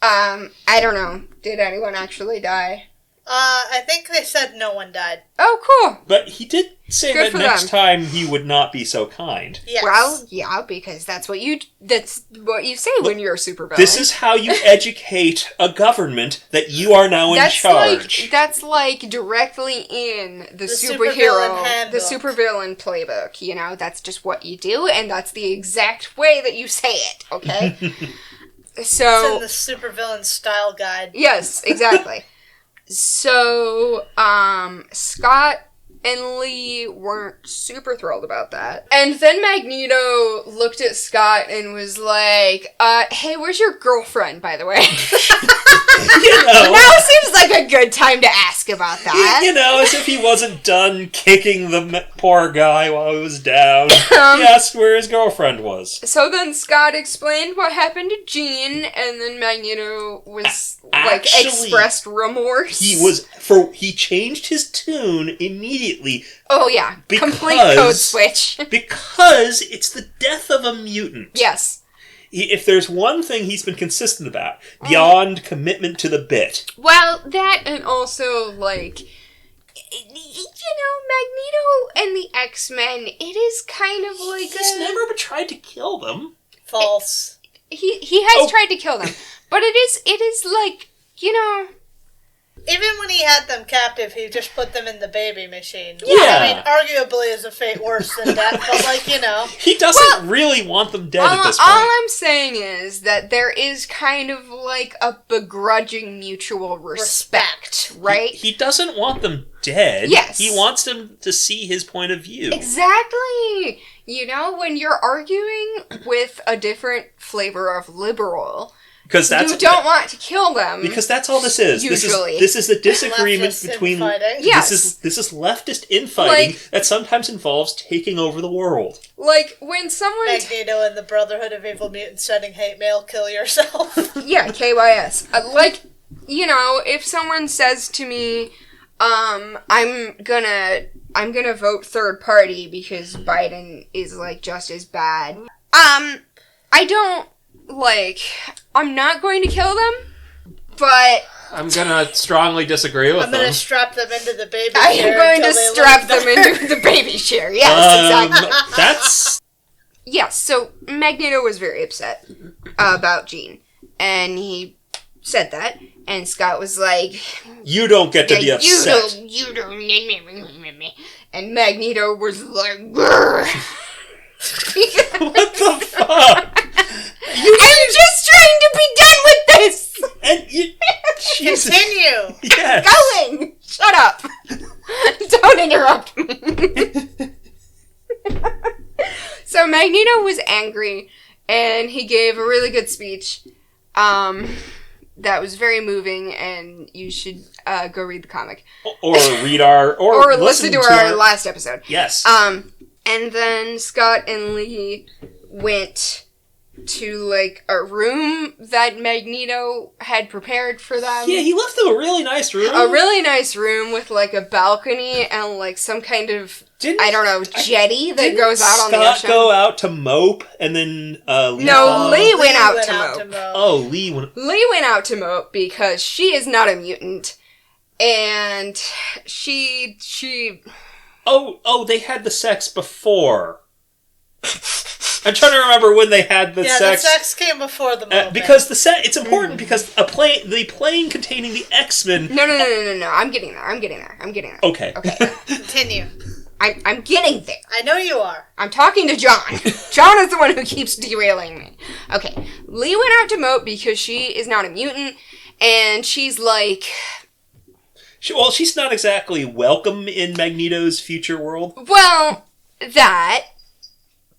I don't know. Did anyone actually die? I think they said no one died. Oh, cool. But he did say Good that for next them. time he would not be so kind. Yes. Well, yeah, because that's what you say when you're a supervillain. This is how you educate a government that you are now in charge. That's directly in the supervillain supervillain playbook. You know, that's just what you do, and that's the exact way that you say it. Okay. So it's in the supervillain style guide. Yes, exactly. So, Scott and Lee weren't super thrilled about that. And then Magneto looked at Scott and was like, hey, where's your girlfriend, by the way? Now seems like a good time to ask about that. As if he wasn't done kicking the poor guy while he was down. He asked where his girlfriend was. So then Scott explained what happened to Jean, and then Magneto was, expressed remorse. He changed his tune immediately. Oh, yeah. Complete code switch. Because it's the death of a mutant. Yes. If there's one thing he's been consistent about, beyond commitment to the bit. Well, that and also, Magneto and the X-Men, it is kind of like He's never tried to kill them. False. He has tried to kill them. But it is Even when he had them captive, he just put them in the baby machine. Yeah. I mean, arguably is a fate worse than that, but He doesn't really want them dead at this point. All I'm saying is that there is kind of a begrudging mutual respect, right? He doesn't want them dead. Yes. He wants them to see his point of view. Exactly. When you're arguing with a different flavor of liberal... you don't want to kill them. Because that's all this is. Usually. This is the disagreement leftist between... infighting. Yes. This is leftist infighting that sometimes involves taking over the world. When someone... Magneto and the Brotherhood of Evil Mutants sending hate mail, kill yourself. Yeah, KYS. If someone says to me, I'm gonna vote third party because Biden is, just as bad. I don't... I'm not going to kill them, but... I'm gonna strongly disagree with I'm them. gonna strap them into the baby chair. I am going to strap them into the baby chair, yes, exactly. Yes, so Magneto was very upset about Jean, and he said that, and Scott was like, You don't get to be upset. You don't, and Magneto was like, Grr. What the fuck? I'm just trying to be done with this! And you... Jesus. Continue! Yes. Going! Shut up! Don't interrupt me! So Magneto was angry, and he gave a really good speech. That was very moving, and you should go read the comic. Or read our... Or listen to our last episode. Yes. And then Scott and Lee went to, like, a room that Magneto had prepared for them. Yeah, he left them a really nice room. A really nice room with, like, a balcony and, like, some kind of, jetty that goes out on the ocean. Scott go out to mope, and then Lee... No, Lee went out to mope. Oh, Lee went... Lee went out to mope because she is not a mutant. And she... Oh, they had the sex before. I'm trying to remember when they had the sex. Yeah, the sex came before the movie. Because it's important because the plane containing the X-Men... No. I'm getting there. Okay. Continue. I'm getting there. I know you are. I'm talking to John. John is the one who keeps derailing me. Okay. Lee went out to mope because she is not a mutant, and she's like... she's not exactly welcome in Magneto's future world. Well, that...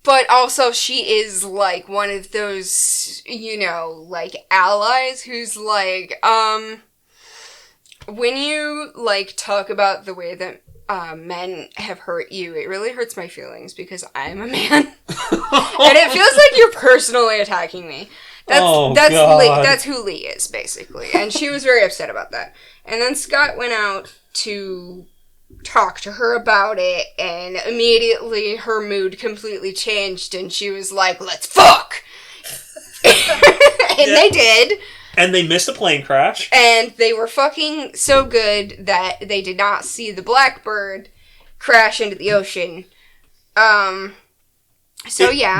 But also she is, like, one of those, like, allies who's like, when you, like, talk about the way that men have hurt you, it really hurts my feelings because I'm a man. And it feels like you're personally attacking me. That's God. Lee. That's who Lee is, basically. And she was very upset about that. And then Scott went out to talk to her about it, and immediately her mood completely changed, and she was like, let's fuck! And they did. And they missed a plane crash. And they were fucking so good that they did not see the Blackbird crash into the ocean. It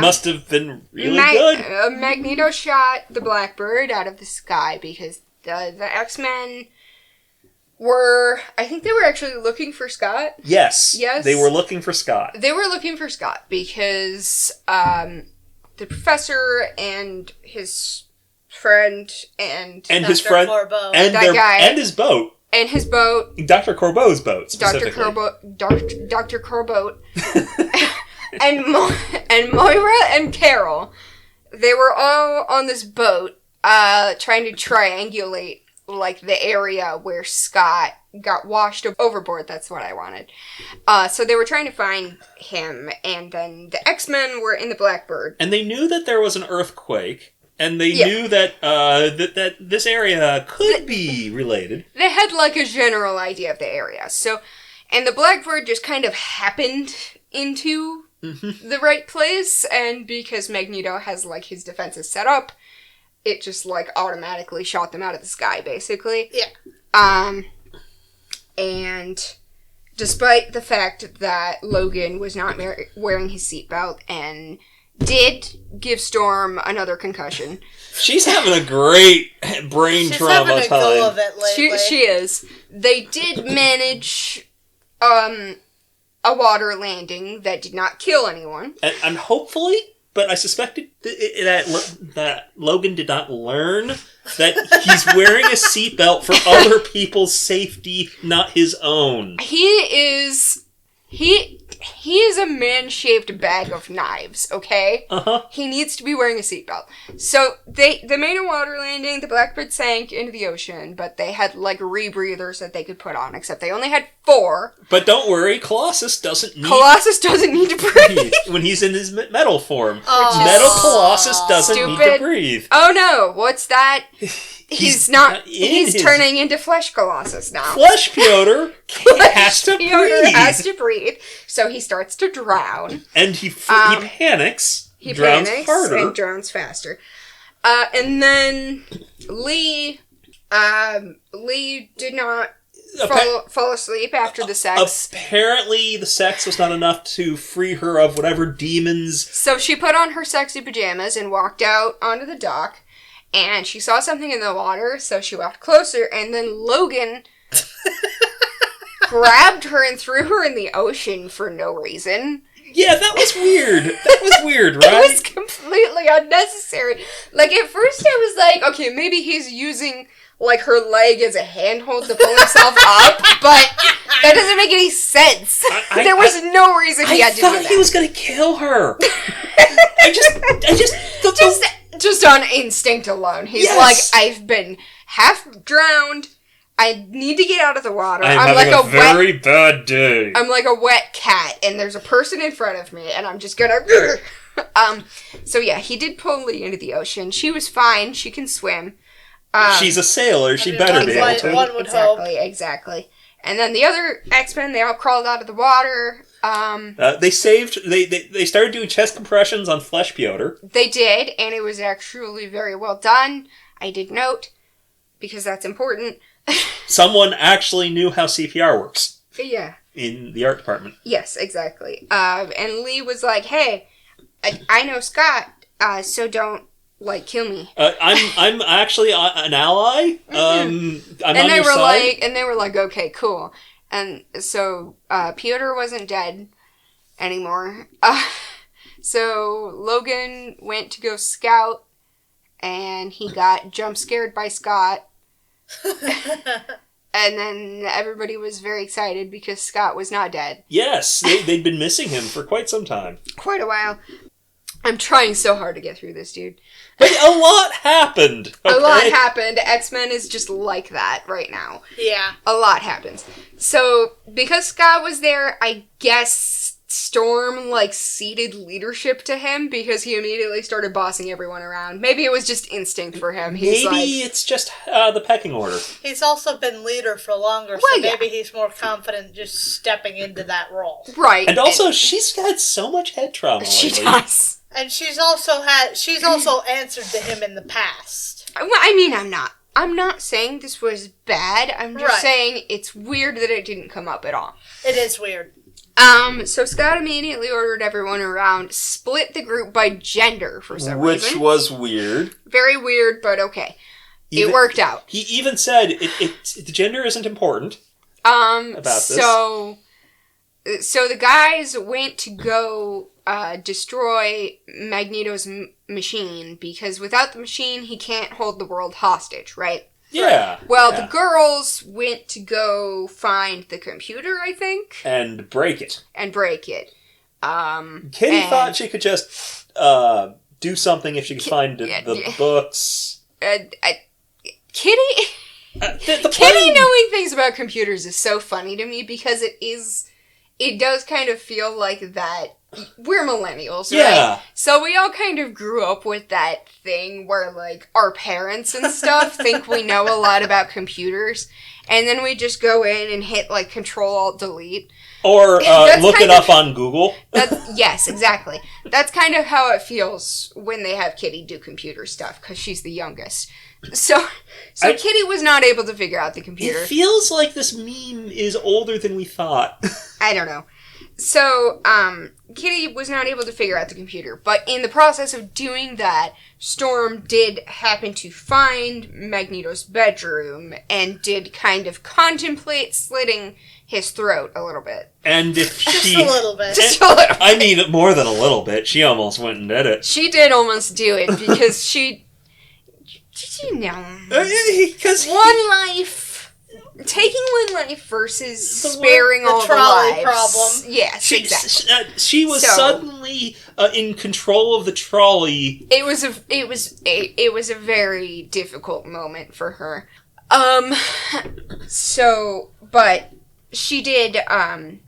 must have been really good. Magneto shot the Blackbird out of the sky because the X-Men I think they were actually looking for Scott. Yes. They were looking for Scott. They were looking for Scott because the professor and his friend and his friend Corbeau. and that guy and his boat. And his boat. Dr. Corbeau's boat, specifically. Dr. Corbeau. and Moira and Carol. They were all on this boat trying to triangulate, like, the area where Scott got washed overboard. That's what I wanted. So they were trying to find him, and then the X-Men were in the Blackbird. And they knew that there was an earthquake, and they knew that that this area could be related. They had, like, a general idea of the area. So, and the Blackbird just kind of happened into the right place, and because Magneto has, like, his defenses set up, it just, like, automatically shot them out of the sky, basically. Yeah. And despite the fact that Logan was not wearing his seatbelt and did give Storm another concussion. She's having a great brain trauma having a time. go of it lately. She is. They did manage a water landing that did not kill anyone. And hopefully... But I suspected that Logan did not learn that he's wearing a seatbelt for other people's safety, not his own. He is a man-shaped bag of knives, okay? Uh-huh. He needs to be wearing a seatbelt. So they made a water landing, the Blackbird sank into the ocean, but they had, like, rebreathers that they could put on, except they only had 4. But don't worry, Colossus doesn't need to breathe. When he's in his metal form. Metal Colossus doesn't need to breathe. Oh no, what's that? He's turning into Flesh Colossus now. Flesh Piotr has to breathe. So he starts to drown. And he panics. He drowns harder. And drowns faster. And then Lee did not fall asleep after the sex. Apparently, the sex was not enough to free her of whatever demons. So she put on her sexy pajamas and walked out onto the dock, and she saw something in the water, so she walked closer, and then Logan grabbed her and threw her in the ocean for no reason. Yeah, that was weird. That was weird, right? It was completely unnecessary. Like, at first I was like, okay, maybe he's using, like, her leg as a handhold to pull himself up, but that doesn't make any sense. There was no reason he had to do that. I thought he was going to kill her. Just on instinct alone. He's like, I've been half drowned. I need to get out of the water. I'm having like a very bad day. I'm like a wet cat, and there's a person in front of me, and I'm just gonna... So yeah, he did pull Lee into the ocean. She was fine. She can swim. She's a sailor. She better be able to. One would hope. Exactly. And then the other X-Men, they all crawled out of the water. They started doing chest compressions on Flesh Piotr. They did, and it was actually very well done. I did note, because that's important. Someone actually knew how CPR works. Yeah. In the art department. Yes, exactly. And Lee was like, "Hey, I know Scott, so don't kill me." I'm actually an ally. I'm on your side. And they were like, "Okay, cool." And so Piotr wasn't dead anymore. So Logan went to go scout, and he got jump scared by Scott. And then everybody was very excited because Scott was not dead. Yes, they'd been missing him for quite some time. Quite a while. I'm trying so hard to get through this, dude. But a lot happened. Okay? A lot happened. X-Men is just like that right now. Yeah. A lot happens. So, because Scott was there, I guess Storm, ceded leadership to him because he immediately started bossing everyone around. Maybe it was just instinct for him. Maybe it's just the pecking order. He's also been leader for longer, so maybe he's more confident just stepping into that role. Right. And also, she's had so much head trauma lately. She does. And she's also answered to him in the past. Well, I mean, I'm not saying this was bad. I'm just saying it's weird that it didn't come up at all. It is weird. So Scott immediately ordered everyone around, split the group by gender for some reason. Which was weird. Very weird, but okay. It worked out. He even said the gender isn't important. About this. So the guys went to go destroy Magneto's machine, because without the machine, he can't hold the world hostage, right? Yeah. Well, the girls went to go find the computer, I think. And break it. Kitty thought she could just do something if she could find the books. Kitty knowing things about computers is so funny to me, because it does kind of feel like that. We're millennials, right? So we all kind of grew up with that thing where, our parents and stuff think we know a lot about computers, and then we just go in and hit, Control-Alt-Delete. Or look it up on Google. Yes, exactly. That's kind of how it feels when they have Kitty do computer stuff, because she's the youngest. So Kitty was not able to figure out the computer. It feels like this meme is older than we thought. I don't know. So, Kitty was not able to figure out the computer, but in the process of doing that, Storm did happen to find Magneto's bedroom and did kind of contemplate slitting his throat a little bit. And if Just a little bit. Just a little bit. I mean, more than a little bit. She almost went and did it. She did almost do it, because she... You know... Because one life... Taking one life versus sparing all the lives. Problem. Yes, exactly. She was suddenly in control of the trolley. It was a very difficult moment for her. But she did.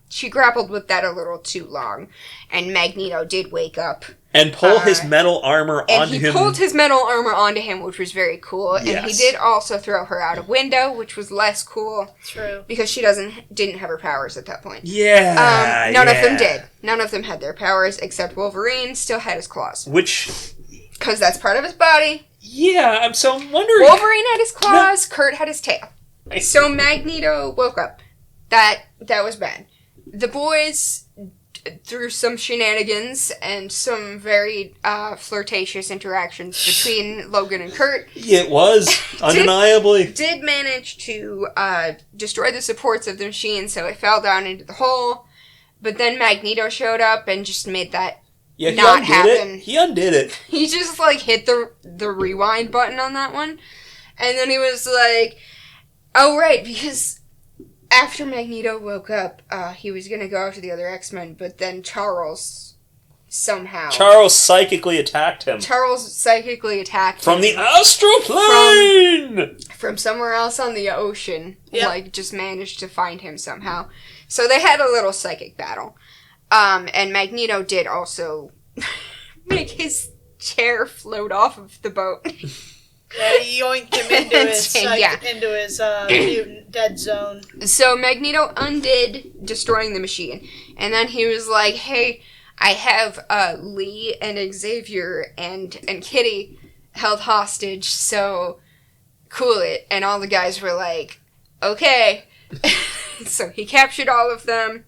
She grappled with that a little too long, and Magneto did wake up. And pull his metal armor onto him. And he pulled his metal armor onto him, which was very cool. Yes. And he did also throw her out a window, which was less cool. True. Because she didn't have her powers at that point. Yeah. None of them did. None of them had their powers, except Wolverine still had his claws. Because that's part of his body. Yeah, I'm wondering... Wolverine had his claws, Kurt had his tail. So Magneto woke up. That was bad. The boys, through some shenanigans and some very flirtatious interactions between Logan and Kurt, It was, undeniably. did manage to destroy the supports of the machine, so it fell down into the hole. But then Magneto showed up and just made that He not undid happen. it. He undid it. He just, hit the rewind button on that one. And then he was like, oh, right, because after Magneto woke up, he was going to go after the other X-Men, but then Charles psychically attacked him. From the astral plane! From somewhere else on the ocean. Yep. Just managed to find him somehow. So they had a little psychic battle. And Magneto did also make his chair float off of the boat. Yeah, he yoinked him into his mutant dead zone. So Magneto undid destroying the machine. And then he was like, hey, I have Lee and Xavier and Kitty held hostage, so cool it. And all the guys were like, okay. So he captured all of them.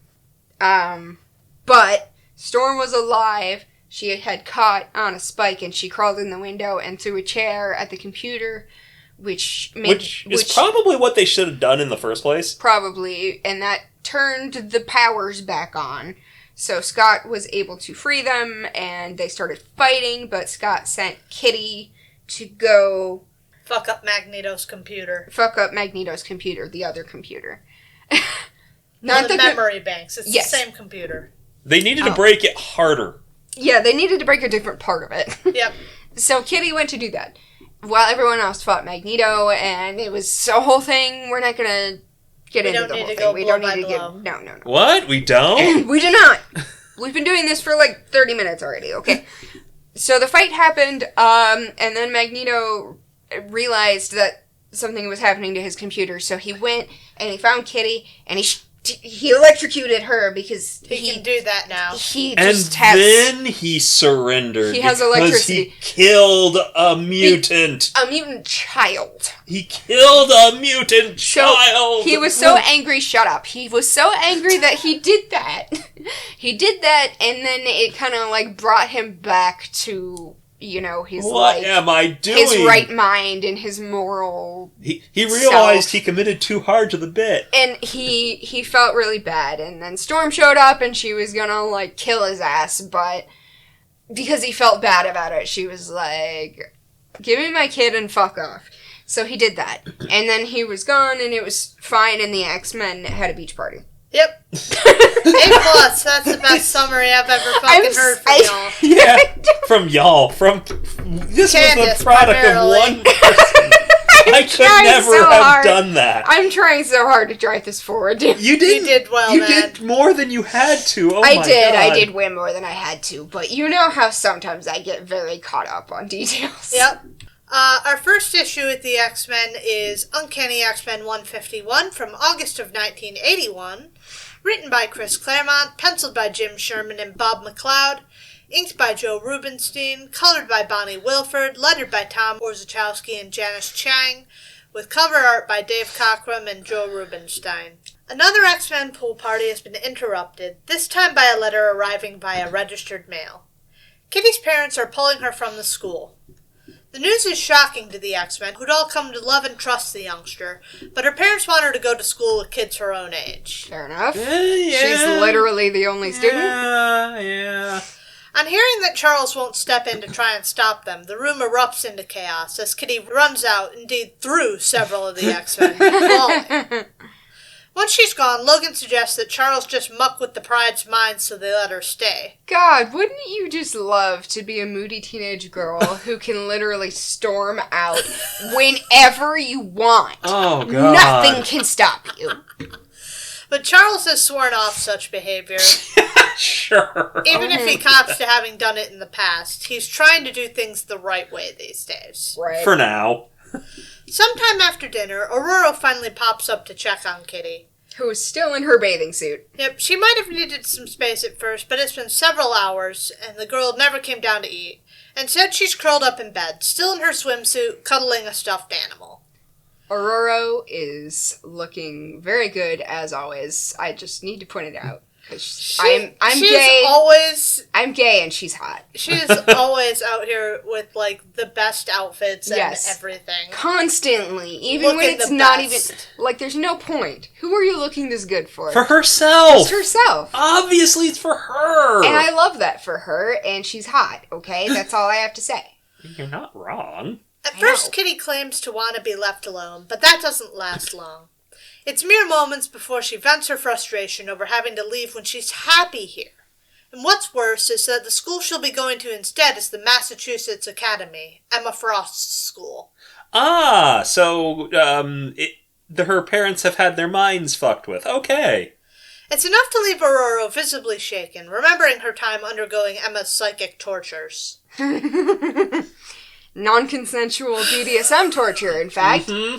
But Storm was alive. She had caught on a spike, and she crawled in the window and threw a chair at the computer, which is probably what they should have done in the first place. Probably, and that turned the powers back on. So Scott was able to free them, and they started fighting, but Scott sent Kitty to go fuck up Magneto's computer. The other computer. Not the memory banks. It's the same computer. They needed to break it harder. Yeah, they needed to break a different part of it. Yep. So Kitty went to do that, while everyone else fought Magneto, and it was a whole thing. We're not gonna get into the whole thing. We don't need to get... No. What? We don't? We do not. We've been doing this for 30 minutes already, okay? So the fight happened, and then Magneto realized that something was happening to his computer, so he went and he found Kitty, and he electrocuted her because he can do that now. Then he surrendered. He has electricity. He killed a mutant. A mutant child. He killed a mutant child. He was so angry. Shut up. He was so angry that he did that. He did that, and then it kind of brought him back to his what am I doing? His right mind and his moral. He realized he committed too hard to the bit, and he felt really bad. And then Storm showed up, and she was gonna kill his ass, but because he felt bad about it, she was like, "Give me my kid and fuck off." So he did that, and then he was gone, and it was fine. And the X-Men had a beach party. Yep. A+. That's the best summary I've ever fucking heard from y'all. Yeah, from y'all. This Candace, was the product primarily. of one person. I could never have done that. I'm trying so hard to drive this forward. You did well, man. You did more than you had to. Oh my God. I did way more than I had to. But you know how sometimes I get very caught up on details. Yep. Our first issue with the X-Men is Uncanny X-Men 151 from August of 1981, written by Chris Claremont, penciled by Jim Sherman and Bob McLeod, inked by Joe Rubinstein, colored by Bonnie Wilford, lettered by Tom Orzechowski and Janice Chang, with cover art by Dave Cockrum and Joe Rubinstein. Another X-Men pool party has been interrupted, this time by a letter arriving via registered mail. Kitty's parents are pulling her from the school. The news is shocking to the X-Men, who'd all come to love and trust the youngster, but her parents want her to go to school with kids her own age. Fair enough. Yeah. She's literally the only student. Yeah. On hearing that Charles won't step in to try and stop them, the room erupts into chaos as Kitty runs out, indeed through several of the X-Men, falling. Once she's gone, Logan suggests that Charles just muck with the Pride's mind so they let her stay. God, wouldn't you just love to be a moody teenage girl who can literally storm out whenever you want? Oh, God. Nothing can stop you. But Charles has sworn off such behavior. Sure. Even if he cops to having done it in the past, he's trying to do things the right way these days. Right. For now. Sometime after dinner, Ororo finally pops up to check on Kitty. Who is still in her bathing suit. Yep, she might have needed some space at first, but it's been several hours, and the girl never came down to eat. Instead, she's curled up in bed, still in her swimsuit, cuddling a stuffed animal. Ororo is looking very good as always. I just need to point it out. I'm gay. I'm gay and she's hot. She's always out here with, like, the best outfits and everything. Constantly. Even when it's not even... Like, there's no point. Who are you looking this good for? For herself! Just herself. Obviously it's for her! And I love that for her, and she's hot, okay? That's all I have to say. You're not wrong. At first, Kitty claims to want to be left alone, but that doesn't last long. It's mere moments before she vents her frustration over having to leave when she's happy here. And what's worse is that the school she'll be going to instead is the Massachusetts Academy, Emma Frost's school. Ah, so her parents have had their minds fucked with. Okay. It's enough to leave Ororo visibly shaken, remembering her time undergoing Emma's psychic tortures. Non-consensual BDSM torture, in fact. Mm-hmm.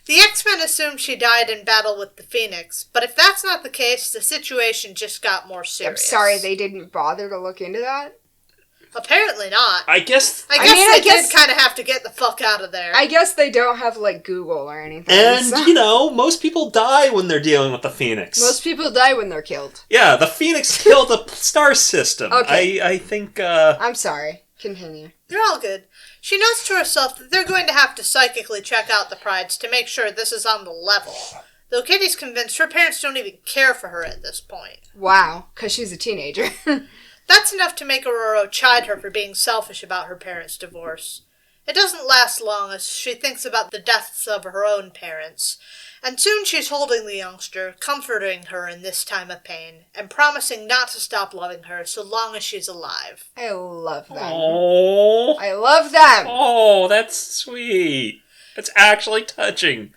The X-Men assumed she died in battle with the Phoenix, but if that's not the case, the situation just got more serious. I'm sorry they didn't bother to look into that? Apparently not. I guess they did kind of have to get the fuck out of there. I guess they don't have, like, Google or anything. And, so. Most people die when they're dealing with the Phoenix. Most people die when they're killed. Yeah, the Phoenix killed the star system. Okay. I think, I'm sorry. Continue. They're all good. She notes to herself that they're going to have to psychically check out the Prides to make sure this is on the level. Though Kitty's convinced her parents don't even care for her at this point. Wow, because she's a teenager. That's enough to make Ororo chide her for being selfish about her parents' divorce. It doesn't last long as she thinks about the deaths of her own parents, and soon she's holding the youngster, comforting her in this time of pain, and promising not to stop loving her so long as she's alive. I love them. Oh, I love them! Oh, that's sweet. That's actually touching.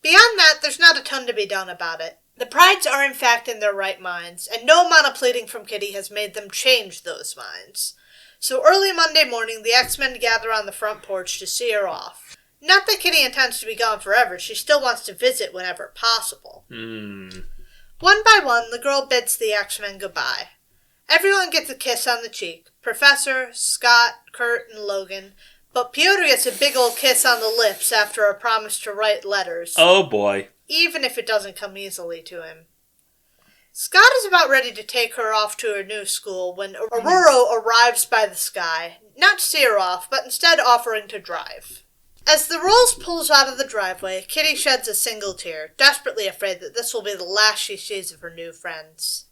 Beyond that, there's not a ton to be done about it. The Prides are in fact in their right minds, and no amount of pleading from Kitty has made them change those minds. So early Monday morning, the X-Men gather on the front porch to see her off. Not that Kitty intends to be gone forever, she still wants to visit whenever possible. One by one, the girl bids the X-Men goodbye. Everyone gets a kiss on the cheek. Professor, Scott, Kurt, and Logan. But Piotr gets a big old kiss on the lips after a promise to write letters. Oh boy. Even if it doesn't come easily to him. Scott is about ready to take her off to her new school when Ororo arrives by the sky, not to see her off, but instead offering to drive. As the Rolls pulls out of the driveway, Kitty sheds a single tear, desperately afraid that this will be the last she sees of her new friends.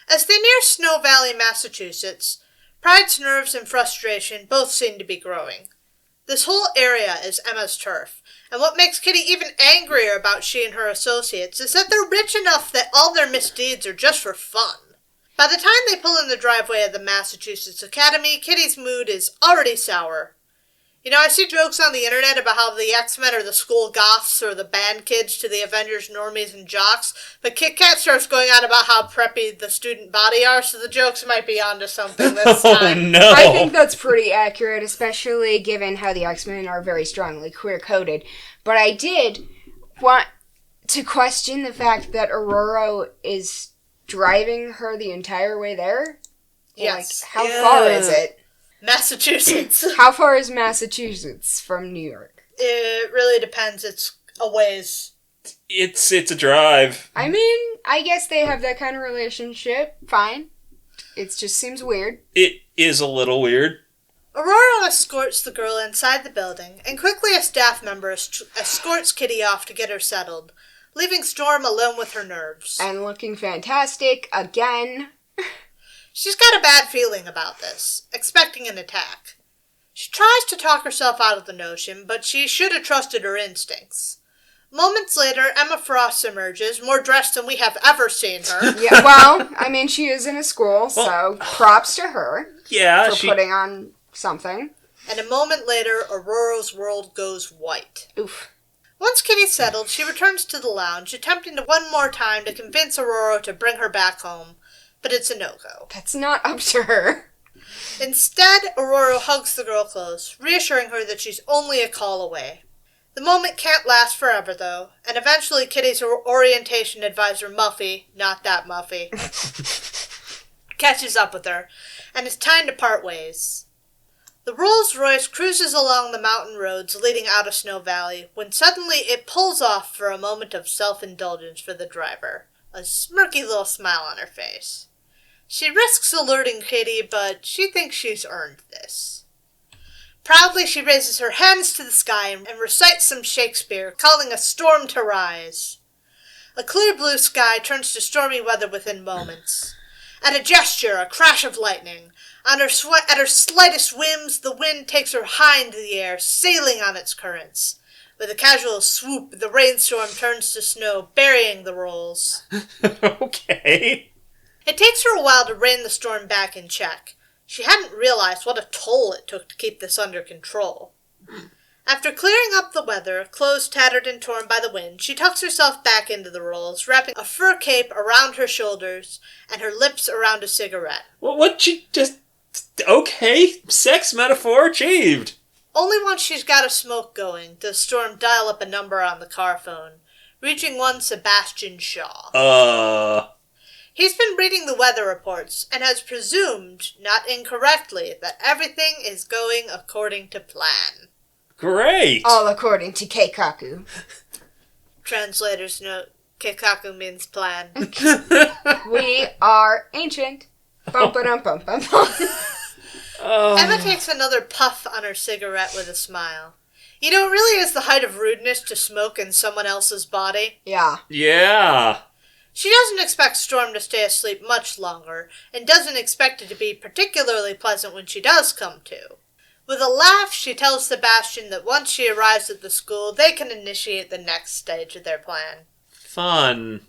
As they near Snow Valley, Massachusetts, Pride's nerves and frustration both seem to be growing. This whole area is Emma's turf, and what makes Kitty even angrier about she and her associates is that they're rich enough that all their misdeeds are just for fun. By the time they pull in the driveway of the Massachusetts Academy, Kitty's mood is already sour. You know, I see jokes on the internet about how the X-Men are the school goths or the band kids to the Avengers normies and jocks, but Kit Kat starts going on about how preppy the student body are, so the jokes might be onto something this time. Oh, no. I think that's pretty accurate, especially given how the X-Men are very strongly queer-coded. But I did want to question the fact that Ororo is driving her the entire way there. Yes. Like, how far is it? Massachusetts. How far is Massachusetts from New York? It really depends. It's a ways. It's a drive. I mean, I guess they have that kind of relationship. Fine. It just seems weird. It is a little weird. Ororo escorts the girl inside the building, and quickly a staff member escorts Kitty off to get her settled, leaving Storm alone with her nerves. And looking fantastic again. She's got a bad feeling about this, expecting an attack. She tries to talk herself out of the notion, but she should have trusted her instincts. Moments later, Emma Frost emerges, more dressed than we have ever seen her. Yeah, well, I mean, she is in a school, so props to her for putting on something. And a moment later, Aurora's world goes white. Oof. Once Kitty's settled, she returns to the lounge, attempting to one more time to convince Ororo to bring her back home, but it's a no-go. That's not up to her. Instead, Ororo hugs the girl close, reassuring her that she's only a call away. The moment can't last forever, though, and eventually Kitty's orientation advisor, Muffy, not that Muffy, catches up with her, and it's time to part ways. The Rolls-Royce cruises along the mountain roads leading out of Snow Valley when suddenly it pulls off for a moment of self-indulgence for the driver, a smirky little smile on her face. She risks alerting Katie, but she thinks she's earned this. Proudly, she raises her hands to the sky and recites some Shakespeare, calling a storm to rise. A clear blue sky turns to stormy weather within moments. At a gesture, a crash of lightning. At her slightest whims, the wind takes her high into the air, sailing on its currents. With a casual swoop, the rainstorm turns to snow, burying the rolls. Okay. It takes her a while to rein the storm back in check. She hadn't realized what a toll it took to keep this under control. After clearing up the weather, clothes tattered and torn by the wind, she tucks herself back into the rolls, wrapping a fur cape around her shoulders and her lips around a cigarette. What she just... Okay, sex metaphor achieved. Only once she's got a smoke going does Storm dial up a number on the car phone, reaching one Sebastian Shaw. He's been reading the weather reports and has presumed, not incorrectly, that everything is going according to plan. Great. All according to Keikaku. Translator's note, Keikaku means plan. We are ancient. Bum ba dum bum bum bum. Emma takes another puff on her cigarette with a smile. You know, it really is the height of rudeness to smoke in someone else's body. Yeah. Yeah. She doesn't expect Storm to stay asleep much longer, and doesn't expect it to be particularly pleasant when she does come to. With a laugh, she tells Sebastian that once she arrives at the school, they can initiate the next stage of their plan. Fun.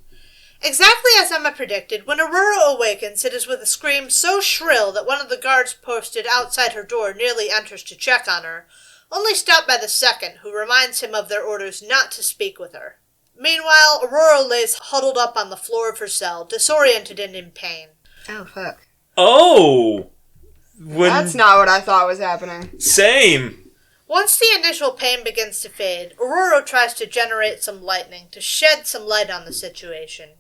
Exactly as Emma predicted, when Ororo awakens, it is with a scream so shrill that one of the guards posted outside her door nearly enters to check on her, only stopped by the second, who reminds him of their orders not to speak with her. Meanwhile, Ororo lays huddled up on the floor of her cell, disoriented and in pain. Oh, fuck. Oh! That's not what I thought was happening. Same. Once the initial pain begins to fade, Ororo tries to generate some lightning to shed some light on the situation.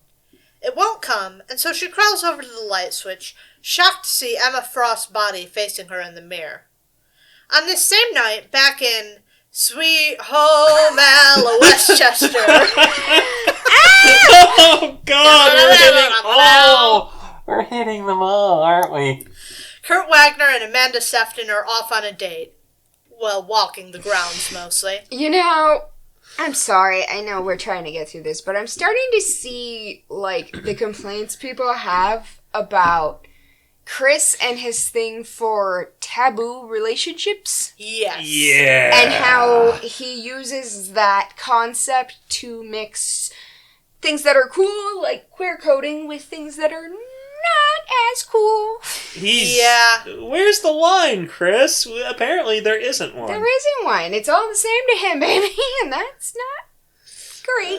It won't come, and so she crawls over to the light switch, shocked to see Emma Frost's body facing her in the mirror. On this same night, back in Sweet Home Alabama, Westchester. Oh, God, we're hitting them all, aren't we? Kurt Wagner and Amanda Sefton are off on a date. Well, walking the grounds, mostly. You know, I'm sorry, I know we're trying to get through this, but I'm starting to see, like, the complaints people have about Chris and his thing for taboo relationships. Yes. Yeah. And how he uses that concept to mix things that are cool, like queer coding, with things that are not as cool. Yeah. Where's the line, Chris? Apparently there isn't one. There isn't one. It's all the same to him, baby, and that's not great.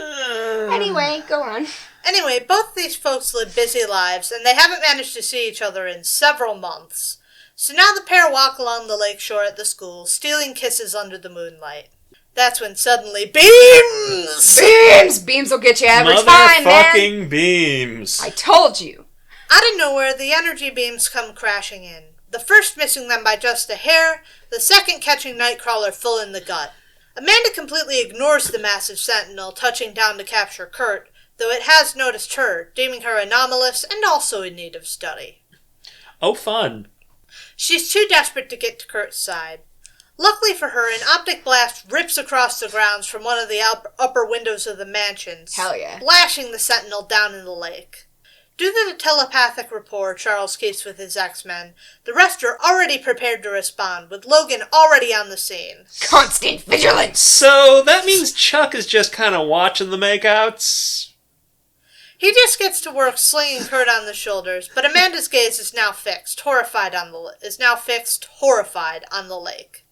Anyway, go on. Anyway, both these folks live busy lives, and they haven't managed to see each other in several months. So now the pair walk along the lakeshore at the school, stealing kisses under the moonlight. That's when suddenly beams! Beams will get you every time, man. Motherfucking beams. I told you. Out of nowhere, the energy beams come crashing in. The first missing them by just a hair, the second catching Nightcrawler full in the gut. Amanda completely ignores the massive sentinel touching down to capture Kurt, though it has noticed her, deeming her anomalous and also in need of study. Oh, fun. She's too desperate to get to Kurt's side. Luckily for her, an optic blast rips across the grounds from one of the upper windows of the mansions, Hell yeah. blashing the sentinel down in the lake. Due to the telepathic rapport Charles keeps with his X-Men, the rest are already prepared to respond, with Logan already on the scene. Constant vigilance. So that means Chuck is just kind of watching the makeouts? He just gets to work slinging Kurt on the shoulders, but Amanda's gaze is now fixed, horrified on the lake.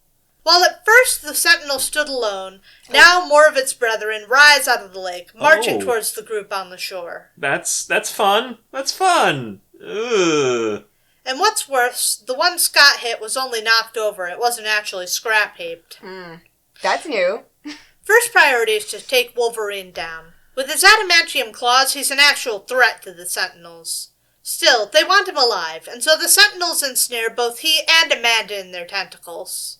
While at first the sentinel stood alone, now more of its brethren rise out of the lake, marching towards the group on the shore. That's fun. That's fun. Ugh. And what's worse, the one Scott hit was only knocked over. It wasn't actually scrap-heaped. That's new. First priority is to take Wolverine down. With his adamantium claws, he's an actual threat to the Sentinels. Still, they want him alive, and so the Sentinels ensnare both he and Amanda in their tentacles.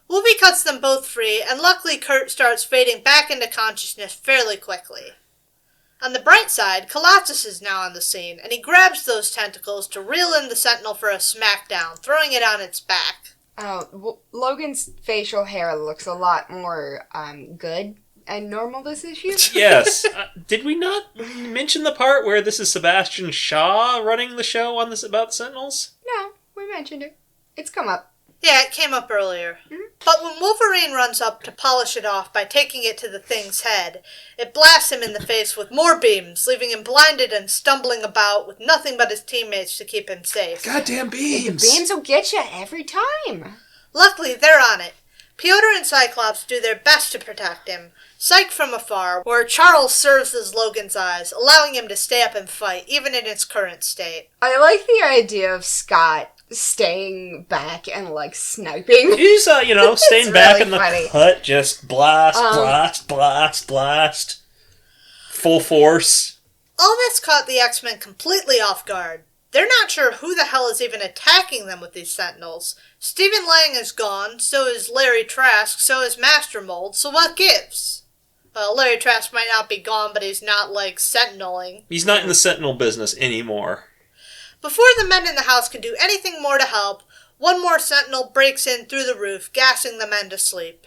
Wolvie cuts them both free, and luckily Kurt starts fading back into consciousness fairly quickly. On the bright side, Colossus is now on the scene, and he grabs those tentacles to reel in the Sentinel for a smackdown, throwing it on its back. Logan's facial hair looks a lot more good and normal this issue. Yes. Did we not mention the part where this is Sebastian Shaw running the show on this about Sentinels? No, we mentioned it. It's come up. Yeah, it came up earlier. Mm-hmm. But when Wolverine runs up to polish it off by taking it to the thing's head, it blasts him in the face with more beams, leaving him blinded and stumbling about with nothing but his teammates to keep him safe. Goddamn beams! The beams will get you every time. Luckily, they're on it. Piotr and Cyclops do their best to protect him, Psyche from afar, where Charles serves as Logan's eyes, allowing him to stay up and fight, even in its current state. I like the idea of Scott staying back and, sniping. He's, staying back in the funny. hut, just blast. Full force. All this caught the X-Men completely off guard. They're not sure who the hell is even attacking them with these Sentinels. Stephen Lang is gone, so is Larry Trask, so is Master Mold, so what gives? Well, Larry Trask might not be gone, but he's not, Sentineling. He's not in the Sentinel business anymore. Before the men in the house can do anything more to help, one more Sentinel breaks in through the roof, gassing the men to sleep.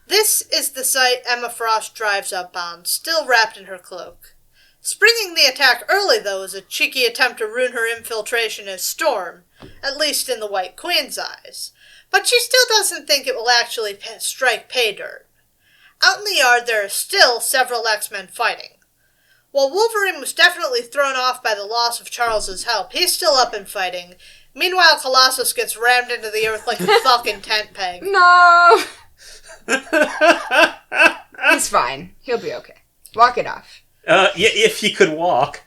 This is the site Emma Frost drives up on, still wrapped in her cloak. Springing the attack early, though, is a cheeky attempt to ruin her infiltration as Storm, at least in the White Queen's eyes. But she still doesn't think it will actually strike pay dirt. Out in the yard, there are still several X-Men fighting. While Wolverine was definitely thrown off by the loss of Charles's help, he's still up and fighting. Meanwhile, Colossus gets rammed into the earth like a fucking tent peg. No! He's fine. He'll be okay. Walk it off. Yeah, if he could walk.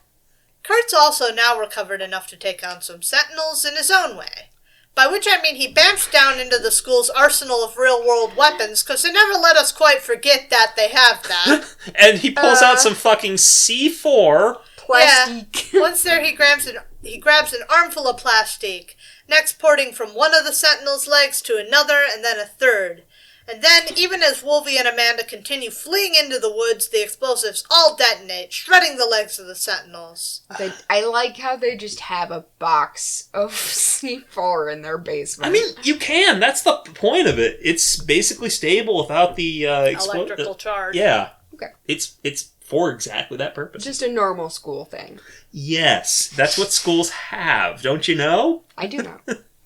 Kurt's also now recovered enough to take on some Sentinels in his own way. By which I mean he bamfs down into the school's arsenal of real-world weapons, because they never let us quite forget that they have that. And he pulls out some fucking C4. Plastique. Yeah. Once there, he grabs an armful of plastique, next porting from one of the Sentinel's legs to another, and then a third. And then, even as Wolvie and Amanda continue fleeing into the woods, the explosives all detonate, shredding the legs of the Sentinels. I like how they just have a box of C4 in their basement. I mean, you can. That's the point of it. It's basically stable without the electrical charge. Yeah. Okay. It's for exactly that purpose. Just a normal school thing. Yes. That's what schools have. Don't you know? I do know.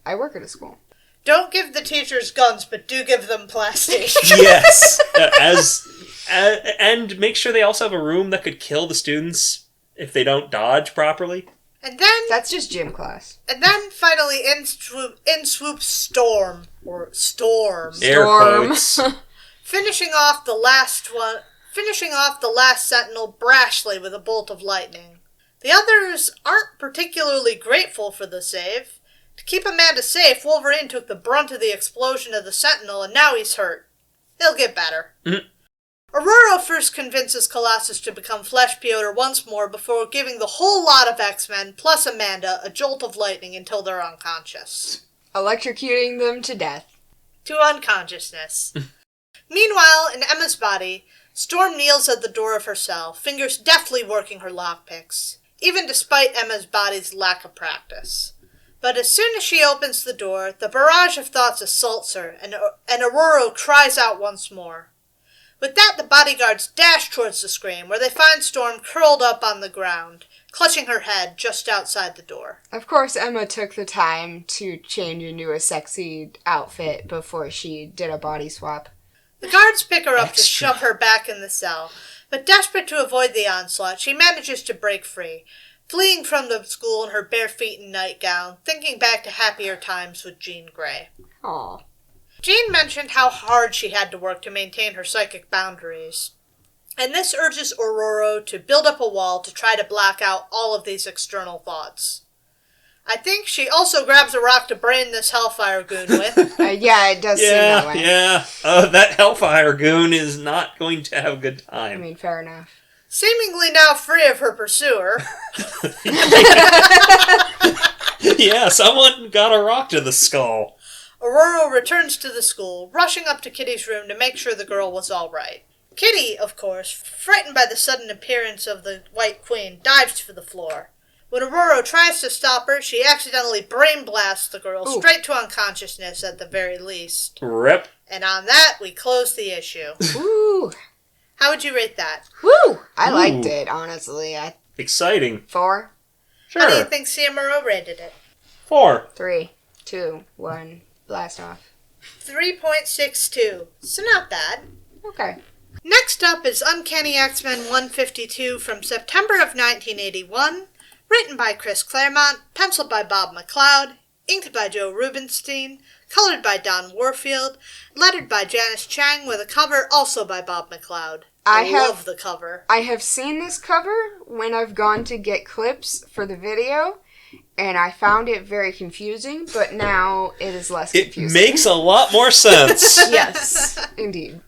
I work at a school. Don't give the teachers guns, but do give them plastic. Yes. And make sure they also have a room that could kill the students if they don't dodge properly. And then... That's just gym class. And then, finally, in swoops Storm. Or Storm. Air quotes. Finishing off the last Sentinel brashly with a bolt of lightning. The others aren't particularly grateful for the save. To keep Amanda safe, Wolverine took the brunt of the explosion of the Sentinel, and now he's hurt. He'll get better. Mm-hmm. Ororo first convinces Colossus to become Flesh Piotr once more before giving the whole lot of X-Men, plus Amanda, a jolt of lightning until they're unconscious. Electrocuting them to death. To unconsciousness. Meanwhile, in Emma's body, Storm kneels at the door of her cell, fingers deftly working her lockpicks, even despite Emma's body's lack of practice. But as soon as she opens the door, the barrage of thoughts assaults her, and Ororo cries out once more. With that, the bodyguards dash towards the screen, where they find Storm curled up on the ground, clutching her head just outside the door. Of course, Emma took the time to change into a sexy outfit before she did a body swap. The guards pick her up to shove her back in the cell, but desperate to avoid the onslaught, she manages to break free, fleeing from the school in her bare feet and nightgown, thinking back to happier times with Jean Grey. Aww. Jean mentioned how hard she had to work to maintain her psychic boundaries, and this urges Ororo to build up a wall to try to block out all of these external thoughts. I think she also grabs a rock to brain this Hellfire goon with. Yeah, it does seem that way. Yeah. That Hellfire goon is not going to have a good time. I mean, fair enough. Seemingly now free of her pursuer. Yeah, someone got a rock to the skull. Ororo returns to the school, rushing up to Kitty's room to make sure the girl was all right. Kitty, of course, frightened by the sudden appearance of the White Queen, dives for the floor. When Ororo tries to stop her, she accidentally brain blasts the girl straight to unconsciousness at the very least. Rip. And on that, we close the issue. Woo! How would you rate that? Woo! I liked it, honestly. Exciting. 4, Sure. How do you think CMRO rated it? 4. 3, 2, 1, blast off. 3.62. So not bad. Okay. Next up is Uncanny X-Men 152 from September of 1981, written by Chris Claremont, penciled by Bob McLeod, inked by Joe Rubinstein, colored by Don Warfield, lettered by Janice Chang, with a cover also by Bob McLeod. I love the cover. I have seen this cover when I've gone to get clips for the video, and I found it very confusing, but now it is less confusing. It makes a lot more sense. Yes, indeed.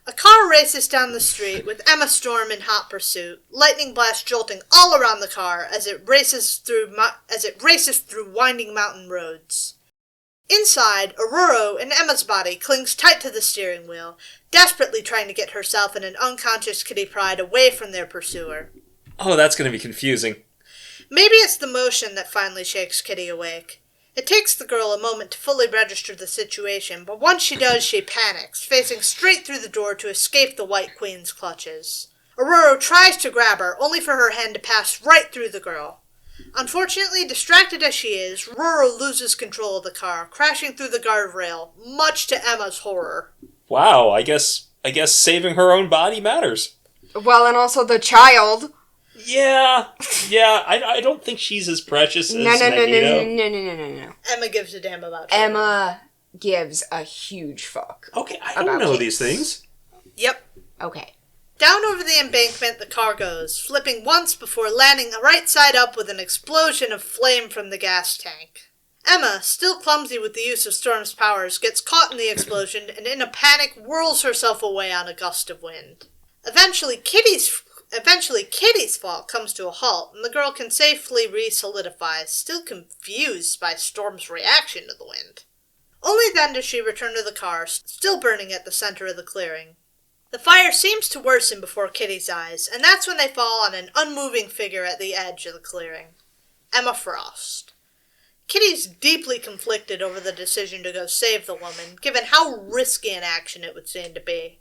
A car races down the street with Emma Storm in hot pursuit, lightning blast jolting all around the car as it races through winding mountain roads. Inside, Ororo, in Emma's body, clings tight to the steering wheel, desperately trying to get herself and an unconscious Kitty Pryde away from their pursuer. Oh, that's going to be confusing. Maybe it's the motion that finally shakes Kitty awake. It takes the girl a moment to fully register the situation, but once she does, she panics, facing straight through the door to escape the White Queen's clutches. Ororo tries to grab her, only for her hand to pass right through the girl. Unfortunately, distracted as she is, Ororo loses control of the car, crashing through the guardrail, much to Emma's horror. Wow, I guess saving her own body matters. Well, and also the child. Yeah, I don't think she's as precious as Magneto. No. Emma gives a damn about her. Emma gives a huge fuck. Okay, I don't know these things. Yep. Okay. Down over the embankment the car goes, flipping once before landing right side up with an explosion of flame from the gas tank. Emma, still clumsy with the use of Storm's powers, gets caught in the explosion and in a panic whirls herself away on a gust of wind. Eventually Kitty's fall comes to a halt, and the girl can safely re-solidify, still confused by Storm's reaction to the wind. Only then does she return to the car, still burning at the center of the clearing. The fire seems to worsen before Kitty's eyes, and that's when they fall on an unmoving figure at the edge of the clearing. Emma Frost. Kitty's deeply conflicted over the decision to go save the woman, given how risky an action it would seem to be.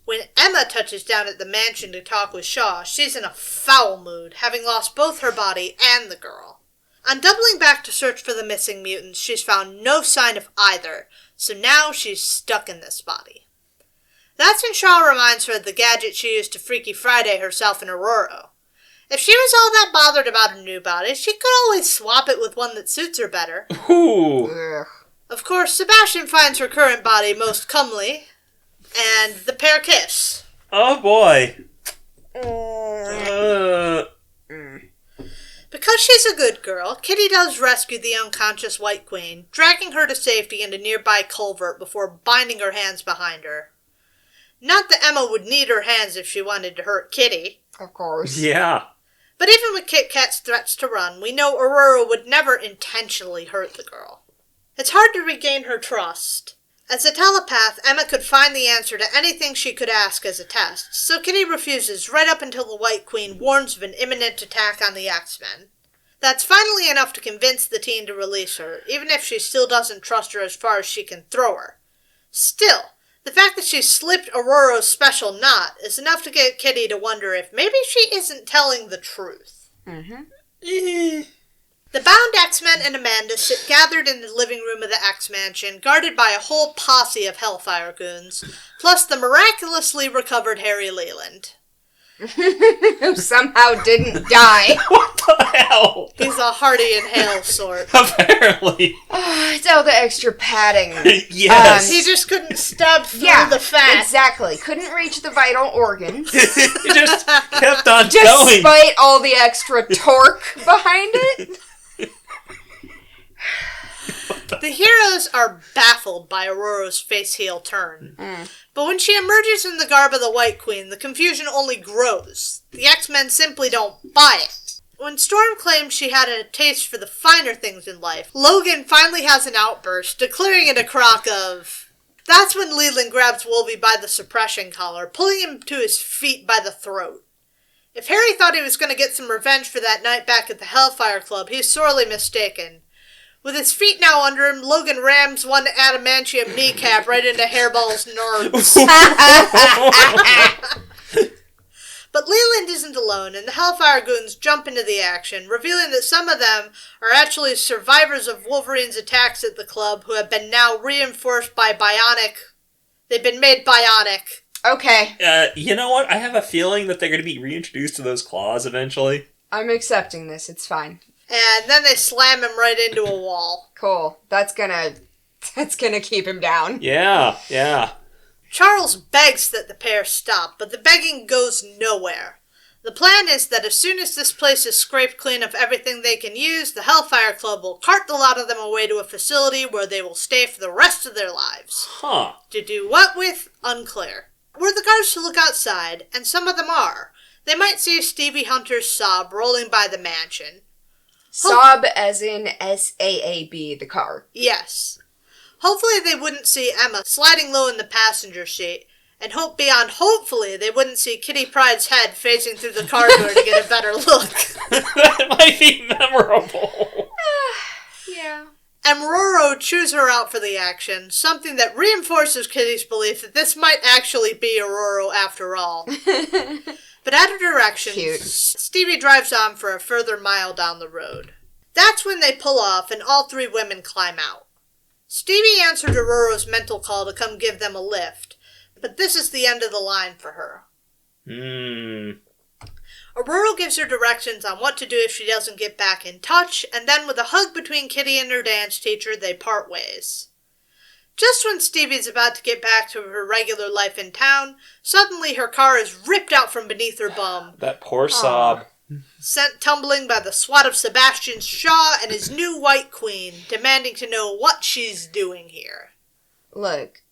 When Emma touches down at the mansion to talk with Shaw, she's in a foul mood, having lost both her body and the girl. On doubling back to search for the missing mutants, she's found no sign of either, so now she's stuck in this body. That's when Shaw reminds her of the gadget she used to Freaky Friday herself in Ororo. If she was all that bothered about her new body, she could always swap it with one that suits her better. Ooh. Ugh. Of course, Sebastian finds her current body most comely, and the pair kiss. Oh boy. Because she's a good girl, Kitty does rescue the unconscious White Queen, dragging her to safety in a nearby culvert before binding her hands behind her. Not that Emma would need her hands if she wanted to hurt Kitty. Of course. Yeah. But even with Kit Kat's threats to run, we know Ororo would never intentionally hurt the girl. It's hard to regain her trust. As a telepath, Emma could find the answer to anything she could ask as a test, so Kitty refuses right up until the White Queen warns of an imminent attack on the X-Men. That's finally enough to convince the teen to release her, even if she still doesn't trust her as far as she can throw her. Still, the fact that she slipped Ororo's special knot is enough to get Kitty to wonder if maybe she isn't telling the truth. Mm-hmm. The bound X-Men and Amanda sit gathered in the living room of the X-Mansion, guarded by a whole posse of Hellfire goons, plus the miraculously recovered Harry Leland. Who somehow didn't die. What the hell? He's a hearty inhale sort. Apparently. It's all the extra padding. Yes. He just couldn't stab through the fat. Exactly. Couldn't reach the vital organs. He just kept on going. Despite all the extra torque behind it. The heroes are baffled by Ororo's face-heel turn. But when she emerges in the garb of the White Queen, the confusion only grows. The X-Men simply don't buy it. When Storm claims she had a taste for the finer things in life, Logan finally has an outburst, declaring it a crock of... That's when Leland grabs Wolvie by the suppression collar, pulling him to his feet by the throat. If Harry thought he was going to get some revenge for that night back at the Hellfire Club, he's sorely mistaken. With his feet now under him, Logan rams one adamantium kneecap right into Hairball's nerves. But Leland isn't alone, and the Hellfire Goons jump into the action, revealing that some of them are actually survivors of Wolverine's attacks at the club who have been now reinforced by bionic... They've been made bionic. Okay. You know what? I have a feeling that they're going to be reintroduced to those claws eventually. I'm accepting this. It's fine. And then they slam him right into a wall. Cool. That's gonna keep him down. Yeah. Charles begs that the pair stop, but the begging goes nowhere. The plan is that as soon as this place is scraped clean of everything they can use, the Hellfire Club will cart the lot of them away to a facility where they will stay for the rest of their lives. Huh. To do what with? Unclear. Were the guards to look outside, and some of them are, they might see Stevie Hunter's Saab rolling by the mansion. Saab as in S-A-A-B, the car. Yes. Hopefully they wouldn't see Emma sliding low in the passenger seat, and hope beyond hopefully they wouldn't see Kitty Pryde's head facing through the car door to get a better look. That might be memorable. Yeah. And Ororo chews her out for the action, something that reinforces Kitty's belief that this might actually be Ororo after all. But at her direction, Stevie drives on for a further mile down the road. That's when they pull off and all three women climb out. Stevie answered Ororo's mental call to come give them a lift, but this is the end of the line for her. Ororo gives her directions on what to do if she doesn't get back in touch, and then with a hug between Kitty and her dance teacher, they part ways. Just when Stevie's about to get back to her regular life in town, suddenly her car is ripped out from beneath her bum. That poor Saab. Sent tumbling by the swat of Sebastian Shaw and his new White Queen, demanding to know what she's doing here. Look,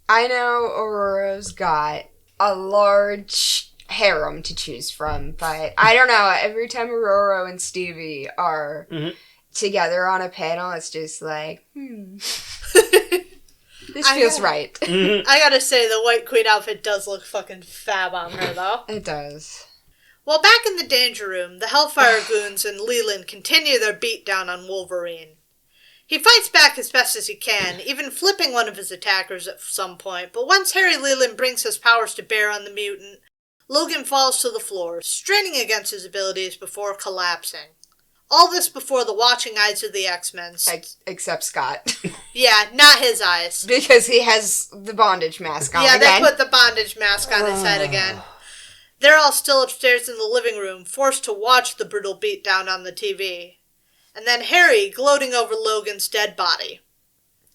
I know Ororo's got a large harem to choose from, but I don't know, every time Ororo and Stevie are together on a panel, it's just like, this feels right. I gotta say, the White Queen outfit does look fucking fab on her, though. It does. While back in the danger room, the Hellfire Goons and Leland continue their beatdown on Wolverine. He fights back as best as he can, even flipping one of his attackers at some point, but once Harry Leland brings his powers to bear on the mutant, Logan falls to the floor, straining against his abilities before collapsing. All this before the watching eyes of the X-Men. Except Scott. Yeah, not his eyes. Because he has the bondage mask on again. Yeah, they put the bondage mask on his head again. They're all still upstairs in the living room, forced to watch the brutal beatdown on the TV. And then Harry gloating over Logan's dead body.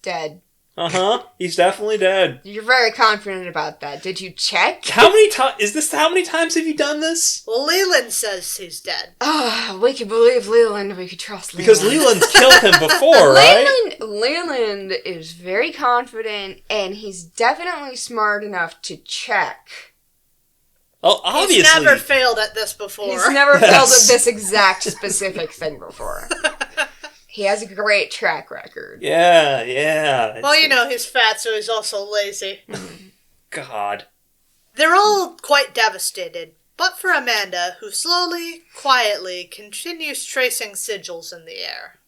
Dead. Uh-huh. He's definitely dead. You're very confident about that. Did you check? How many times have you done this? Well, Leland says he's dead. We can believe Leland. We can trust Leland. Because Leland's killed him before, right? Leland is very confident, and he's definitely smart enough to check. Oh, obviously. He's never failed at this before. He's never failed at this exact specific thing before. He has a great track record. Yeah. Well, you know, he's fat, so he's also lazy. God. They're all quite devastated, but for Amanda, who slowly, quietly, continues tracing sigils in the air.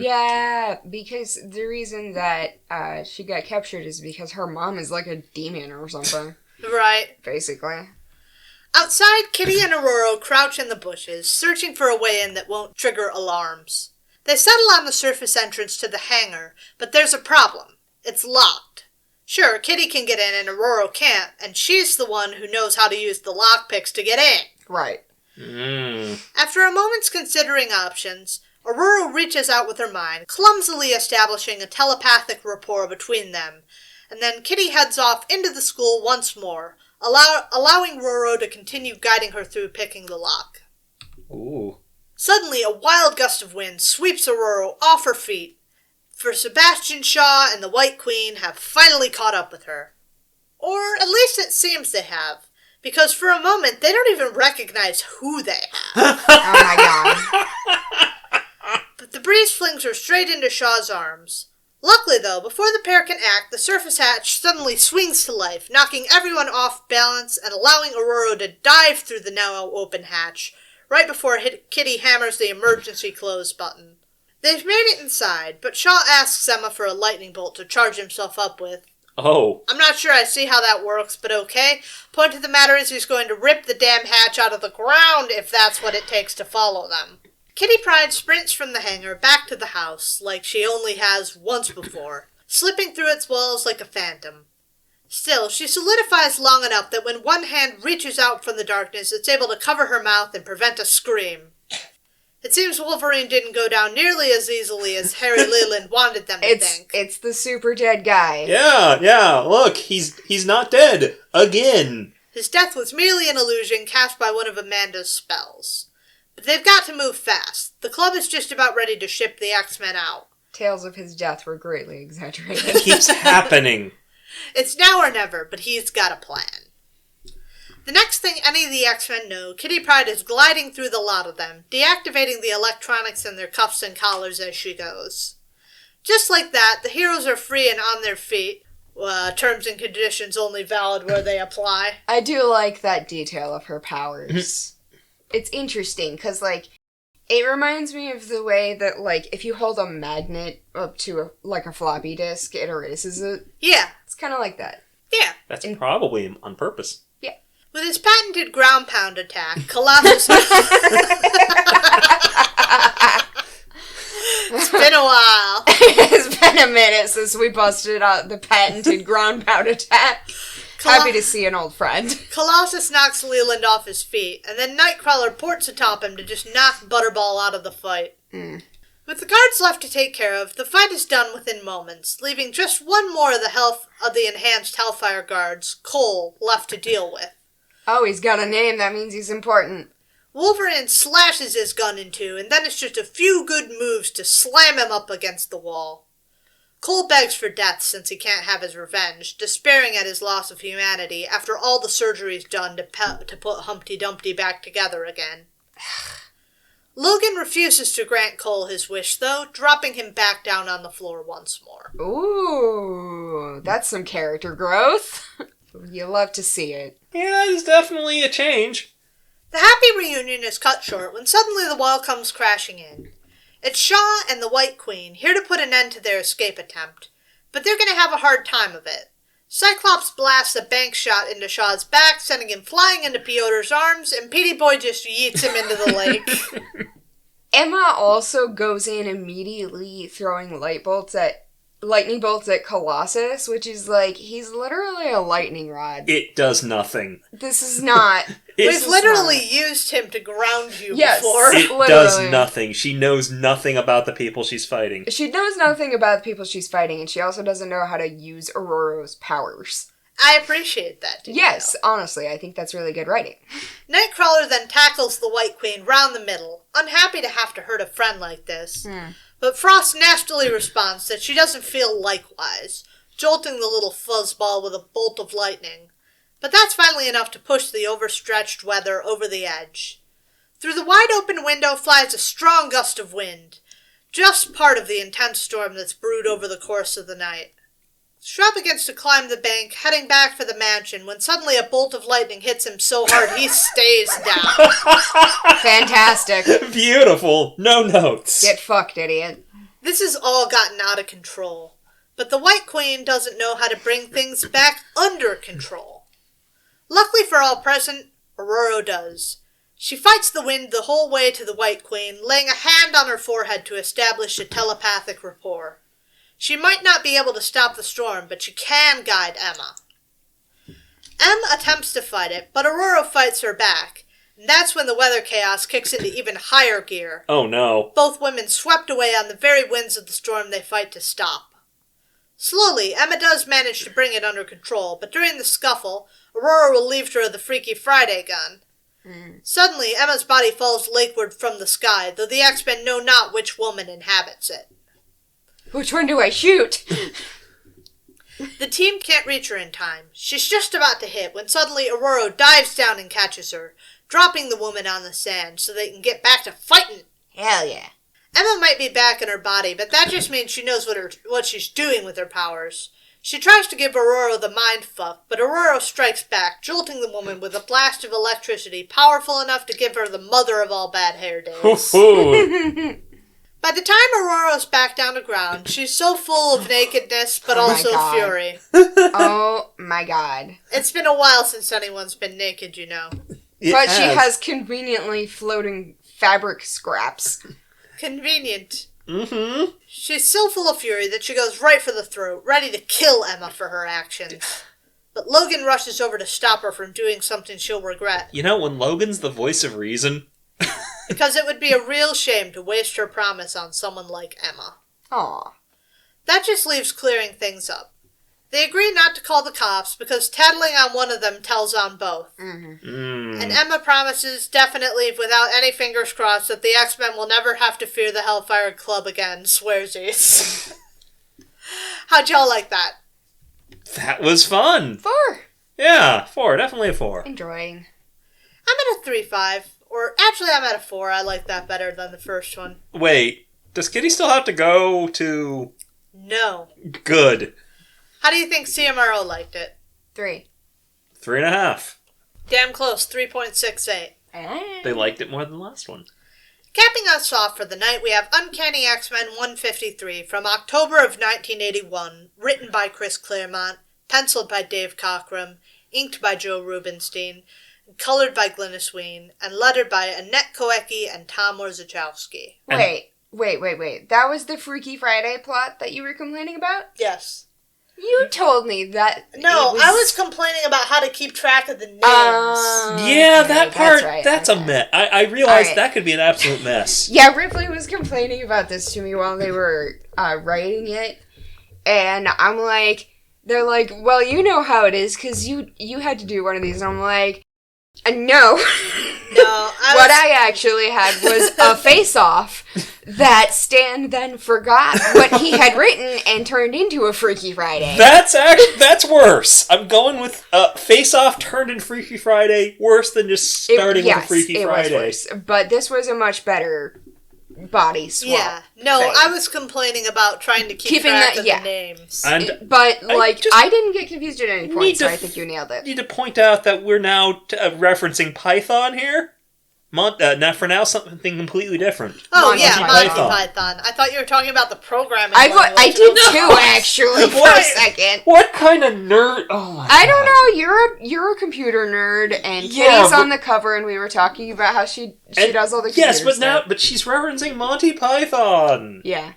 Yeah, because the reason that she got captured is because her mom is like a demon or something. Right. Basically. Outside, Kitty and Ororo crouch in the bushes, searching for a way in that won't trigger alarms. They settle on the surface entrance to the hangar, but there's a problem. It's locked. Sure, Kitty can get in and Ororo can't, and she's the one who knows how to use the lockpicks to get in. Right. After a moment's considering options, Ororo reaches out with her mind, clumsily establishing a telepathic rapport between them, and then Kitty heads off into the school once more, allowing Ororo to continue guiding her through picking the lock. Ooh. Suddenly, a wild gust of wind sweeps Ororo off her feet, for Sebastian Shaw and the White Queen have finally caught up with her. Or at least it seems they have. Because for a moment, they don't even recognize who they have. Oh my god. But the breeze flings her straight into Shaw's arms. Luckily, though, before the pair can act, the surface hatch suddenly swings to life, knocking everyone off balance and allowing Ororo to dive through the now open hatch, right before Kitty hammers the emergency close button. They've made it inside, but Shaw asks Emma for a lightning bolt to charge himself up with. Oh. I'm not sure I see how that works, but okay. Point of the matter is he's going to rip the damn hatch out of the ground if that's what it takes to follow them. Kitty Pryde sprints from the hangar back to the house, like she only has once before, slipping through its walls like a phantom. Still, she solidifies long enough that when one hand reaches out from the darkness, it's able to cover her mouth and prevent a scream. It seems Wolverine didn't go down nearly as easily as Harry Leland wanted them to think. It's the super dead guy. Yeah, look, he's not dead. Again. His death was merely an illusion cast by one of Amanda's spells. But they've got to move fast. The club is just about ready to ship the X-Men out. Tales of his death were greatly exaggerated. It keeps happening. It's now or never, but he's got a plan. The next thing any of the X-Men know, Kitty Pryde is gliding through the lot of them, deactivating the electronics in their cuffs and collars as she goes. Just like that, the heroes are free and on their feet. Terms and conditions only valid where they apply. I do like that detail of her powers. It's interesting, because, it reminds me of the way that, if you hold a magnet up to, a floppy disk, it erases it. Yeah. It's kind of like that. Yeah. That's probably on purpose. Yeah. With his patented ground pound attack, Colossus... It's been a while. It's been a minute since we busted out the patented ground pound attack. Happy to see an old friend. Colossus knocks Leland off his feet, and then Nightcrawler ports atop him to just knock Butterball out of the fight. With the guards left to take care of, the fight is done within moments, leaving just one more of the enhanced Hellfire guards, Cole, left to deal with. Oh, he's got a name. That means he's important. Wolverine slashes his gun in two, and then it's just a few good moves to slam him up against the wall. Cole begs for death since he can't have his revenge, despairing at his loss of humanity after all the surgery's done to put Humpty Dumpty back together again. Logan refuses to grant Cole his wish, though, dropping him back down on the floor once more. Ooh, that's some character growth. You love to see it. Yeah, it's definitely a change. The happy reunion is cut short when suddenly the wall comes crashing in. It's Shaw and the White Queen, here to put an end to their escape attempt, but they're going to have a hard time of it. Cyclops blasts a bank shot into Shaw's back, sending him flying into Piotr's arms, and Petey Boy just yeets him into the lake. Emma also goes in immediately throwing lightning bolts at Colossus, which is he's literally a lightning rod. It does nothing. This is not... We've literally used him to ground you before. It does nothing. She knows nothing about the people she's fighting. She knows nothing about the people she's fighting, and she also doesn't know how to use Ororo's powers. I appreciate that. Yes, honestly, I think that's really good writing. Nightcrawler then tackles the White Queen round the middle, unhappy to have to hurt a friend like this. But Frost nastily responds that she doesn't feel likewise, jolting the little fuzzball with a bolt of lightning. But that's finally enough to push the overstretched weather over the edge. Through the wide-open window flies a strong gust of wind, just part of the intense storm that's brewed over the course of the night. Shrub begins to climb the bank, heading back for the mansion, when suddenly a bolt of lightning hits him so hard he stays down. Fantastic. Beautiful. No notes. Get fucked, idiot. This has all gotten out of control, but the White Queen doesn't know how to bring things back under control. Luckily for all present, Ororo does. She fights the wind the whole way to the White Queen, laying a hand on her forehead to establish a telepathic rapport. She might not be able to stop the storm, but she can guide Emma. Em attempts to fight it, but Ororo fights her back, and that's when the weather chaos kicks into even higher gear. Oh no. Both women swept away on the very winds of the storm they fight to stop. Slowly, Emma does manage to bring it under control, but during the scuffle, Ororo relieved her of the Freaky Friday gun. Suddenly, Emma's body falls lakeward from the sky, though the X-Men know not which woman inhabits it. Which one do I shoot? The team can't reach her in time. She's just about to hit when suddenly Ororo dives down and catches her, dropping the woman on the sand so they can get back to fighting. Hell yeah. Emma might be back in her body, but that just means she knows what she's doing with her powers. She tries to give Ororo the mind fuck, but Ororo strikes back, jolting the woman with a blast of electricity powerful enough to give her the mother of all bad hair days. By the time Aurora's back down to ground, she's so full of nakedness, but also fury. Oh my god. It's been a while since anyone's been naked, you know. She has conveniently floating fabric scraps. Convenient. Mm-hmm. She's so full of fury that she goes right for the throat, ready to kill Emma for her actions. But Logan rushes over to stop her from doing something she'll regret. You know, when Logan's the voice of reason... Because it would be a real shame to waste her promise on someone like Emma. Aw. That just leaves clearing things up. They agree not to call the cops because tattling on one of them tells on both. Mm-hmm. And Emma promises, definitely without any fingers crossed, that the X-Men will never have to fear the Hellfire Club again, swearsies. How'd y'all like that? That was fun. 4. Yeah, 4. Definitely a 4. Enjoying. I'm at a 3-5. Or, actually, I'm at a 4. I like that better than the first one. Wait, does Kitty still have to go to... No. Good. How do you think CMRO liked it? 3. 3.5. Damn close, 3.68. They liked it more than the last one. Capping us off for the night, we have Uncanny X-Men 153 from October of 1981, written by Chris Claremont, penciled by Dave Cockrum, inked by Joe Rubinstein, colored by Glynis Wein, and lettered by Annette Koecki and Tom Orzechowski. Wait. That was the Freaky Friday plot that you were complaining about? Yes. You told me that. No, I was complaining about how to keep track of the names. Yeah, that part, that's okay. a mess. I realized Right. that could be an absolute mess. Yeah, Ripley was complaining about this to me while they were writing it, and I'm like, they're like, well, you know how it is, because you had to do one of these, and I'm like, no. No, What I actually had was a face-off that Stan then forgot what he had written and turned into a Freaky Friday. That's worse. I'm going with Face Off turned in Freaky Friday, worse than just starting with a Freaky Friday. Was worse, but this was a much better body swap. Yeah. No, thing. I was complaining about trying to keep track of the names. And But, I didn't get confused at any point, so I think you nailed it. need to point out that we're now referencing Python here. Not for now, something completely different. Oh, Monty yeah, Monty Python. Python. I thought you were talking about the programming. I did too, actually, for a second. What kind of nerd? Oh my I don't know. You're a computer nerd, and Yeah, Kitty's but- on the cover, and we were talking about how she does all the computer Yes, but stuff. but she's referencing Monty Python. Yeah.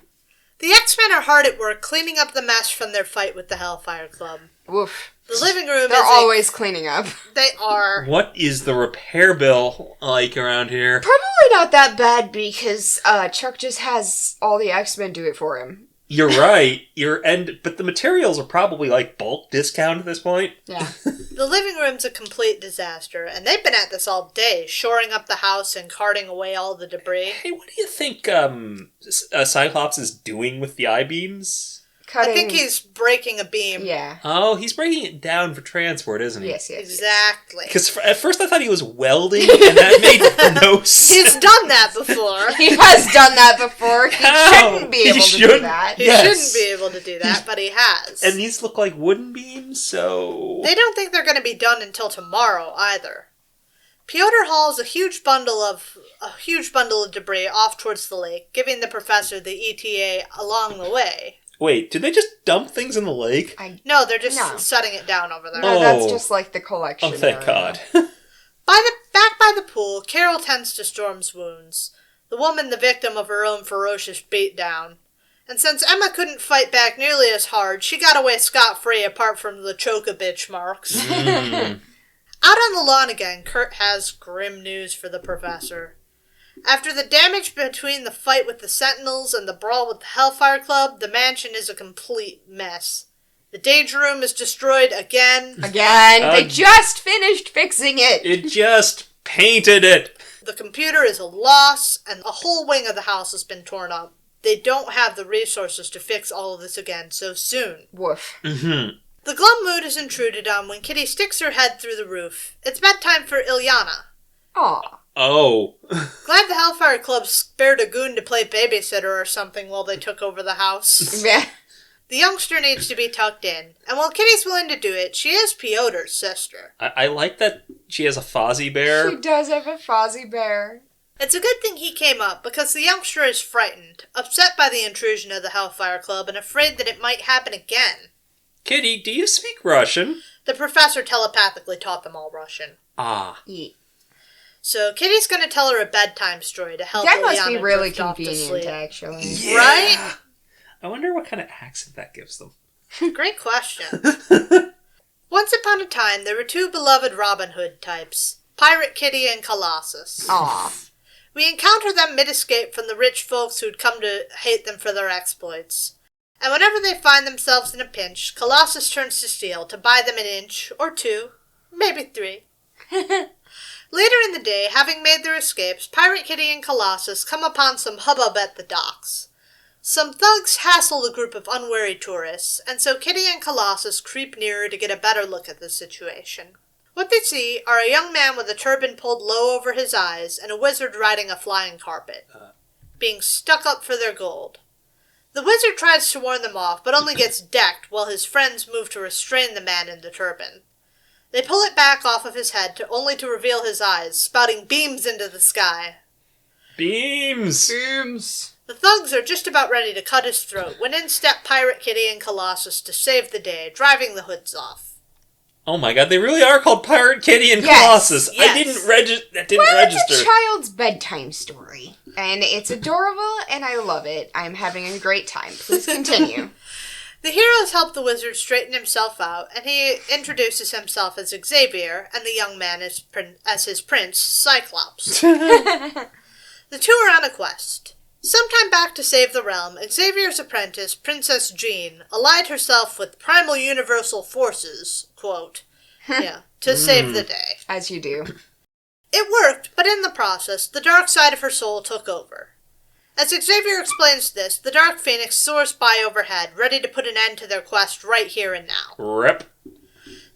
The X-Men are hard at work cleaning up the mess from their fight with the Hellfire Club. Woof. The living room They're is always cleaning up. They are. What is the repair bill like around here? Probably not that bad because Chuck just has all the X-Men do it for him. You're right. But the materials are probably like bulk discount at this point. Yeah. The living room's a complete disaster, and they've been at this all day, shoring up the house and carting away all the debris. Hey, what do you think Cyclops is doing with the I-beams? Cutting. I think he's breaking a beam. Yeah. Oh, he's breaking it down for transport, isn't he? Yes. Exactly. Because at first I thought he was welding, and that made no sense. He's done that before. He has done that before. He How? shouldn't be He able to do shouldn't. that. He Yes. shouldn't be able to do that, but he has. And these look like wooden beams, so... They don't think they're going to be done until tomorrow either. Piotr hauls a huge bundle of debris off towards the lake, giving the professor the ETA along the way. Wait, did they just dump things in the lake? No, they're just No. setting it down over there. No, that's Oh. just like the collection. Oh, thank area. God. Back by the pool, Carol tends to Storm's wounds, the woman the victim of her own ferocious beatdown. And since Emma couldn't fight back nearly as hard, she got away scot-free apart from the choke-a-bitch marks. Mm. Out on the lawn again, Kurt has grim news for the professor. After the damage between the fight with the Sentinels and the brawl with the Hellfire Club, the mansion is a complete mess. The Danger Room is destroyed again. They just finished fixing it. It just painted it. The computer is a loss, and a whole wing of the house has been torn up. they don't have the resources to fix all of this again so soon. Woof. Mm-hmm. The glum mood is intruded on when Kitty sticks her head through the roof. It's bedtime for Ilyana. Aw. Oh. Glad the Hellfire Club spared a goon to play babysitter or something while they took over the house. Meh. The youngster needs to be tucked in, and while Kitty's willing to do it, she is Piotr's sister. I like that she has a Fozzie bear. She does have a Fozzie bear. It's a good thing he came up, because the youngster is frightened, upset by the intrusion of the Hellfire Club, and afraid that it might happen again. Kitty, do you speak Russian? The professor telepathically taught them all Russian. Ah. Yeah. So Kitty's going to tell her a bedtime story to help That must Ilyana be really drift off to convenient, sleep. actually. Yeah. Right? I wonder what kind of accent that gives them. Great question. Once upon a time, there were two beloved Robin Hood types, Pirate Kitty and Colossus. Aw. We encounter them mid-escape from the rich folks who'd come to hate them for their exploits. And whenever they find themselves in a pinch, Colossus turns to steel to buy them an inch, or two, maybe 3. Later in the day, having made their escapes, Pirate Kitty and Colossus come upon some hubbub at the docks. Some thugs hassle the group of unwary tourists, and so Kitty and Colossus creep nearer to get a better look at the situation. What they see are a young man with a turban pulled low over his eyes and a wizard riding a flying carpet, being stuck up for their gold. The wizard tries to warn them off, but only gets decked while his friends move to restrain the man in the turban. They pull it back off of his head only to reveal his eyes, spouting beams into the sky. Beams! Beams. The thugs are just about ready to cut his throat when in step Pirate Kitty and Colossus to save the day, driving the hoods off. Oh my god, they really are called Pirate Kitty and Yes, Colossus. yes. I didn't register. That didn't Well, register. it's a child's bedtime story. And it's adorable, and I love it. I'm having a great time. Please continue. The heroes help the wizard straighten himself out, and he introduces himself as Xavier, and the young man as his prince, Cyclops. The two are on a quest. Sometime back to save the realm, Xavier's apprentice, Princess Jean, allied herself with primal universal forces, quote, to save the day. As you do. It worked, but in the process, the dark side of her soul took over. As Xavier explains this, the Dark Phoenix soars by overhead, ready to put an end to their quest right here and now. Rip.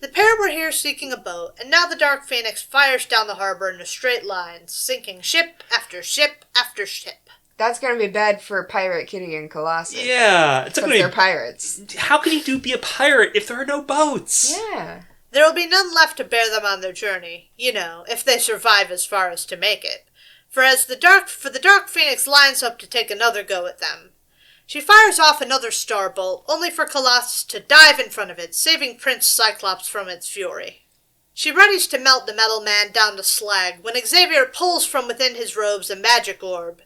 The pair were here seeking a boat, and now the Dark Phoenix fires down the harbor in a straight line, sinking ship after ship after ship. That's going to be bad for Pirate Kitty and Colossus. Yeah, it's Because gonna they're be. pirates. How can you be a pirate if there are no boats? Yeah. There will be none left to bear them on their journey, if they survive as far as to make it. For the Dark Phoenix lines up to take another go at them. She fires off another star bolt, only for Colossus to dive in front of it, saving Prince Cyclops from its fury. She readies to melt the metal man down to slag when Xavier pulls from within his robes a magic orb.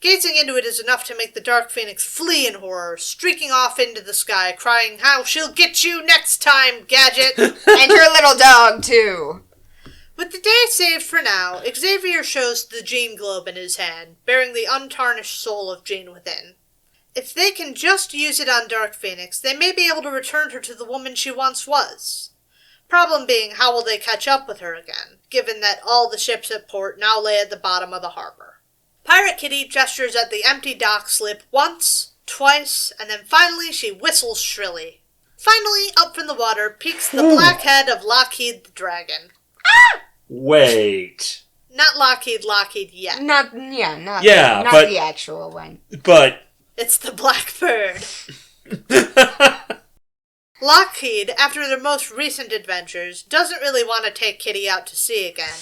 Gazing into it is enough to make the Dark Phoenix flee in horror, streaking off into the sky, crying, "How she'll get you next time, Gadget!" And her little dog, too. With the day saved for now, Xavier shows the Jean globe in his hand, bearing the untarnished soul of Jean within. If they can just use it on Dark Phoenix, they may be able to return her to the woman she once was. Problem being, how will they catch up with her again, given that all the ships at port now lay at the bottom of the harbor? Pirate Kitty gestures at the empty dock slip once, twice, and then finally she whistles shrilly. Finally, up from the water peeks the black head of Lockheed the Dragon. Wait. Not Lockheed yet. Not but the actual one. But It's the Blackbird. Lockheed, after their most recent adventures, doesn't really want to take Kitty out to sea again.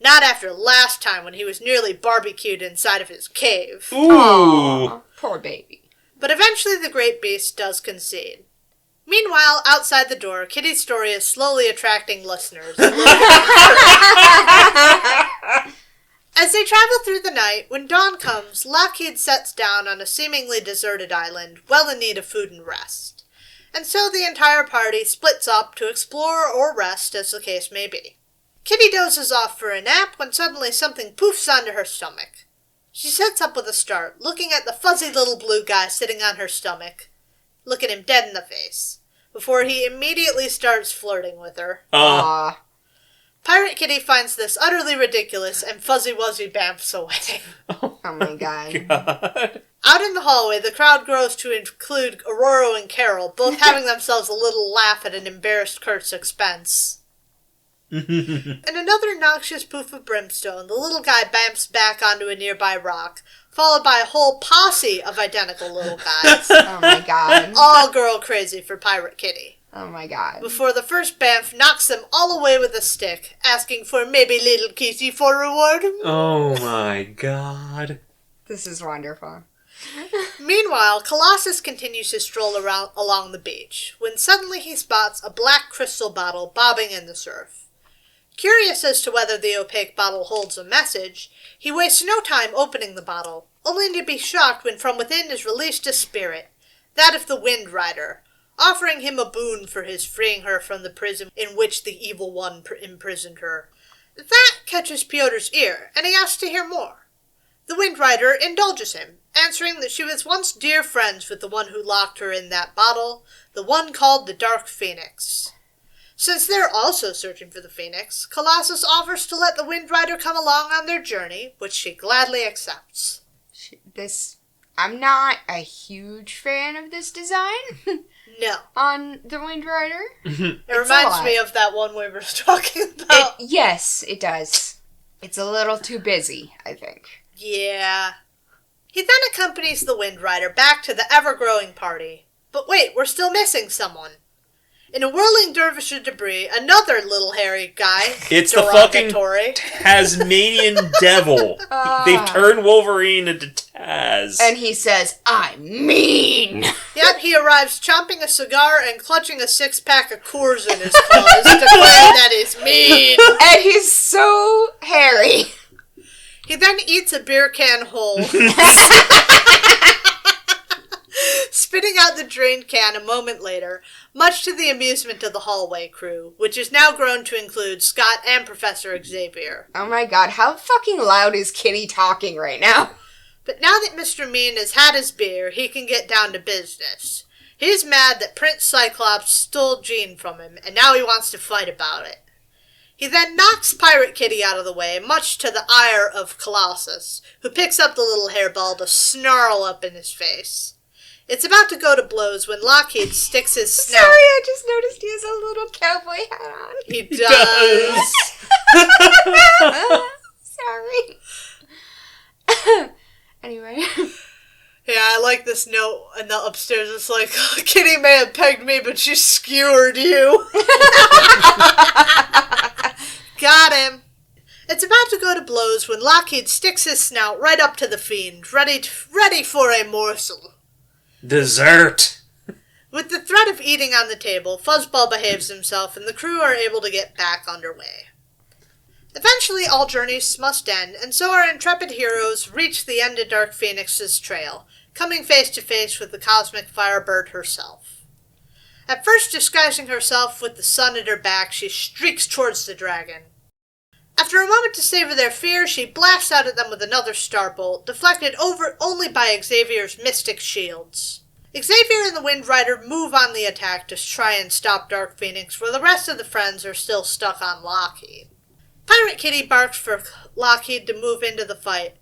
Not after last time when he was nearly barbecued inside of his cave. ooh, Aw, poor baby. But eventually the great beast does concede. Meanwhile, outside the door, Kitty's story is slowly attracting listeners. As they travel through the night, when dawn comes, Lockheed sets down on a seemingly deserted island, well in need of food and rest. And so the entire party splits up to explore or rest, as the case may be. Kitty dozes off for a nap when suddenly something poofs onto her stomach. She sits up with a start, looking at the fuzzy little blue guy sitting on her stomach. Looking him dead in the face, before he immediately starts flirting with her. Aw. Pirate Kitty finds this utterly ridiculous and Fuzzy Wuzzy bamfs away. Oh my god. God. Out in the hallway, the crowd grows to include Ororo and Carol, both having themselves a little laugh at an embarrassed Kurt's expense. In another noxious poof of brimstone, the little guy bamps back onto a nearby rock, followed by a whole posse of identical little guys. Oh my god. All girl crazy for Pirate Kitty. Oh my god. Before the first bamf knocks them all away with a stick, asking for maybe little kissy for reward. Oh my god. This is wonderful. Meanwhile, Colossus continues his stroll along the beach, when suddenly he spots a black crystal bottle bobbing in the surf. Curious as to whether the opaque bottle holds a message, he wastes no time opening the bottle, only to be shocked when from within is released a spirit, that of the Wind Rider, offering him a boon for his freeing her from the prison in which the Evil One imprisoned her. That catches Piotr's ear, and he asks to hear more. The Wind Rider indulges him, answering that she was once dear friends with the one who locked her in that bottle, the one called the Dark Phoenix. Since they're also searching for the Phoenix, Colossus offers to let the Wind Rider come along on their journey, which she gladly accepts. I'm not a huge fan of this design. No. On the Wind Rider. It reminds me of that one we were talking about. Yes, it does. It's a little too busy, I think. Yeah. He then accompanies the Wind Rider back to the ever-growing party. But wait, we're still missing someone. In a whirling dervish of debris, another little hairy guy. It's the fucking Derogatory. Tasmanian devil. They've turned Wolverine into Taz. And he says, I'm mean! Yep, he arrives chomping a cigar and clutching a six-pack of Coors in his claws, declaring that he's mean. And he's so hairy. He then eats a beer can whole, spitting out the drained can a moment later, much to the amusement of the hallway crew, which has now grown to include Scott and Professor Xavier. Oh my god, how fucking loud is Kitty talking right now? But now that Mr. Mean has had his beer, he can get down to business. He's mad that Prince Cyclops stole Jean from him, and now he wants to fight about it. He then knocks Pirate Kitty out of the way, much to the ire of Colossus, who picks up the little hairball to snarl up in his face. It's about to go to blows when Lockheed sticks his snout. Sorry, I just noticed he has a little cowboy hat on. He does. Sorry. Anyway. Yeah, I like this note in the upstairs. It's like, Kitty may have pegged me, but she skewered you. Got him. It's about to go to blows when Lockheed sticks his snout right up to the Fiend, ready for a morsel. Dessert. With the threat of eating on the table, Fuzzball behaves himself, and the crew are able to get back underway. Eventually, all journeys must end, and so our intrepid heroes reach the end of Dark Phoenix's trail, coming face to face with the cosmic Firebird herself. At first disguising herself with the sun at her back, she streaks towards the dragon. After a moment to savor their fear, she blasts out at them with another starbolt, deflected over only by Xavier's mystic shields. Xavier and the Wind Rider move on the attack to try and stop Dark Phoenix, where the rest of the friends are still stuck on Lockheed. Pirate Kitty barks for Lockheed to move into the fight,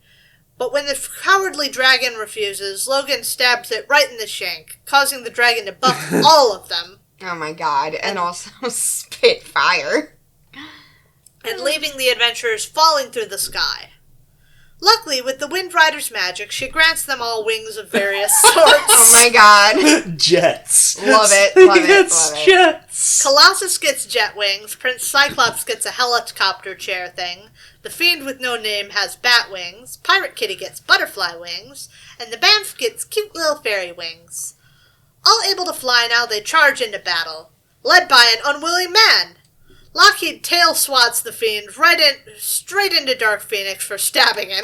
but when the cowardly dragon refuses, Logan stabs it right in the shank, causing the dragon to buff all of them. Oh my god, and also spit fire. And leaving the adventurers falling through the sky. Luckily, with the Wind Rider's magic, she grants them all wings of various sorts. Oh my god. Jets. Love it, love it, love it. Jets. Colossus gets jet wings, Prince Cyclops gets a helicopter chair thing, the Fiend with no name has bat wings, Pirate Kitty gets butterfly wings, and the Bamf gets cute little fairy wings. All able to fly now, they charge into battle, led by an unwilling man. Lockheed tail swats the Fiend straight into Dark Phoenix for stabbing him.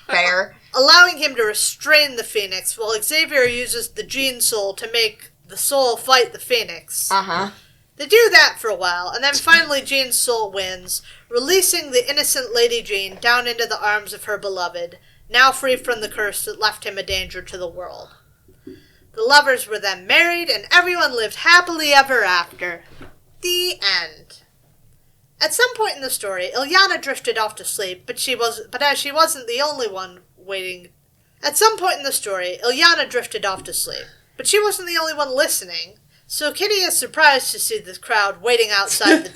Fair. Allowing him to restrain the Phoenix, while Xavier uses the Gene Soul to make the Soul fight the Phoenix. Uh-huh. They do that for a while, and then finally Jean's soul wins, releasing the innocent Lady Jean down into the arms of her beloved, now free from the curse that left him a danger to the world. The lovers were then married, and everyone lived happily ever after. The end. At some point in the story, Ilyana drifted off to sleep, but as she wasn't the only one waiting At some point in the story, Ilyana drifted off to sleep, but she wasn't the only one listening, so Kitty is surprised to see the crowd waiting outside the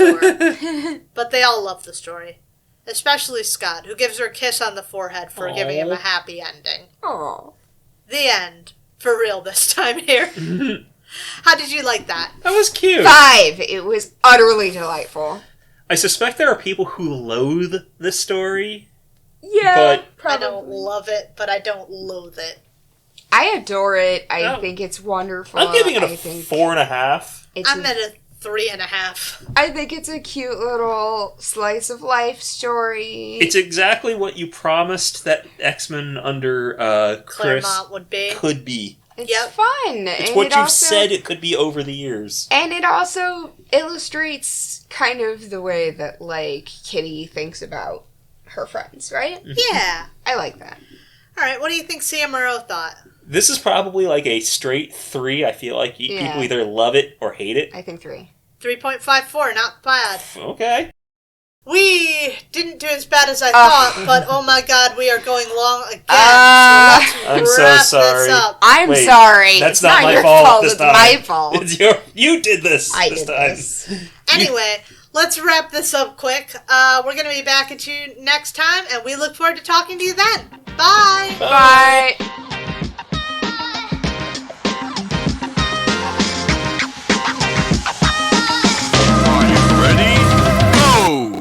door. But they all love the story, especially Scott, who gives her a kiss on the forehead for giving him a happy ending. Aww. The end. For real this time here. How did you like that? That was cute. 5. It was utterly delightful. I suspect there are people who loathe this story. Yeah, But probably. I don't love it, but I don't loathe it. I adore it. I think it's wonderful. I'm giving it a I think 4.5. I'm at a 3.5. I think it's a cute little slice of life story. It's exactly what you promised that X-Men under Chris Claremont would be. could be. It's fun. It's and what it you've also, said it could be over the years. And it also illustrates kind of the way that, like, Kitty thinks about her friends, right? Yeah. I like that. Alright, what do you think Samuro thought? This is probably like a straight 3. I feel like people either love it or hate it. I think 3. 3.54, not bad. Okay. We didn't do as bad as I thought, but oh my god, we are going long again. So I'm let's so wrap sorry. this up. I'm Wait, sorry. That's It's not my your fault this it's time. my fault. It's you did this I this did time. this. Anyway, let's wrap this up quick. We're going to be back at you next time, and we look forward to talking to you then. Bye! Bye.